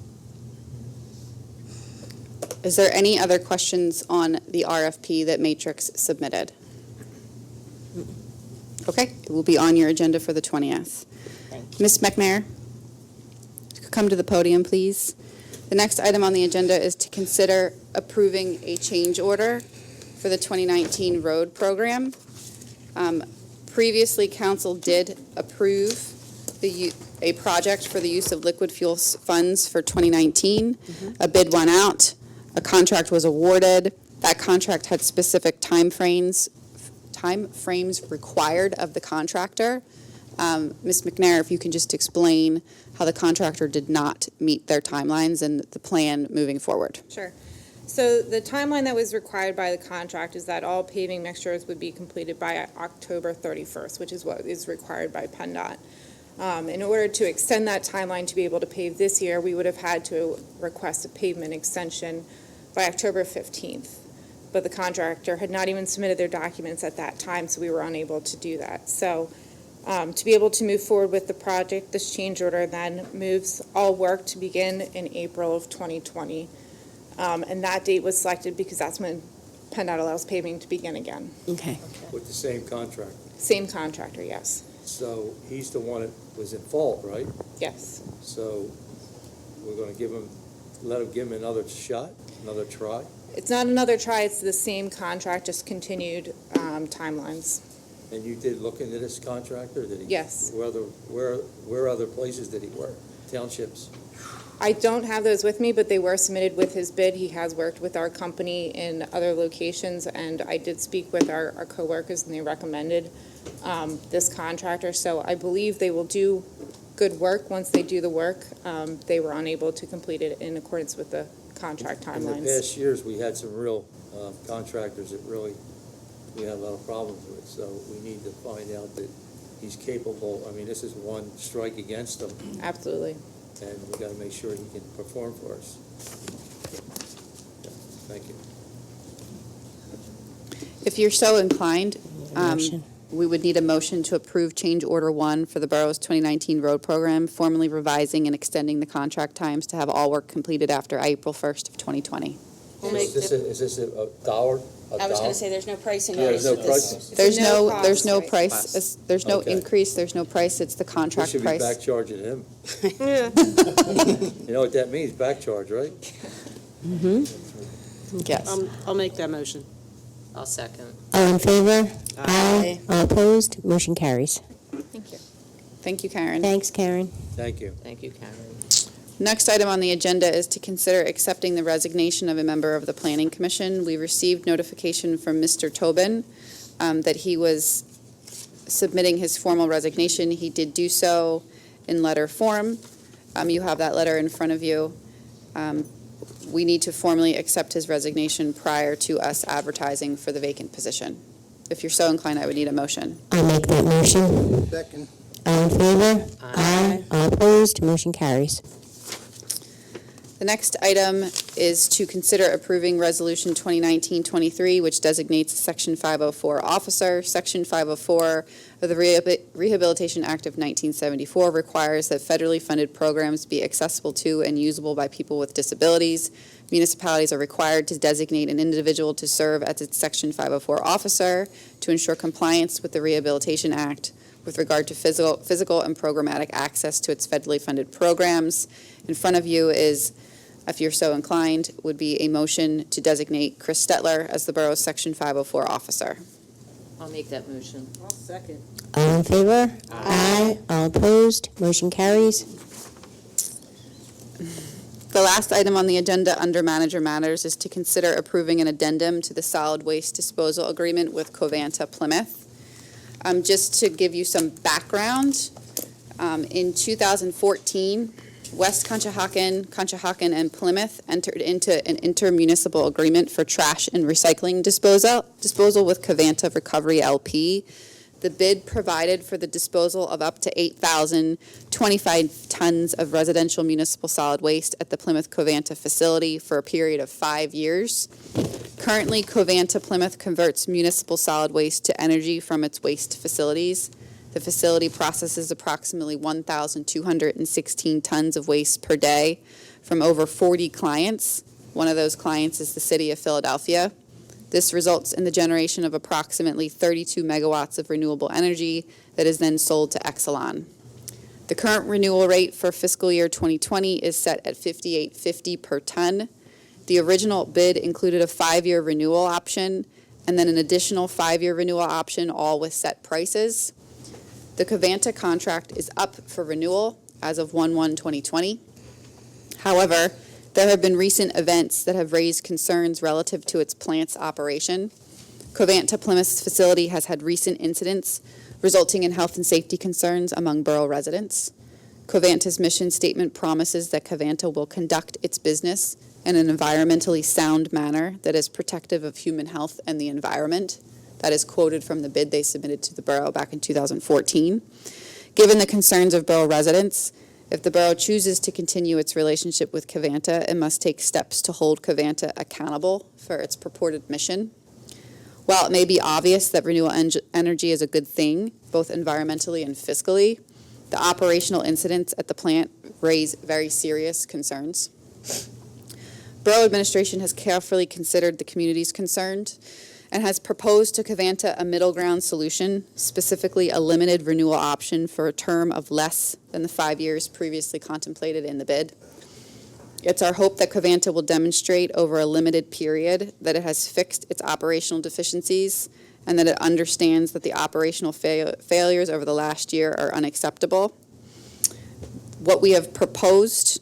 Is there any other questions on the RFP that Matrix submitted? Okay, it will be on your agenda for the 20th. Ms. McNair, come to the podium, please. The next item on the agenda is to consider approving a change order for the 2019 road program. Previously, council did approve a project for the use of liquid fuel funds for 2019. A bid went out, a contract was awarded. That contract had specific time frames required of the contractor. Ms. McNair, if you can just explain how the contractor did not meet their timelines and the plan moving forward. Sure. So the timeline that was required by the contract is that all paving mixtures would be completed by October 31st, which is what is required by PennDOT. In order to extend that timeline to be able to pave this year, we would have had to request a pavement extension by October 15th. But the contractor had not even submitted their documents at that time, so we were unable to do that. So to be able to move forward with the project, this change order then moves all work to begin in April of 2020. And that date was selected because that's when PennDOT allows paving to begin again. Okay. With the same contractor. Same contractor, yes. So he's the one that was in fault, right? Yes. So we're going to let him give him another shot, another try? It's not another try, it's the same contract, just continued timelines. And you did look into this contractor? Did he? Yes. Where other places did he work? Townships? I don't have those with me, but they were submitted with his bid. He has worked with our company in other locations, and I did speak with our coworkers, and they recommended this contractor. So I believe they will do good work once they do the work. They were unable to complete it in accordance with the contract timelines. In the past years, we had some real contractors that really we had a lot of problems with, so we need to find out that he's capable. I mean, this is one strike against him. Absolutely. And we got to make sure he can perform for us. Yeah, thank you. If you're so inclined, we would need a motion to approve change order 1 for the borough's 2019 road program, formally revising and extending the contract times to have all work completed after April 1st of 2020. Is this a dollar? I was going to say, there's no pricing. Yeah, there's no pricing. There's no price, there's no Okay. increase, there's no price, it's the We contract should be price. back charging him. Yeah. You know what that means, back charge, right? Yes. I'll make that motion. I'll second. All in favor? Aye. All opposed? Motion carries. Thank you. Thank you, Karen. Thanks, Karen. Thank you. Thank you, Karen. Next item on the agenda is to consider accepting the resignation of a member of the Planning Commission. We received notification from Mr. Tobin that he was submitting his formal resignation. He did do so in letter form. You have that letter in front of you. We need to formally accept his resignation prior to us advertising for the vacant position. If you're so inclined, I would need a motion. I'll make that motion. Second. All in favor? Aye. All opposed? Motion carries. The next item is to consider approving Resolution 2019-23, which designates a Section 504 officer. Section 504 of the Rehabilitation Act of 1974 requires that federally funded programs be accessible to and usable by people with disabilities. Municipalities are required to designate an individual to serve as its Section 504 officer to ensure compliance with the Rehabilitation Act with regard to physical and programmatic access to its federally funded programs. In front of you is, if you're so inclined, would be a motion to designate Chris Stetler as the borough's Section 504 officer. I'll make that motion. I'll second. All in favor? Aye. All opposed? Motion carries. The last item on the agenda under Manager Matters is to consider approving an addendum to the solid waste disposal agreement with Covanta Plymouth. Just to give you some background, in 2014, West Conshohocken, and Plymouth entered into an intermunicipal agreement for trash and recycling disposal with Covanta Recovery LP. The bid provided for the disposal of up to 8,025 tons of residential municipal solid waste at the Plymouth Covanta facility for a period of 5 years. Currently, Covanta Plymouth converts municipal solid waste to energy from its waste facilities. The facility processes approximately 1,216 tons of waste per day from over 40 clients. One of those clients is the City of Philadelphia. This results in the generation of approximately 32 megawatts of renewable energy that is then sold to Exelon. The current renewal rate for fiscal year 2020 is set at $58.50 per ton. The original bid included a 5-year renewal option and then an additional 5-year renewal option, all with set prices. The Covanta contract is up for renewal as of 1/1/2020. However, there have been recent events that have raised concerns relative to its plant's operation. Covanta Plymouth's facility has had recent incidents resulting in health and safety concerns among borough residents. Covanta's mission statement promises that Covanta will conduct its business in an environmentally sound manner that is protective of human health and the environment. That is quoted from the bid they submitted to the borough back in 2014. Given the concerns of borough residents, if the borough chooses to continue its relationship with Covanta, it must take steps to hold Covanta accountable for its purported mission. While it may be obvious that renewable energy is a good thing, both environmentally and fiscally, the operational incidents at the plant raise very serious concerns. Borough administration has carefully considered the community's concerns and has proposed to Covanta a middle ground solution, specifically a limited renewal option for a term of less than the 5 years previously contemplated in the bid. It's our hope that Covanta will demonstrate over a limited period that it has fixed its operational deficiencies and that it understands that the operational failures over the last year are unacceptable. What we have proposed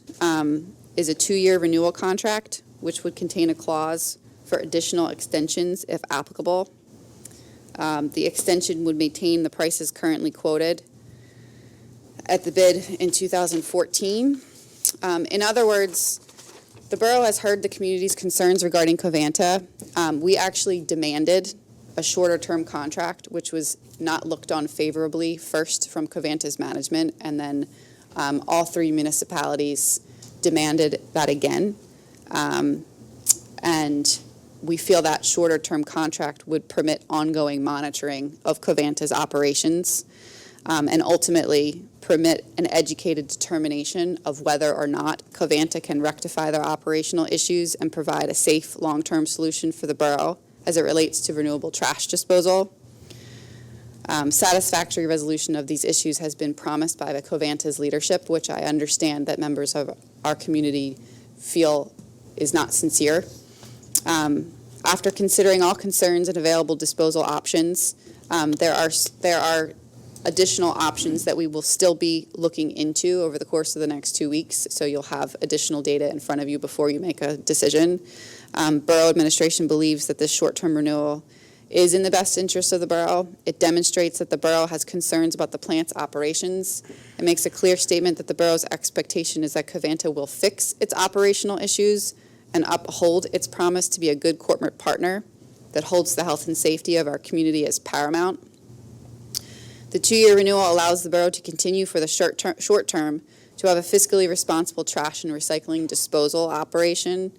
is a 2-year renewal contract, which would contain a clause for additional extensions if applicable. The extension would maintain the prices currently quoted at the bid in 2014. In other words, the borough has heard the community's concerns regarding Covanta. We actually demanded a shorter term contract, which was not looked on favorably first from Covanta's management, and then all 3 municipalities demanded that again. And we feel that shorter term contract would permit ongoing monitoring of Covanta's operations and ultimately permit an educated determination of whether or not Covanta can rectify their operational issues and provide a safe long-term solution for the borough as it relates to renewable trash disposal. Satisfactory resolution of these issues has been promised by the Covanta's leadership, which I understand that members of our community feel is not sincere. After considering all concerns and available disposal options, there are additional options that we will still be looking into over the course of the next 2 weeks, so you'll have additional data in front of you before you make a decision. Borough administration believes that this short-term renewal is in the best interest of the borough. It demonstrates that the borough has concerns about the plant's operations. It makes a clear statement that the borough's expectation is that Covanta will fix its operational issues and uphold its promise to be a good corporate partner that holds the health and safety of our community as paramount. The 2-year renewal allows the borough to continue for the short term to have a fiscally responsible trash and recycling disposal operation.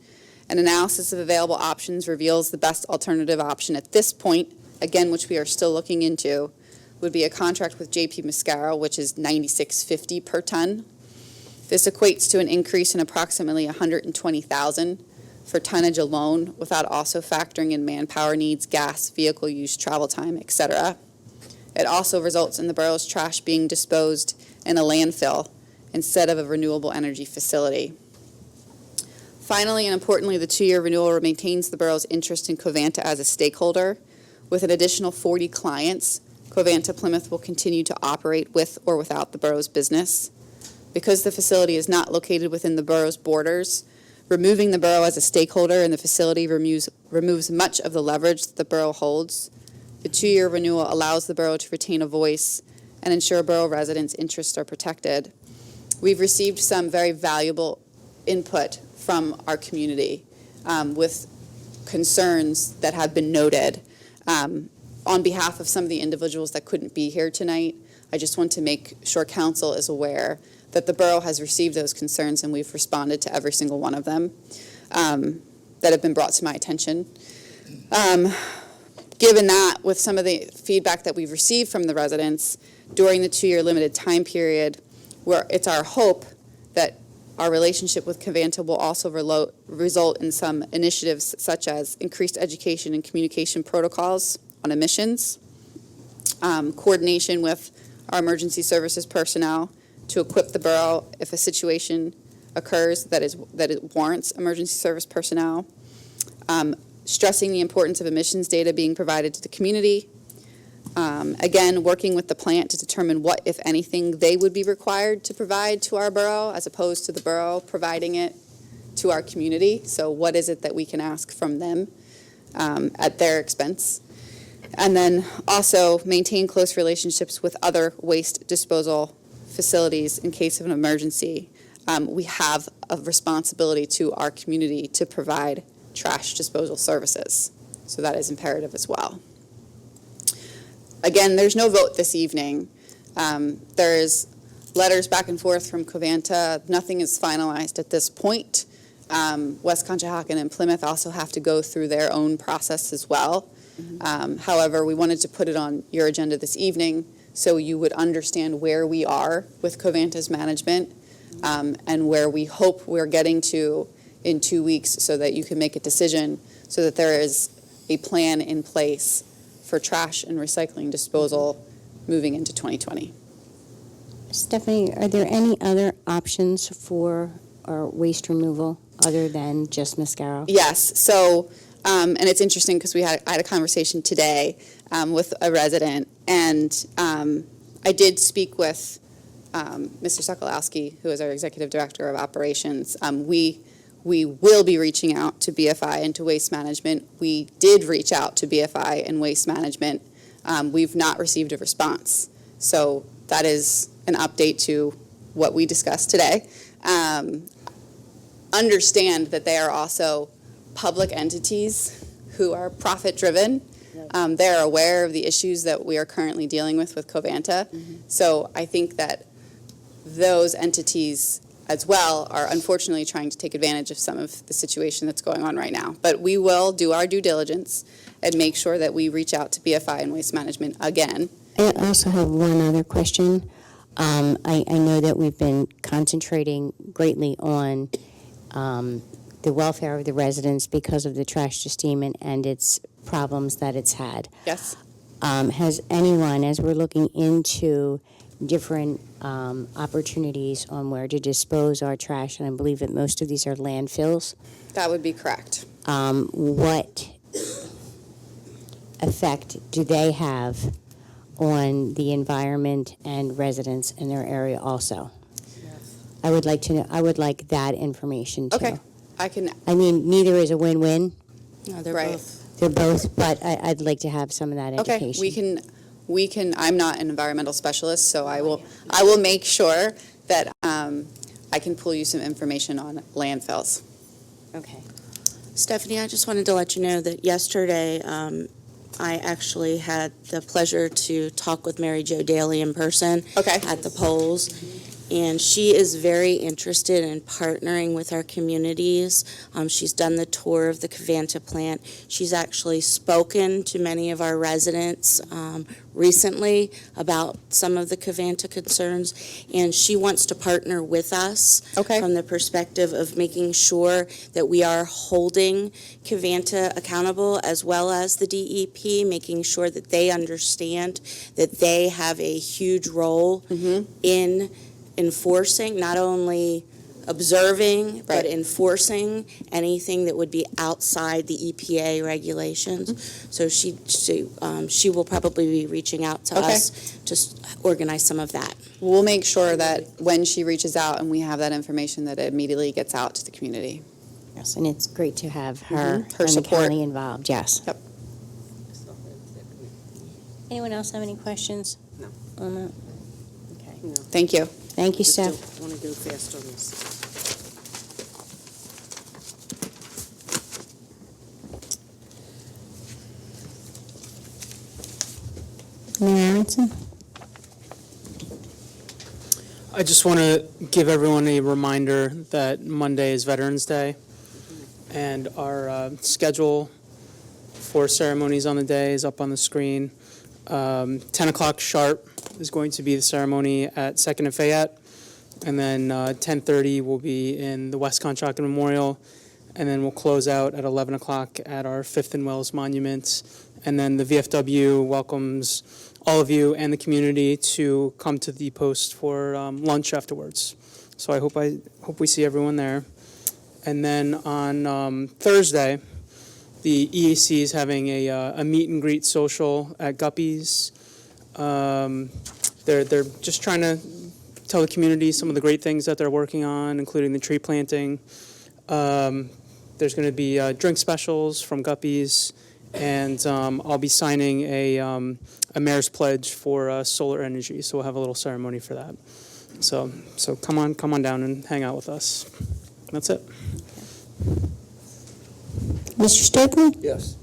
An analysis of available options reveals the best alternative option at this point, again, which we are still looking into, would be a contract with J.P. Mascaro, which is $96.50 per ton. This equates to an increase in approximately $120,000 for tonnage alone, without also factoring in manpower needs, gas, vehicle use, travel time, etc. It also results in the borough's trash being disposed in a landfill instead of a renewable energy facility. Finally, and importantly, the 2-year renewal maintains the borough's interest in Covanta as a stakeholder. With an additional 40 clients, Covanta Plymouth will continue to operate with or without the borough's business. Because the facility is not located within the borough's borders, removing the borough as a stakeholder in the facility removes much of the leverage that the borough holds. The 2-year renewal allows the borough to retain a voice and ensure borough residents' interests are protected. We've received some very valuable input from our community with concerns that have been noted. On behalf of some of the individuals that couldn't be here tonight, I just want to make sure council is aware that the borough has received those concerns and we've responded to every single one of them that have been brought to my attention. Given that, with some of the feedback that we've received from the residents during the 2-year limited time period, where it's our hope that our relationship with Covanta will also result in some initiatives such as increased education and communication protocols on emissions, coordination with our emergency services personnel to equip the borough if a situation occurs that it warrants emergency service personnel, stressing the importance of emissions data being provided to the community. Again, working with the plant to determine what, if anything, they would be required to provide to our borough, as opposed to the borough providing it to our community. So what is it that we can ask from them at their expense? And then also maintain close relationships with other waste disposal facilities in case of an emergency. We have a responsibility to our community to provide trash disposal services. So that is imperative as well. Again, there's no vote this evening. There's letters back and forth from Covanta. Nothing is finalized at this point. West Conshohocken and Plymouth also have to go through their own process as well. However, we wanted to put it on your agenda this evening so you would understand where we are with Covanta's management and where we hope we're getting to in 2 weeks so that you can make a decision so that there is a plan in place for trash and recycling disposal moving into 2020. Stephanie, are there any other options for our waste removal other than just Mascaro? Yes. So, and it's interesting because I had a conversation today with a resident, and I did speak with Mr. Sokolowski, who is our Executive Director of Operations. We will be reaching out to BFI and to Waste Management. We did reach out to BFI and Waste Management. We've not received a response. So that is an update to what we discussed today. Understand that they are also public entities who are profit-driven. They're aware of the issues that we are currently dealing with Covanta. So I think that those entities as well are unfortunately trying to take advantage of some of the situation that's going on right now. But we will do our due diligence and make sure that we reach out to BFI and Waste Management again. I also have one other question. I know that we've been concentrating greatly on the welfare of the residents because of the trash steaming and its problems that it's had. Yes. Has anyone, as we're looking into different opportunities on where to dispose our trash, and I believe that most of these are landfills. That would be correct. What effect do they have on the environment and residents in their area also? I would like to know, I would like that information too. Okay. I mean, neither is a win-win. No, they're Right. both. They're both, but I'd like to have some of that education. Okay, we can, I'm not an environmental specialist, so I will make sure that I can pull you some information on landfills. Okay. Stephanie, I just wanted to let you know that yesterday I actually had the pleasure to talk with Mary Jo Daly in person at the polls. And she is very interested in partnering with our communities. She's done the tour of the Covanta plant. She's actually spoken to many of our residents recently about some of the Covanta concerns, and she wants to partner with us from the perspective of making sure that we are holding Covanta accountable as well as the DEP, making sure that they understand that they have a huge role in enforcing, not only observing, but enforcing anything that would be outside the EPA regulations. So she will probably be reaching out to us to organize some of that. We'll make sure that when she reaches out and we have that information, that it immediately gets out to the community. Yes, and it's great to have her, Her and the support. county involved, yes. Yep. Anyone else have any questions? No. On that? No. Thank you. Thank you, Just Steph. don't want to go fast on this. Mayor Aronson? I just want to give everyone a reminder that Monday is Veterans Day, and our schedule for ceremonies on the day is up on the screen. 10 o'clock sharp is going to be the ceremony at 2nd and Fayette, and then 10:30 will be in the West Conshohocken Memorial, and then we'll close out at 11 o'clock at our 5th and Wells Monument, and then the VFW welcomes all of you and the community to come to the post for lunch afterwards. So I hope we see everyone there. And then on Thursday, the EAC is having a meet and greet social at Guppy's. They're just trying to tell the community some of the great things that they're working on, including the tree planting. There's going to be drink specials from Guppy's, and I'll be signing a mayor's pledge for solar energy. So we'll have a little ceremony for that. So come on down and hang out with us. That's it. Mr. Stokely? Yes.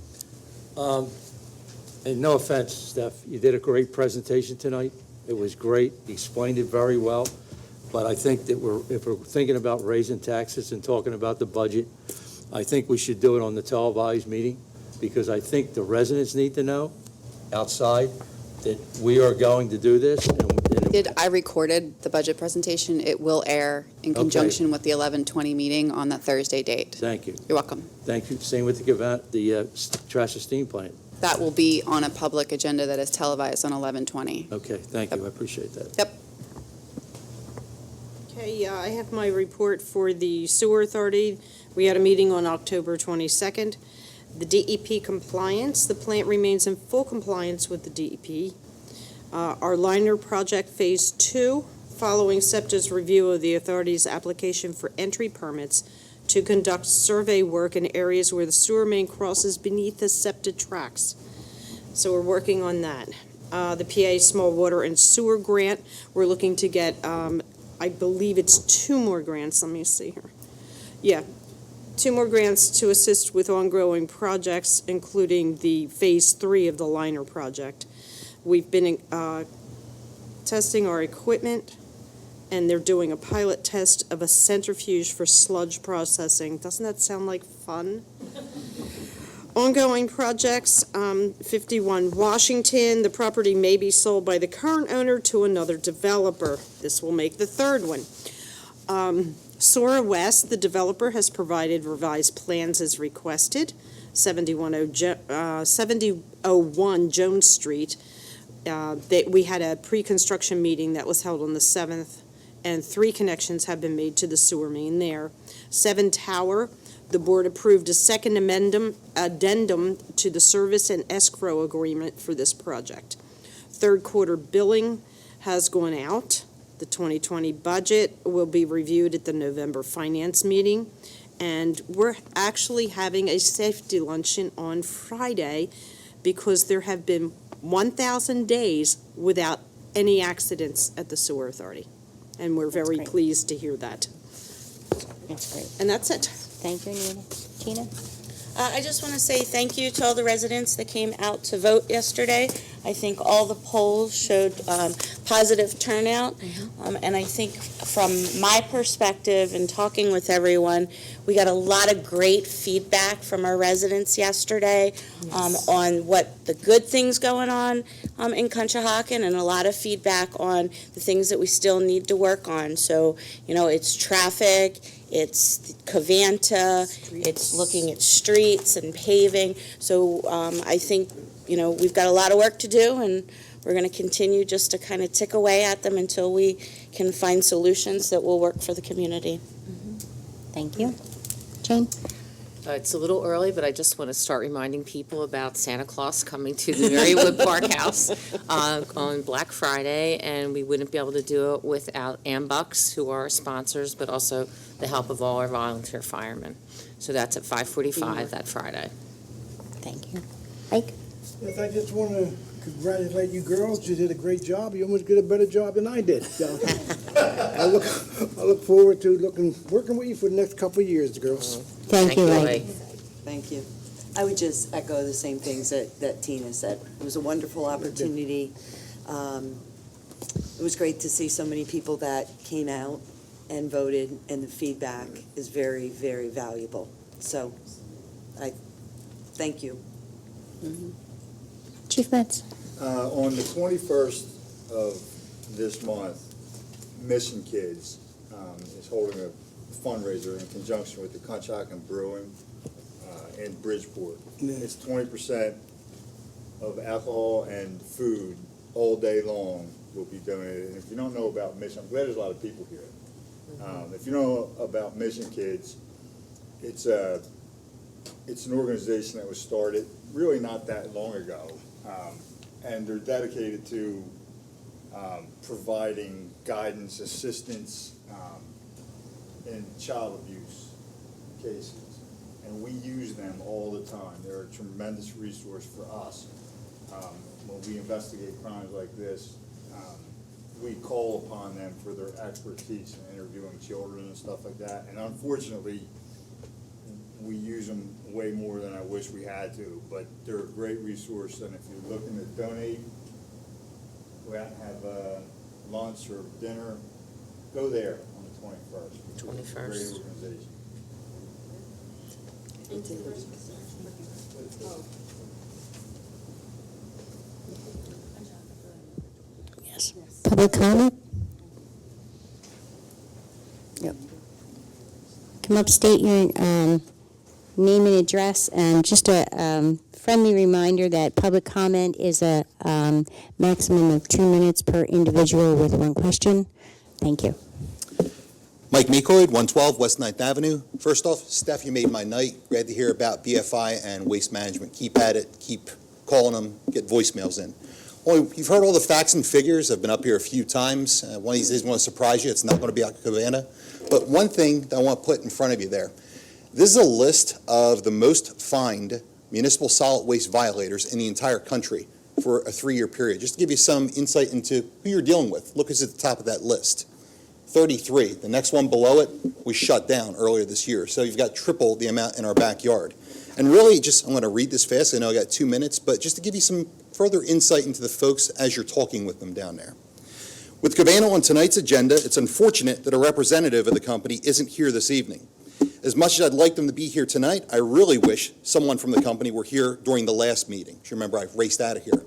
And no offense, Steph, you did a great presentation tonight. It was great. You explained it very well. But I think that if we're thinking about raising taxes and talking about the budget, I think we should do it on the televised meeting, because I think the residents need to know outside that we are going to do this. I recorded the budget presentation. It will air in conjunction with the 11:20 meeting on that Thursday date. Thank you. You're welcome. Thank you. Same with the trash and steam plant. That will be on a public agenda that is televised on 11:20. Okay, thank you. I appreciate that. Yep. Okay, I have my report for the Sewer Authority. We had a meeting on October 22nd. The DEP compliance, the plant remains in full compliance with the DEP. Our liner project Phase 2, following SEPTA's review of the authority's application for entry permits to conduct survey work in areas where the sewer main crosses beneath the SEPTA tracks. So we're working on that. The PA Small Water and Sewer Grant, we're looking to get, I believe it's 2 more grants. Let me see here. Yeah, 2 more grants to assist with ongoing projects, including the Phase 3 of the liner project. We've been testing our equipment, and they're doing a pilot test of a centrifuge for sludge processing. Doesn't that sound like fun? Ongoing projects, 51 Washington. The property may be sold by the current owner to another developer. This will make the 3rd one. Sora West, the developer has provided revised plans as requested. 7001 Jones Street. We had a pre-construction meeting that was held on the 7th, and 3 connections have been made to the sewer main there. 7 Tower, the board approved a second addendum to the service and escrow agreement for this project. 3rd quarter billing has gone out. The 2020 budget will be reviewed at the November finance meeting, and we're actually having a safety luncheon on Friday because there have been 1,000 days without any accidents at the Sewer Authority. And we're very pleased to hear that. That's great. And that's it. Thank you, Anita. Tina? I just want to say thank you to all the residents that came out to vote yesterday. I think all the polls showed positive turnout, and I think from my perspective and talking with everyone, we got a lot of great feedback from our residents yesterday on what the good things going on in Conshohocken, and a lot of feedback on the things that we still need to work on. So, it's traffic, it's Covanta, it's looking at streets and paving. So I think, we've got a lot of work to do, and we're going to continue just to kind of tick away at them until we can find solutions that will work for the community. Thank you. Jane? It's a little early, but I just want to start reminding people about Santa Claus coming to the Marywood Park House on Black Friday, and we wouldn't be able to do it without Ambucks, who are our sponsors, but also the help of all our volunteer firemen. So that's at 5:45 that Friday. Thank you. Mike? Yes, I just want to congratulate you girls. You did a great job. You almost did a better job than I did. So I look forward to working with you for the next couple of years, girls. Thank you, Mike. Thank you. I would just echo the same things that Tina said. It was a wonderful opportunity. It was great to see so many people that came out and voted, and the feedback is very, very valuable. So I thank you. Chief Metz? On the 21st of this month, Mission Kids is holding a fundraiser in conjunction with the Conshohocken Brewing in Bridgeport. It's 20% of alcohol and food all day long will be donated. And if you don't know about Mission, I'm glad there's a lot of people here. If you know about Mission Kids, it's It's an organization that was started really not that long ago, and they're dedicated to providing guidance, assistance in child abuse cases. And we use them all the time. They're a tremendous resource for us. When we investigate crimes like this, we call upon them for their expertise in interviewing children and stuff like that. And unfortunately, we use them way more than I wish we had to, but they're a great resource. And if you're looking to donate, go out and have lunch or dinner, go there on the 21st. 21st. Great organization. Yes. Public comment? Yep. Come up, state your name and address, and just a friendly reminder that public comment is a maximum of 2 minutes per individual with one question. Thank you. Mike Meekoid, 112 West 9th Avenue. First off, Steph, you made my night. Glad to hear about BFI and waste management. Keep at it. Keep calling them. Get voicemails in. Well, you've heard all the facts and figures. I've been up here a few times. One of these days I want to surprise you. It's not going to be out of Covanta. But one thing that I want to put in front of you there. This is a list of the most fined municipal solid waste violators in the entire country for a 3-year period. Just to give you some insight into who you're dealing with. Look who's at the top of that list. 33. The next one below it was shut down earlier this year. So you've got triple the amount in our backyard. And really, I'm going to read this fast. I know I got 2 minutes, but just to give you some further insight into the folks as you're talking with them down there. With Covanta on tonight's agenda, it's unfortunate that a representative of the company isn't here this evening. As much as I'd like them to be here tonight, I really wish someone from the company were here during the last meeting. You remember I raced out of here.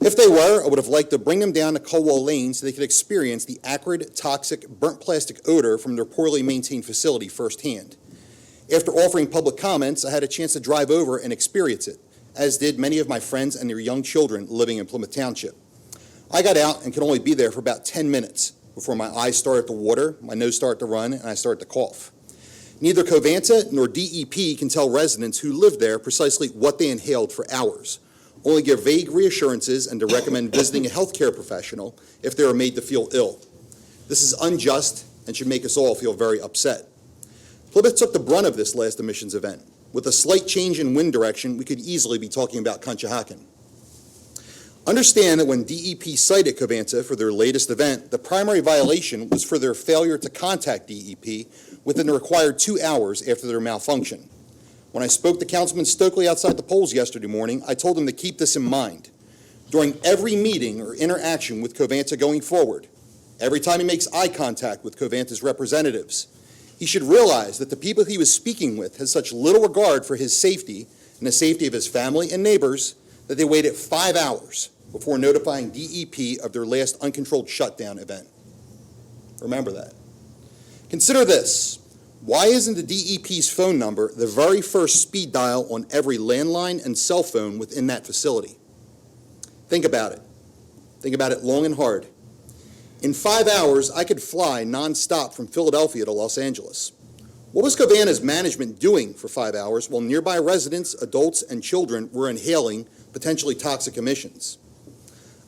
If they were, I would have liked to bring them down to Colwell Lane so they could experience the acrid, toxic, burnt plastic odor from their poorly maintained facility firsthand. After offering public comments, I had a chance to drive over and experience it, as did many of my friends and their young children living in Plymouth Township. I got out and could only be there for about 10 minutes before my eyes started to water, my nose started to run, and I started to cough. Neither Covanta nor DEP can tell residents who live there precisely what they inhaled for hours, only give vague reassurances and to recommend visiting a healthcare professional if they are made to feel ill. This is unjust and should make us all feel very upset. Plymouth took the brunt of this last emissions event. With a slight change in wind direction, we could easily be talking about Conshohocken. Understand that when DEP cited Covanta for their latest event, the primary violation was for their failure to contact DEP within the required 2 hours after their malfunction. When I spoke to Councilman Stokely outside the polls yesterday morning, I told him to keep this in mind. During every meeting or interaction with Covanta going forward, every time he makes eye contact with Covanta's representatives, he should realize that the people he was speaking with had such little regard for his safety and the safety of his family and neighbors that they waited 5 hours before notifying DEP of their last uncontrolled shutdown event. Remember that. Consider this. Why isn't the DEP's phone number the very first speed dial on every landline and cell phone within that facility? Think about it. Think about it long and hard. In 5 hours, I could fly nonstop from Philadelphia to Los Angeles. What was Covanta's management doing for 5 hours while nearby residents, adults, and children were inhaling potentially toxic emissions?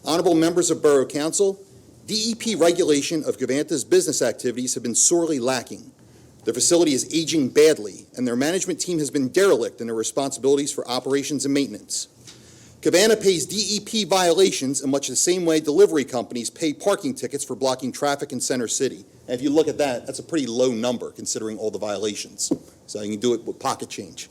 Honorable members of Borough Council, DEP regulation of Covanta's business activities have been sorely lacking. The facility is aging badly, and their management team has been derelict in their responsibilities for operations and maintenance. Covanta pays DEP violations in much the same way delivery companies pay parking tickets for blocking traffic in Center City. And if you look at that, that's a pretty low number considering all the violations. So you can do it with pocket change.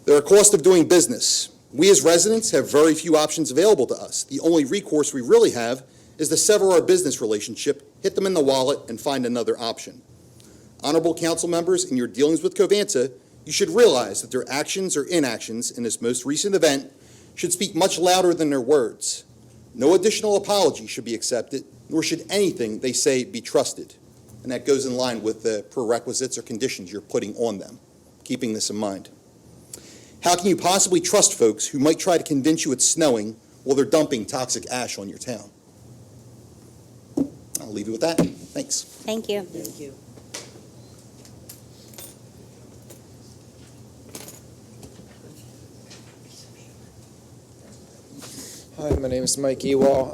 There are costs of doing business. We as residents have very few options available to us. The only recourse we really have is to sever our business relationship, hit them in the wallet, and find another option. Honorable council members, in your dealings with Covanta, you should realize that their actions or inactions in this most recent event should speak much louder than their words. No additional apology should be accepted, nor should anything they say be trusted. And that goes in line with the prerequisites or conditions you're putting on them, keeping this in mind. How can you possibly trust folks who might try to convince you it's snowing while they're dumping toxic ash on your town? I'll leave you with that. Thanks. Thank you. Thank you. Hi, my name is Mike Ewall.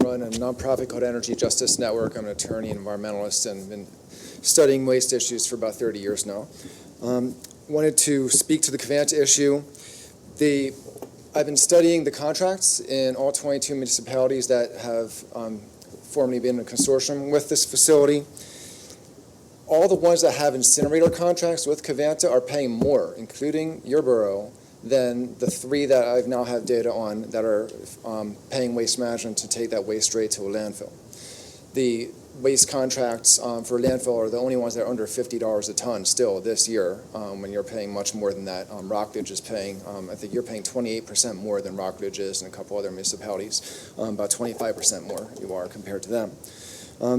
Run a nonprofit called Energy Justice Network. I'm an attorney and environmentalist and been studying waste issues for about 30 years now. Wanted to speak to the Covanta issue. I've been studying the contracts in all 22 municipalities that have formerly been in a consortium with this facility. All the ones that have incinerator contracts with Covanta are paying more, including your borough, than the 3 that I've now have data on that are paying Waste Management to take that waste straight to a landfill. The waste contracts for landfill are the only ones that are under $50 a ton still this year, when you're paying much more than that. Rockledge is paying, I think you're paying 28% more than Rockledge is and a couple other municipalities, about 25% more you are compared to them.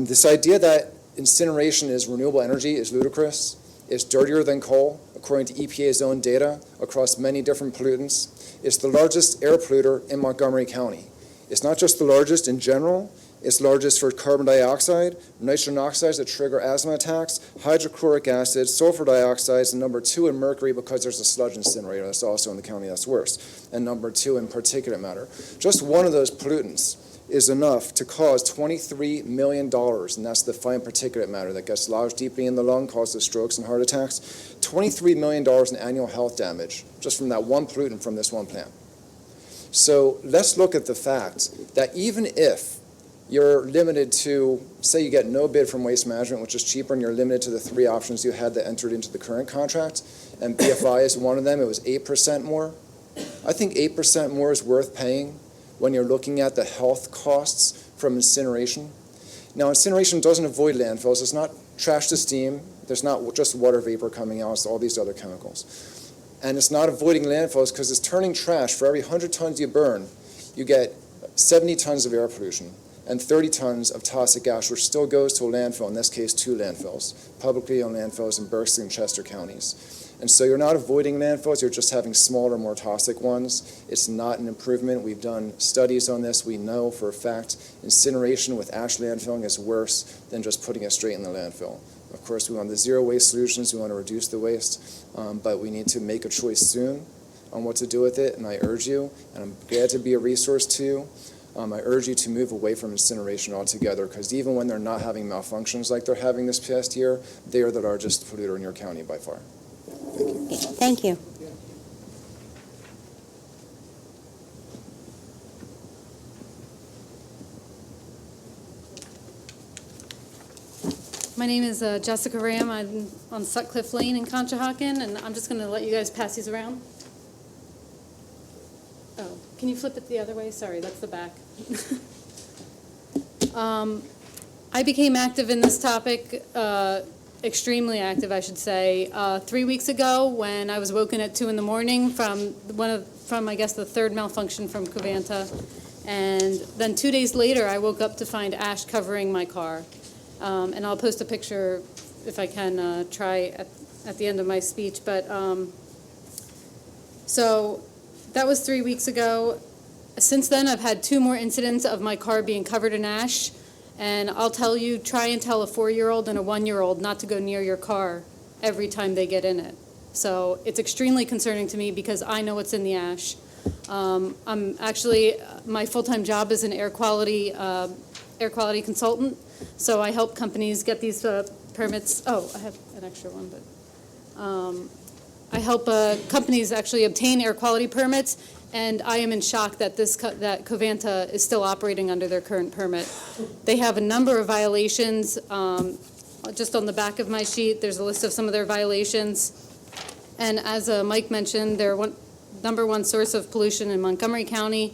This idea that incineration is renewable energy is ludicrous. It's dirtier than coal, according to EPA's own data, across many different pollutants. It's the largest air polluter in Montgomery County. It's not just the largest in general, it's largest for carbon dioxide, nitrogen oxides that trigger asthma attacks, hydrochloric acid, sulfur dioxides, and number 2 in mercury because there's a sludge incinerator that's also in the county that's worse, and number 2 in particulate matter. Just one of those pollutants is enough to cause $23 million, and that's the fine particulate matter that gets lodged deeply in the lung, causes strokes and heart attacks. $23 million in annual health damage just from that one pollutant from this one plant. So let's look at the fact that even if you're limited to, say you get no bid from Waste Management, which is cheaper, and you're limited to the 3 options you had that entered into the current contract, and BFI is one of them, it was 8% more. I think 8% more is worth paying when you're looking at the health costs from incineration. Now, incineration doesn't avoid landfills. It's not trash to steam. There's not just water vapor coming out. It's all these other chemicals. And it's not avoiding landfills because it's turning trash. For every 100 tons you burn, you get 70 tons of air pollution and 30 tons of toxic gas, which still goes to a landfill, in this case 2 landfills, publicly owned landfills in Berkeley and Chester counties. And so you're not avoiding landfills, you're just having smaller, more toxic ones. It's not an improvement. We've done studies on this. We know for a fact incineration with ash landfilling is worse than just putting it straight in the landfill. Of course, we want the zero waste solutions. We want to reduce the waste, but we need to make a choice soon on what to do with it. And I urge you, and I'm glad to be a resource to you, I urge you to move away from incineration altogether, because even when they're not having malfunctions like they're having this past year, they are the largest polluter in your county by far. Thank you. My name is Jessica Ram. I'm on Sutcliffe Lane in Conshohocken, and I'm just going to let you guys pass these around. Oh, can you flip it the other way? Sorry, that's the back. I became active in this topic, extremely active, I should say, 3 weeks ago when I was woken at 2 in the morning from I guess, the third malfunction from Covanta. And then 2 days later, I woke up to find ash covering my car. And I'll post a picture if I can try at the end of my speech. But so that was 3 weeks ago. Since then, I've had 2 more incidents of my car being covered in ash. And I'll tell you, try and tell a 4-year-old and a 1-year-old not to go near your car every time they get in it. So it's extremely concerning to me because I know what's in the ash. I'm actually, my full-time job is an air quality consultant. So I help companies get these permits. Oh, I have an extra one, but I help companies actually obtain air quality permits. And I am in shock that that Covanta is still operating under their current permit. They have a number of violations. Just on the back of my sheet, there's a list of some of their violations. And as Mike mentioned, they're number 1 source of pollution in Montgomery County.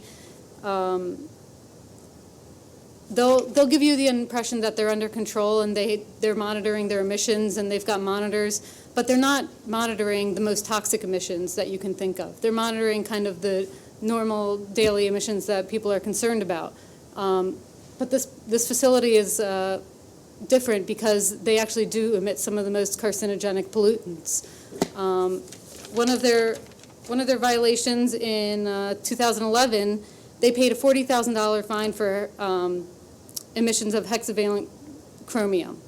They'll give you the impression that they're under control and they're monitoring their emissions and they've got monitors. But they're not monitoring the most toxic emissions that you can think of. They're monitoring kind of the normal daily emissions that people are concerned about. But this facility is different because they actually do emit some of the most carcinogenic pollutants. One of their violations in 2011, they paid a $40,000 fine for emissions of hexavalent chromium.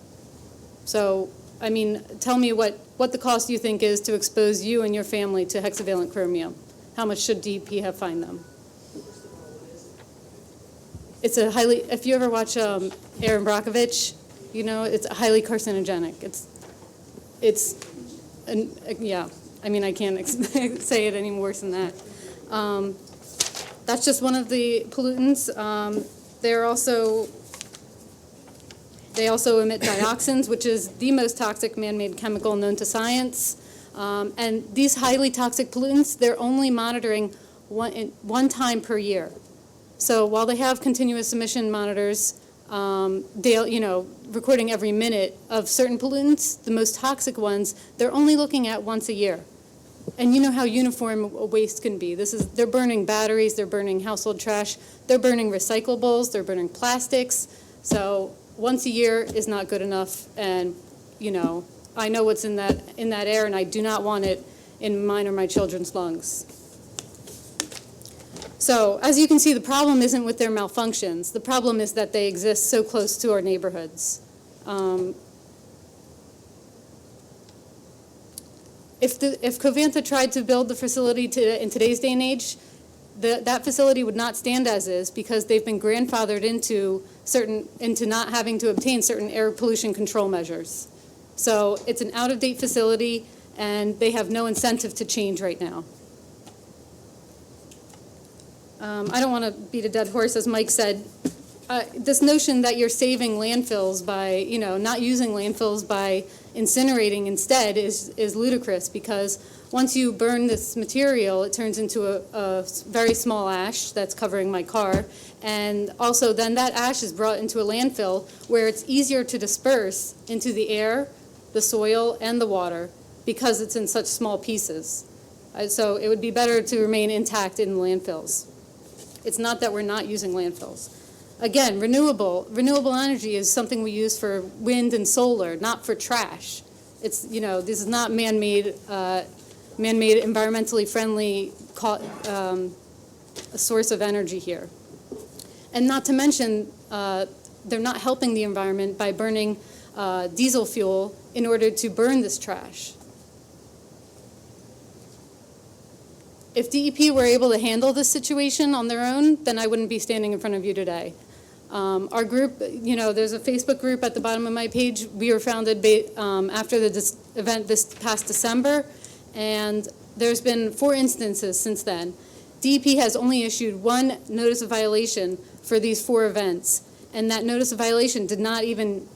So, I mean, tell me what the cost you think is to expose you and your family to hexavalent chromium. How much should DEP have fined them? it's a highly, if you ever watch Aaron Brockovich, you know, it's highly carcinogenic. Yeah, I mean, I can't say it any worse than that. That's just one of the pollutants. They also emit dioxins, which is the most toxic man-made chemical known to science. And these highly toxic pollutants, they're only monitoring one time per year. So while they have continuous emission monitors, recording every minute of certain pollutants, the most toxic ones, they're only looking at once a year. And you know how uniform waste can be. They're burning batteries, they're burning household trash, they're burning recyclables, they're burning plastics. So once a year is not good enough, and I know what's in that air, and I do not want it in mine or my children's lungs. So as you can see, the problem isn't with their malfunctions. The problem is that they exist so close to our neighborhoods. If Covanta tried to build the facility in today's day and age, that facility would not stand as is because they've been grandfathered into not having to obtain certain air pollution control measures. So it's an out-of-date facility, and they have no incentive to change right now. I don't want to beat a dead horse, as Mike said. This notion that you're saving landfills by, not using landfills by incinerating instead is ludicrous, because once you burn this material, it turns into a very small ash that's covering my car. And also then that ash is brought into a landfill where it's easier to disperse into the air, the soil, and the water because it's in such small pieces. So it would be better to remain intact in landfills. It's not that we're not using landfills. Again, renewable energy is something we use for wind and solar, not for trash. It's, this is not man-made, environmentally friendly a source of energy here. And not to mention, they're not helping the environment by burning diesel fuel in order to burn this trash. If DEP were able to handle this situation on their own, then I wouldn't be standing in front of you today. Our group, there's a Facebook group at the bottom of my page. We were founded after the event this past December, and there's been 4 instances since then. DEP has only issued 1 notice of violation for these 4 events, and that notice of violation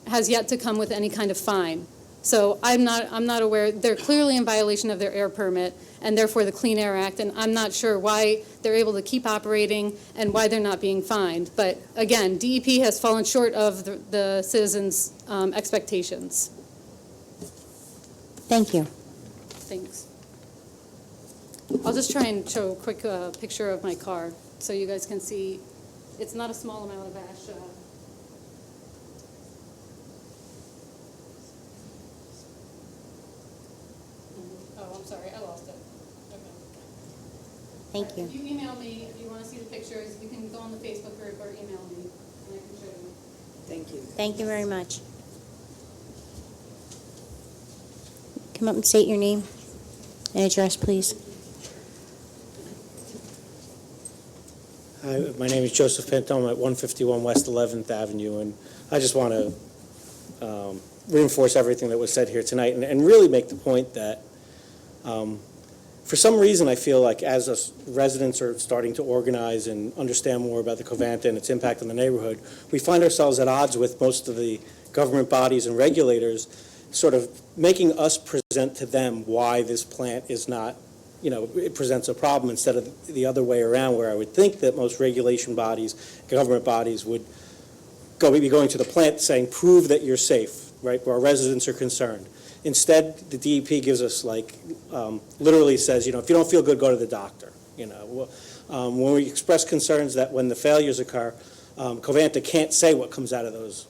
has yet to come with any kind of fine. So I'm not aware. They're clearly in violation of their air permit, and therefore the Clean Air Act, and I'm not sure why they're able to keep operating and why they're not being fined. But again, DEP has fallen short of the citizens' expectations. Thank you. Thanks. I'll just try and show a quick picture of my car so you guys can see. It's not a small amount of ash. Oh, I'm sorry, I lost it. Okay. Thank you. If you email me, if you want to see the pictures, you can go on the Facebook group or email me, and I can show you. Thank you. Thank you very much. Come up and state your name and address, please. Hi, my name is Joseph Pinto. I'm at 151 West 11th Avenue, and I just want to reinforce everything that was said here tonight and really make the point that for some reason I feel like as us residents are starting to organize and understand more about the Covanta and its impact on the neighborhood, we find ourselves at odds with most of the government bodies and regulators sort of making us present to them why this plant is not, it presents a problem instead of the other way around, where I would think that most regulation bodies, government bodies would be going to the plant saying, prove that you're safe, right, where our residents are concerned. Instead, the DEP gives us, literally says, if you don't feel good, go to the doctor. When we express concerns that when the failures occur, Covanta can't say what comes out of the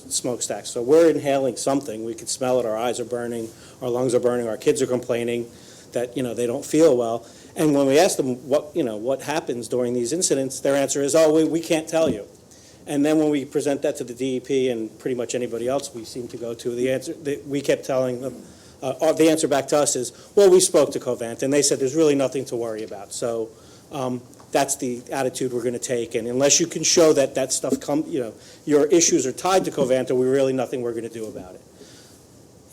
smokestacks. So we're inhaling something. We can smell it. Our eyes are burning. Our lungs are burning. Our kids are complaining that, they don't feel well. And when we ask them what happens during these incidents, their answer is, oh, we can't tell you. And then when we present that to the DEP and pretty much anybody else we seem to go to, the answer that we kept telling them, the answer back to us is, well, we spoke to Covanta, and they said there's really nothing to worry about. So that's the attitude we're going to take. And unless you can show that that stuff your issues are tied to Covanta, we're really nothing we're going to do about it.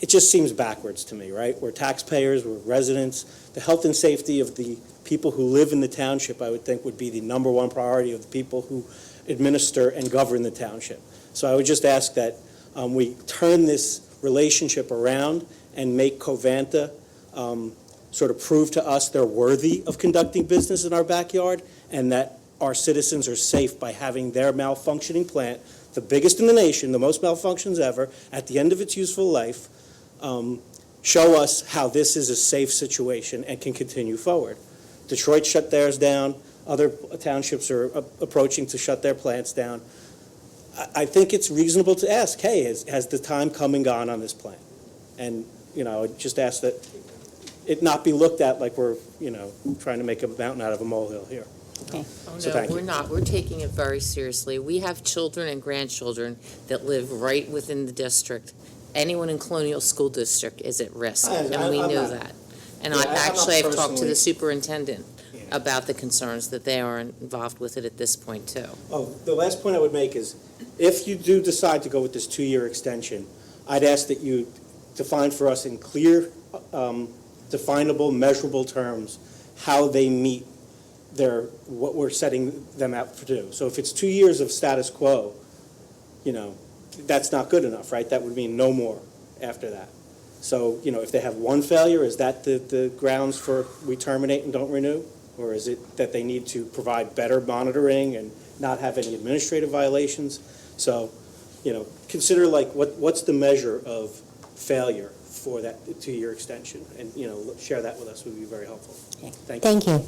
It just seems backwards to me, right? We're taxpayers, we're residents. The health and safety of the people who live in the township, I would think, would be the number one priority of the people who administer and govern the township. So I would just ask that we turn this relationship around and make Covanta sort of prove to us they're worthy of conducting business in our backyard, and that our citizens are safe by having their malfunctioning plant, the biggest in the nation, the most malfunctions ever, at the end of its useful life, show us how this is a safe situation and can continue forward. Detroit shut theirs down. Other townships are approaching to shut their plants down. I think it's reasonable to ask, hey, has the time come and gone on this plant? And, just ask that it not be looked at like we're, trying to make a mountain out of a molehill here. Oh, So no, thank we're you. not. We're taking it very seriously. We have children and grandchildren that live right within the district. Anyone in Colonial School District is at risk, and we know that. And Yeah, I've I'm not actually talked to personally- the superintendent about the concerns that they are involved with it at this point, too. Oh, the last point I would make is, if you do decide to go with this 2-year extension, I'd ask that you define for us in clear, definable, measurable terms how they meet what we're setting them out to do. So if it's 2 years of status quo, that's not good enough, right? That would mean no more after that. So, if they have one failure, is that the grounds for we terminate and don't renew? Or is it that they need to provide better monitoring and not have any administrative violations? So, consider what's the measure of failure for that 2-year extension? And, share that with us would be very helpful. Thank you. Thank you.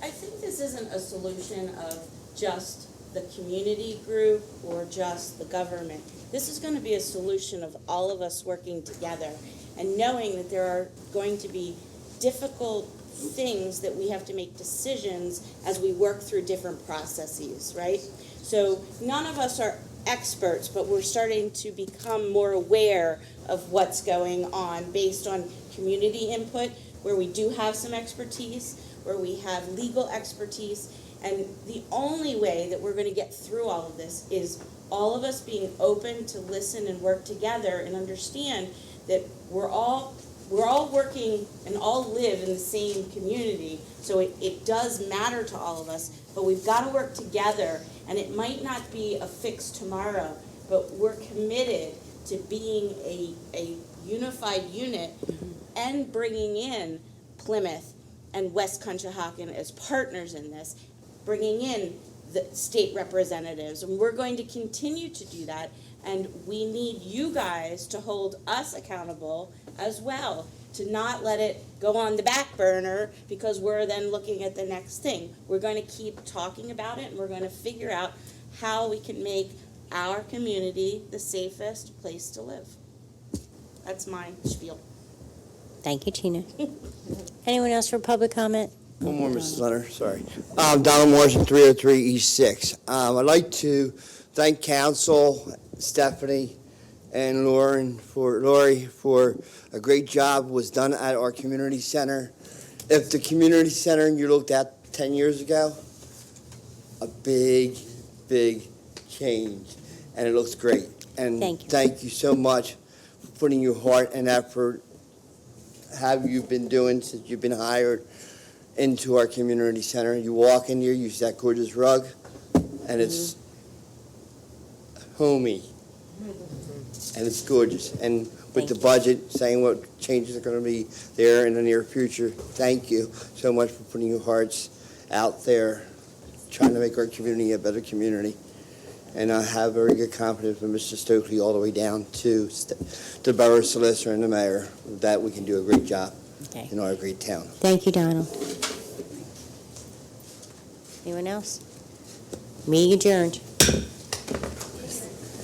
I think this isn't a solution of just the community group or just the government. This is going to be a solution of all of us working together and knowing that there are going to be difficult things that we have to make decisions as we work through different processes, right? So none of us are experts, but we're starting to become more aware of what's going on based on community input, where we do have some expertise, where we have legal expertise, and the only way that we're going to get through all of this is all of us being open to listen and work together and understand that we're all working and all live in the same community, so it does matter to all of us, but we've got to work together, and it might not be a fix tomorrow, but we're committed to being a unified unit and bringing in Plymouth and West Conshohocken as partners in this, bringing in the state representatives, and we're going to continue to do that, and we need you guys to hold us accountable as well, to not let it go on the back burner because we're then looking at the next thing. We're going to keep talking about it, and we're going to figure out how we can make our community the safest place to live. That's my spiel. Thank you, Tina. Anyone else for public comment? One more, Mrs. Leonard, sorry. Donald Morrison, 303 East 6. I'd like to thank council, Stephanie, and Lori for a great job was done at our community center. If the community center you looked at 10 years ago, a big, big change, and it looks great. And thank you so much for putting your heart and effort, have you been doing since you've been hired into our community center. You walk in here, you see that gorgeous rug, and it's homey, and it's gorgeous. And with the budget, saying what changes are going to be there in the near future, thank you so much for putting your hearts out there, trying to make our community a better community. And I have very good confidence with Mr. Stokely all the way down to the borough solicitor and the mayor that we can do a great job in our great town. Thank you, Donald. Anyone else? Meeting adjourned.